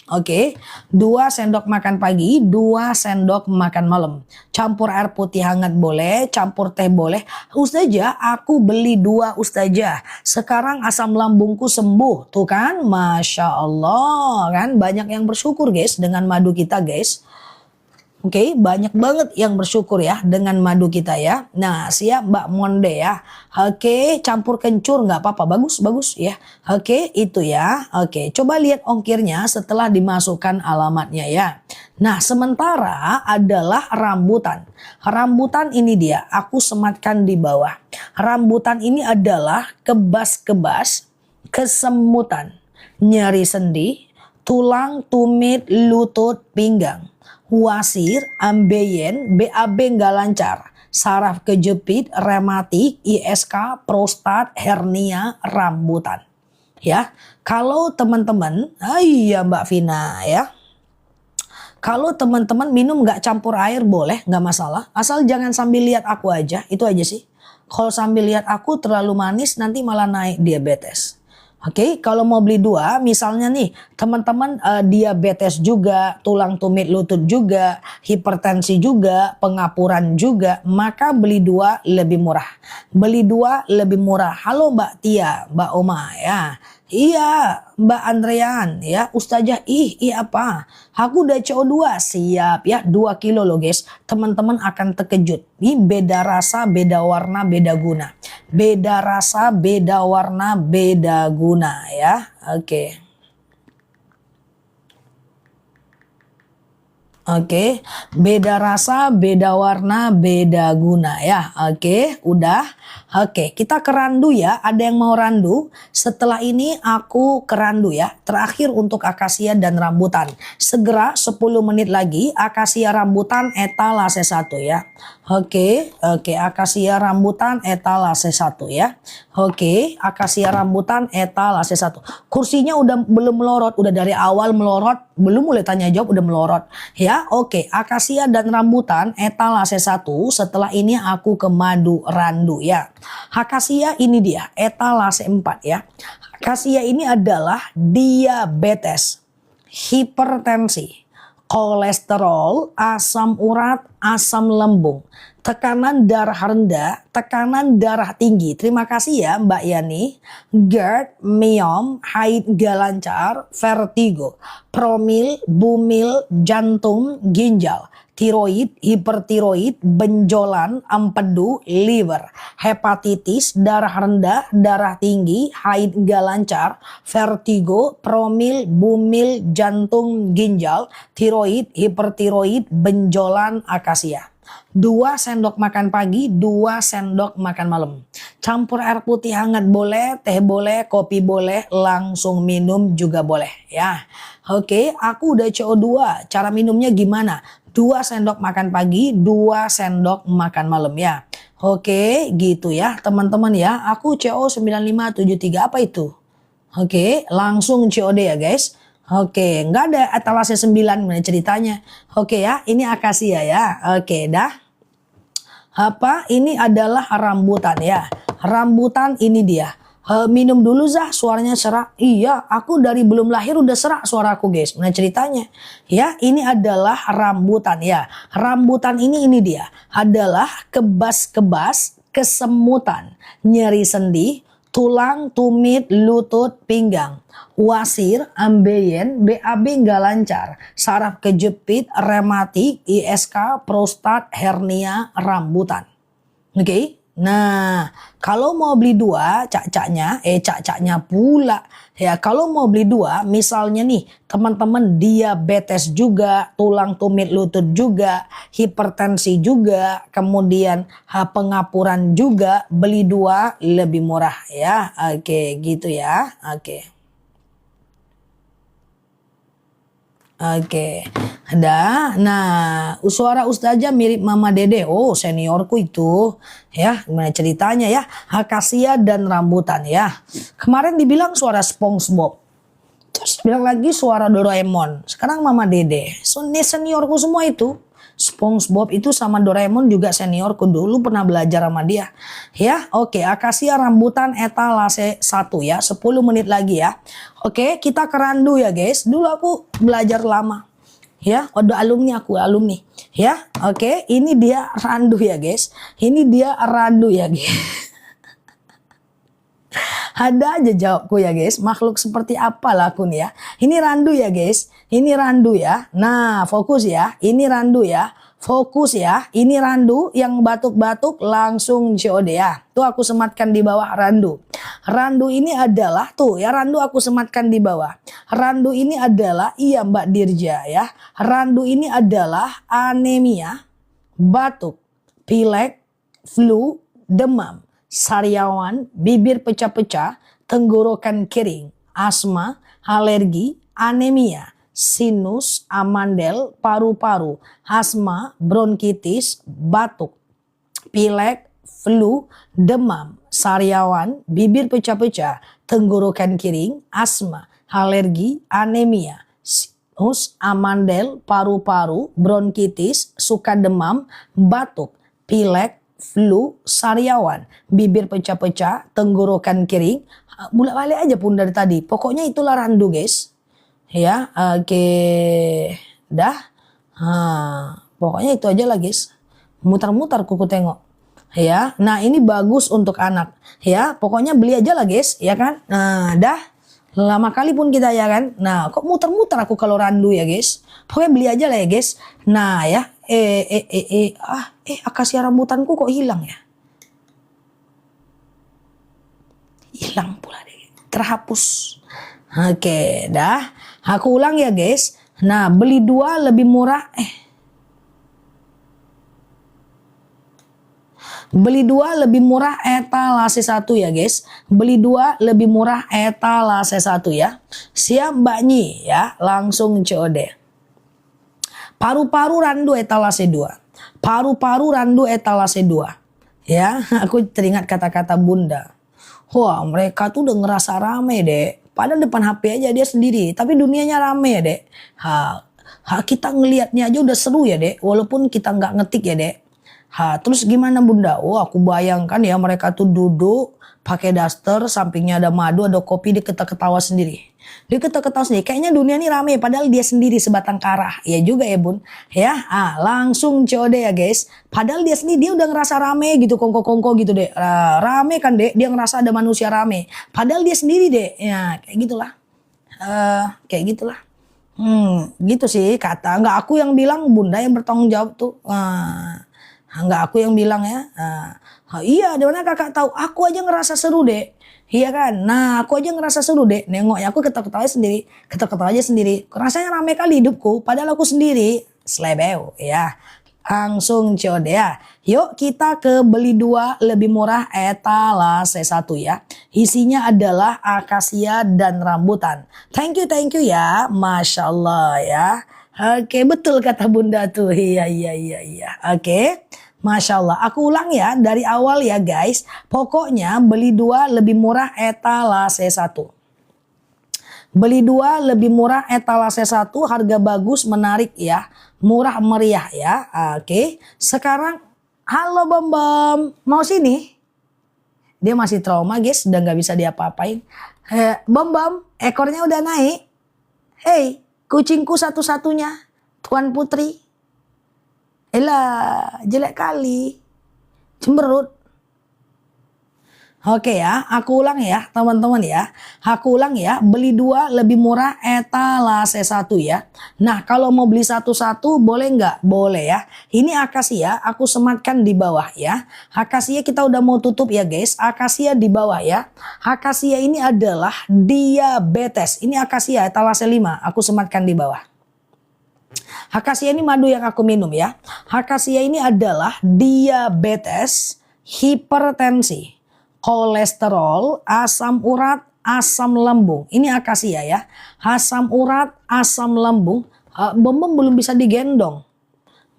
Oke, 2 sendok makan pagi, 2 sendok makan malam. Campur air putih hangat boleh, campur teh boleh. Ustazah, aku beli 2 ustazah. Sekarang asam lambungku sembuh. Tuh kan, Masya Allah. Kan banyak yang bersyukur guys dengan madu kita guys. Oke, banyak banget yang bersyukur ya dengan madu kita ya. Nah, siap Mbak Monde ya. Oke, campur kencur nggak apa-apa, bagus ya. Oke, itu ya. Oke, coba lihat ongkirnya setelah dimasukkan alamatnya ya. Nah, sementara adalah rambutan. Rambutan ini dia, aku sematkan di bawah. Rambutan ini adalah kebas-kebas, kesemutan, nyeri sendi, tulang, tumit, lutut, pinggang, wasir, ambeien, BAB nggak lancar, saraf kejepit, rematik, ISK, prostat, hernia, rambutan. Ya, kalau teman-teman, iya Mbak Vina ya. Kalau teman-teman minum nggak campur air boleh, nggak masalah. Asal jangan sambil lihat aku aja, itu aja sih. Kalau sambil lihat aku terlalu manis nanti malah naik diabetes. Oke, kalau mau beli 2, misalnya nih teman-teman diabetes juga, tulang tumit lutut juga, hipertensi juga, pengapuran juga, maka beli 2 lebih murah. Beli 2 lebih murah. Halo Mbak Tia, Mbak Oma ya. Iya, Mbak Andrean ya, Ustazah apa? Aku udah CO2, siap ya, 2 kilo loh guys. Teman-teman akan terkejut. Ini beda rasa, beda warna, beda guna. Beda rasa, beda warna, beda guna ya. Oke. Oke, beda rasa, beda warna, beda guna ya. Oke, udah. Oke, kita ke randu ya. Ada yang mau randu? Setelah ini aku ke randu ya. Terakhir untuk akasia dan rambutan. Segera 10 menit lagi akasia rambutan etalase 1 ya. Oke, akasia rambutan etalase 1 ya. Oke, akasia rambutan etalase 1. Kursinya udah belum melorot, udah dari awal melorot, belum mulai tanya jawab udah melorot ya. Oke, akasia dan rambutan etalase 1. Setelah ini aku ke madu randu ya. Akasia ini dia etalase 4 ya. Akasia ini adalah diabetes, hipertensi, kolesterol, asam urat, asam lambung, tekanan darah rendah, tekanan darah tinggi. Terima kasih ya Mbak Yani. GERD, myom, haid gak lancar, vertigo, promil, bumil, jantung, ginjal, tiroid, hipertiroid, benjolan, empedu, liver, hepatitis, darah rendah, darah tinggi, haid gak lancar, vertigo, promil, bumil, jantung, ginjal, tiroid, hipertiroid, benjolan, akasia. 2 sendok makan pagi, 2 sendok makan malam. Campur air putih hangat boleh, teh boleh, kopi boleh, langsung minum juga boleh ya. Oke, aku udah CO2. Cara minumnya gimana? 2 sendok makan pagi, 2 sendok makan malam ya. Oke, gitu ya teman-teman ya. Aku CO 9573 apa itu? Oke, langsung COD ya guys. Oke, nggak ada etalase 9 ceritanya. Oke ya, ini akasia ya. Oke, dah. Apa? Ini adalah rambutan ya. Rambutan ini dia. Minum dulu Zah, suaranya serak. Iya, aku dari belum lahir udah serak suaraku guys. Mana ceritanya? Ya, ini adalah rambutan ya. Rambutan ini dia. Adalah kebas-kebas, kesemutan, nyeri sendi, tulang, tumit, lutut, pinggang, wasir, ambeien, BAB nggak lancar, saraf kejepit, rematik, ISK, prostat, hernia, rambutan. Oke. Nah, kalau mau beli dua, cak-caknya pula. Ya, kalau mau beli dua, misalnya nih, teman-teman diabetes juga, tulang tumit lutut juga, hipertensi juga, kemudian pengapuran juga, beli dua lebih murah ya. Oke, gitu ya. Oke, ada. Nah, suara Ustazah mirip Mama Dede. Oh, seniorku itu. Ya, gimana ceritanya ya? Akasia dan rambutan ya. Kemarin dibilang suara SpongeBob. Terus bilang lagi suara Doraemon. Sekarang Mama Dede. So, ini seniorku semua itu. SpongeBob itu sama Doraemon juga seniorku, dulu pernah belajar sama dia. Ya, oke, akasia rambutan etalase 1 ya, 10 menit lagi ya. Oke, kita ke randu ya guys. Dulu aku belajar lama. Ya, udah alumni aku, alumni. Ya, oke, ini dia randu ya guys. Ini dia randu ya guys. Ada aja jawabku ya guys. Makhluk seperti apa lah aku nih ya. Ini randu ya guys. Ini randu ya. Nah, fokus ya. Ini randu ya. Fokus ya. Ini randu yang batuk-batuk langsung COD ya. Tuh aku sematkan di bawah randu. Randu ini adalah tuh ya, randu aku sematkan di bawah. Randu ini adalah iya Mbak Dirja ya. Randu ini adalah anemia, batuk, pilek, flu, demam, sariawan, bibir pecah-pecah, tenggorokan kering, asma, alergi, anemia, sinus, amandel, paru-paru, asma, bronkitis, batuk, pilek, flu, demam, sariawan, bibir pecah-pecah, tenggorokan kering, asma, alergi, anemia, sinus, amandel, paru-paru, bronkitis, suka demam, batuk, pilek, flu, sariawan, bibir pecah-pecah, tenggorokan kering, bolak-balik aja pun dari tadi. Pokoknya itulah randu guys. Ya, oke, dah. Pokoknya itu aja lah guys. Mutar-mutar kuku tengok. Ya, nah ini bagus untuk anak. Ya, pokoknya beli aja lah guys, ya kan. Nah, dah. Lama kali pun kita ya kan. Nah, kok muter-muter aku kalau randu ya guys. Pokoknya beli aja lah ya guys. Nah ya, akasia rambutanku kok hilang ya? Hilang pula deh. Terhapus. Oke, dah. Aku ulang ya guys. Nah, beli dua lebih murah. Beli dua lebih murah etalase 1 ya guys. Beli dua lebih murah etalase 1 ya. Siap Mbak Nyi ya. Langsung COD. Paru-paru randu etalase 2. Paru-paru randu etalase 2. Ya, aku teringat kata-kata Bunda. Wah, mereka tuh udah ngerasa rame dek. Padahal depan HP aja dia sendiri. Tapi dunianya rame ya dek. Kita ngelihatnya aja udah seru ya dek. Walaupun kita nggak ngetik ya dek. Terus gimana Bunda? Oh, aku bayangkan ya mereka tuh duduk pakai daster, sampingnya ada madu, ada kopi, dia ketawa sendiri. Dia ketawa sendiri. Kayaknya dunia ini rame padahal dia sendiri sebatang kara. Ya juga ya Bun. Ya, langsung COD ya guys. Padahal dia sendiri dia udah ngerasa rame gitu, kongko-kongko gitu deh. Rame kan deh, dia ngerasa ada manusia rame. Padahal dia sendiri deh. Ya, kayak gitulah. Kayak gitulah. Gitu sih kata. Enggak aku yang bilang, Bunda yang bertanggung jawab tuh. Enggak aku yang bilang ya. Iya, dimana kakak tahu? Aku aja ngerasa seru deh. Iya kan? Nah, aku aja ngerasa seru deh. Nengoknya aku ketawa-ketawa sendiri. Ketawa-ketawa aja sendiri. Rasanya rame kali hidupku. Padahal aku sendiri. Slebeu ya. Langsung COD ya. Yuk kita ke beli dua lebih murah etalase 1 ya. Isinya adalah akasia dan rambutan. Thank you ya. Masya Allah ya. Oke, betul kata Bunda tuh. Iya. Oke. Masya Allah. Aku ulang ya dari awal ya guys. Pokoknya beli dua lebih murah etalase 1. Beli dua lebih murah etalase 1. Harga bagus, menarik ya. Murah meriah ya. Oke. Sekarang Halo Bom Bom, mau sini? Dia masih trauma guys, udah gak bisa diapa-apain. Bom Bom, ekornya udah naik. Hei, kucingku satu-satunya, Tuan Putri. Elah, jelek kali. Cemberut. Oke ya, aku ulang ya teman-teman ya. Aku ulang ya, beli 2 lebih murah etalase 1 ya. Nah kalau mau beli satu-satu boleh nggak? Boleh ya. Ini akasia aku sematkan di bawah ya. Akasia kita udah mau tutup ya guys. Akasia di bawah ya. Akasia ini adalah diabetes. Ini akasia etalase 5 aku sematkan di bawah. Akasia ini madu yang aku minum ya. Akasia ini adalah diabetes, hipertensi, kolesterol, asam urat, asam lambung. Ini akasia ya. Asam urat, asam lambung. Bom belum bisa digendong.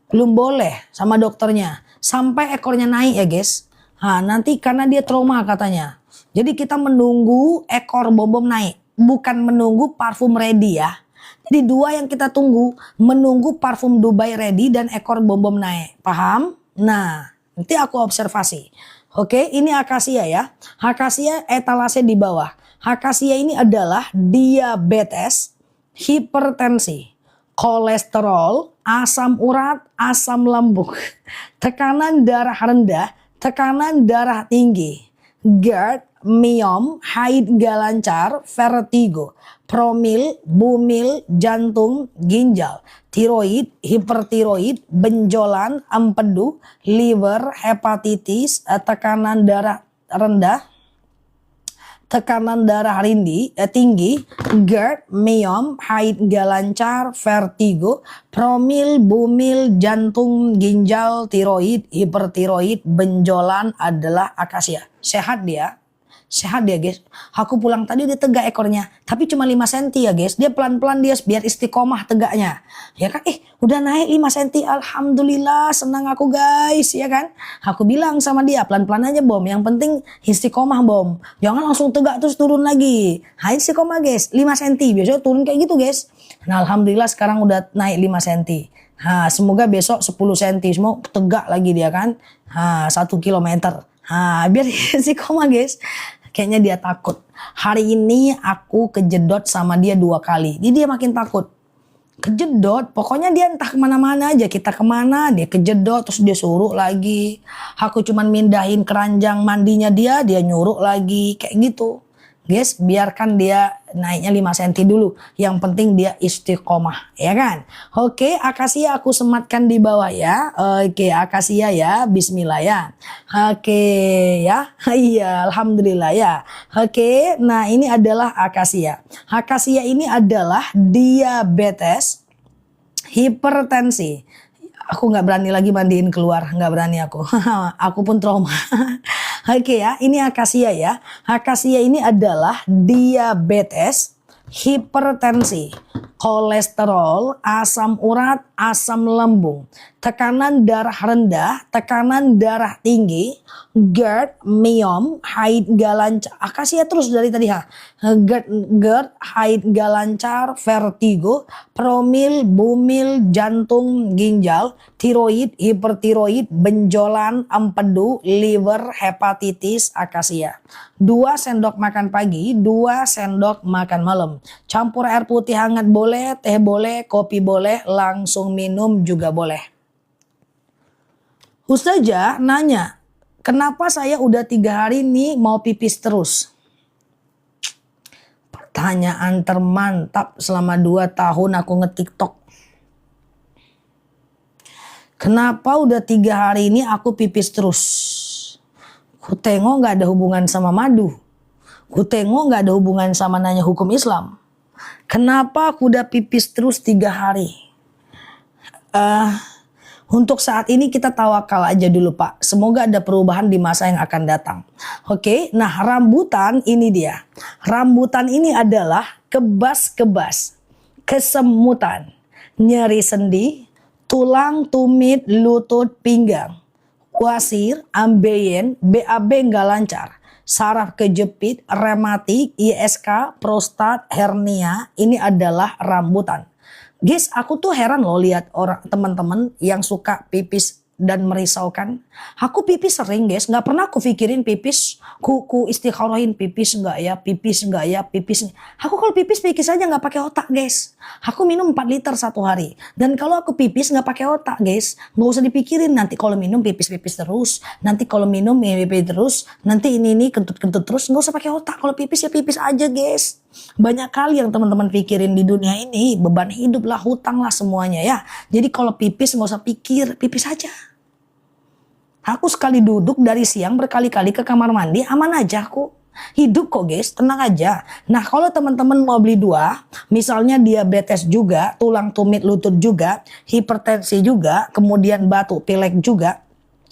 Belum boleh sama dokternya. Sampai ekornya naik ya guys. Nanti karena dia trauma katanya. Jadi kita menunggu ekor Bom naik. Bukan menunggu parfum ready ya. Jadi 2 yang kita tunggu. Menunggu parfum Dubai ready dan ekor Bom naik. Paham? Nah nanti aku observasi. Oke, ini akasia ya. Akasia etalase di bawah. Akasia ini adalah diabetes, hipertensi, kolesterol, asam urat, asam lambung, tekanan darah rendah, tekanan darah tinggi, GERD, myom, haid gak lancar, vertigo, promil, bumil, jantung, ginjal, tiroid, hipertiroid, benjolan, empedu, liver, hepatitis, tekanan darah rendah, tekanan darah tinggi, GERD, myom, haid gak lancar, vertigo, promil, bumil, jantung, ginjal, tiroid, hipertiroid, benjolan adalah akasia. Sehat dia. Sehat dia guys. Aku pulang tadi dia tegak ekornya. Tapi cuma 5 cm ya guys. Dia pelan-pelan dia biar istiqomah tegaknya. Ya kan? Udah naik 5 cm. Alhamdulillah senang aku guys. Ya kan? Aku bilang sama dia pelan-pelan aja Bom. Yang penting istiqomah Bom. Jangan langsung tegak terus turun lagi. Istiqomah guys. 5 cm. Biasanya turun kayak gitu guys. Nah alhamdulillah sekarang udah naik 5 cm. Semoga besok 10 cm. Semua tegak lagi dia kan. 1 kilometer. Biar istiqomah guys. Kayaknya dia takut. Hari ini aku kejedot sama dia 2 kali. Jadi dia makin takut. Kejedot, pokoknya dia entah kemana-mana aja. Kita kemana, dia kejedot, terus dia suruh lagi. Aku cuman mindahin keranjang mandinya dia nyuruh lagi. Kayak gitu. Guys, biarkan dia naiknya 5 cm dulu. Yang penting dia istiqomah, ya kan? Oke, akasia aku sematkan di bawah ya. Oke, akasia ya, bismillah ya. Oke, ya. Iya, alhamdulillah ya. Oke, nah ini adalah akasia. Akasia ini adalah diabetes, hipertensi. Aku nggak berani lagi mandiin keluar, nggak berani aku. Aku pun trauma. Oke ya, ini akasia ya. Akasia ini adalah diabetes, hipertensi, kolesterol, asam urat, asam lambung, tekanan darah rendah, tekanan darah tinggi, GERD, myom, haid gak lancar. Akasia terus dari tadi GERD, haid gak lancar, vertigo, promil, bumil, jantung, ginjal, tiroid, hipertiroid, benjolan, empedu, liver, hepatitis, akasia. 2 sendok makan pagi, 2 sendok makan malam. Campur air putih hangat boleh, teh boleh, kopi boleh, langsung minum juga boleh. Ustazah nanya, kenapa saya udah 3 hari ini mau pipis terus? Pertanyaan termantap selama 2 tahun aku nge-TikTok. Kenapa udah 3 hari ini aku pipis terus? Ku tengok gak ada hubungan sama madu. Ku tengok gak ada hubungan sama nanya hukum Islam. Kenapa aku udah pipis terus 3 hari? Untuk saat ini kita tawakal aja dulu Pak. Semoga ada perubahan di masa yang akan datang. Oke, nah rambutan ini dia. Rambutan ini adalah kebas-kebas, kesemutan, nyeri sendi, tulang, tumit, lutut, pinggang, wasir, ambeien, BAB nggak lancar, saraf kejepit, rematik, ISK, prostat, hernia. Ini adalah rambutan. Guys, aku tuh heran loh lihat orang teman-teman yang suka pipis dan merisaukan. Aku pipis sering guys, nggak pernah aku pikirin pipis, ku istikharohin pipis nggak ya, pipis nggak ya, pipis. Aku kalau pipis aja nggak pakai otak guys. Aku minum 4 liter satu hari. Dan kalau aku pipis nggak pakai otak guys, nggak usah dipikirin nanti kalau minum pipis terus, nanti kalau minum pipis terus, nanti ini kentut terus, nggak usah pakai otak. Kalau pipis ya pipis aja guys. Banyak kali yang teman-teman pikirin di dunia ini, beban hidup lah, hutang lah semuanya ya. Jadi kalau pipis nggak usah pikir, pipis aja. Aku sekali duduk dari siang berkali-kali ke kamar mandi, aman aja aku. Hidup kok guys, tenang aja. Nah kalau teman-teman mau beli 2, misalnya diabetes juga, tulang tumit lutut juga, hipertensi juga, kemudian batuk pilek juga,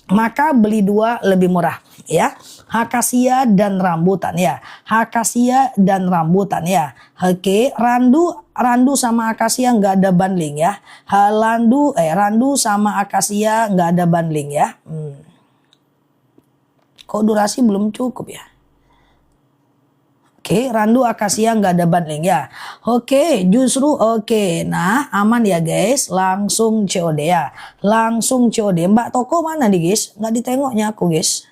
maka beli 2 lebih murah ya. Akasia dan rambutan ya. Akasia dan rambutan ya. Oke, randu sama akasia nggak ada banding ya. Randu sama akasia nggak ada banding ya. Kok durasi belum cukup ya? Oke, randu akasia nggak ada banding ya. Oke, justru oke. Nah, aman ya guys. Langsung COD ya. Langsung COD. Mbak toko mana nih guys? Nggak ditengoknya aku guys.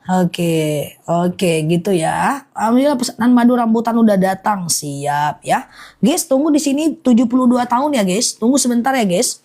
Oke gitu ya. Alhamdulillah pesanan madu rambutan udah datang. Siap ya. Guys, tunggu di sini 72 tahun ya guys. Tunggu sebentar ya guys.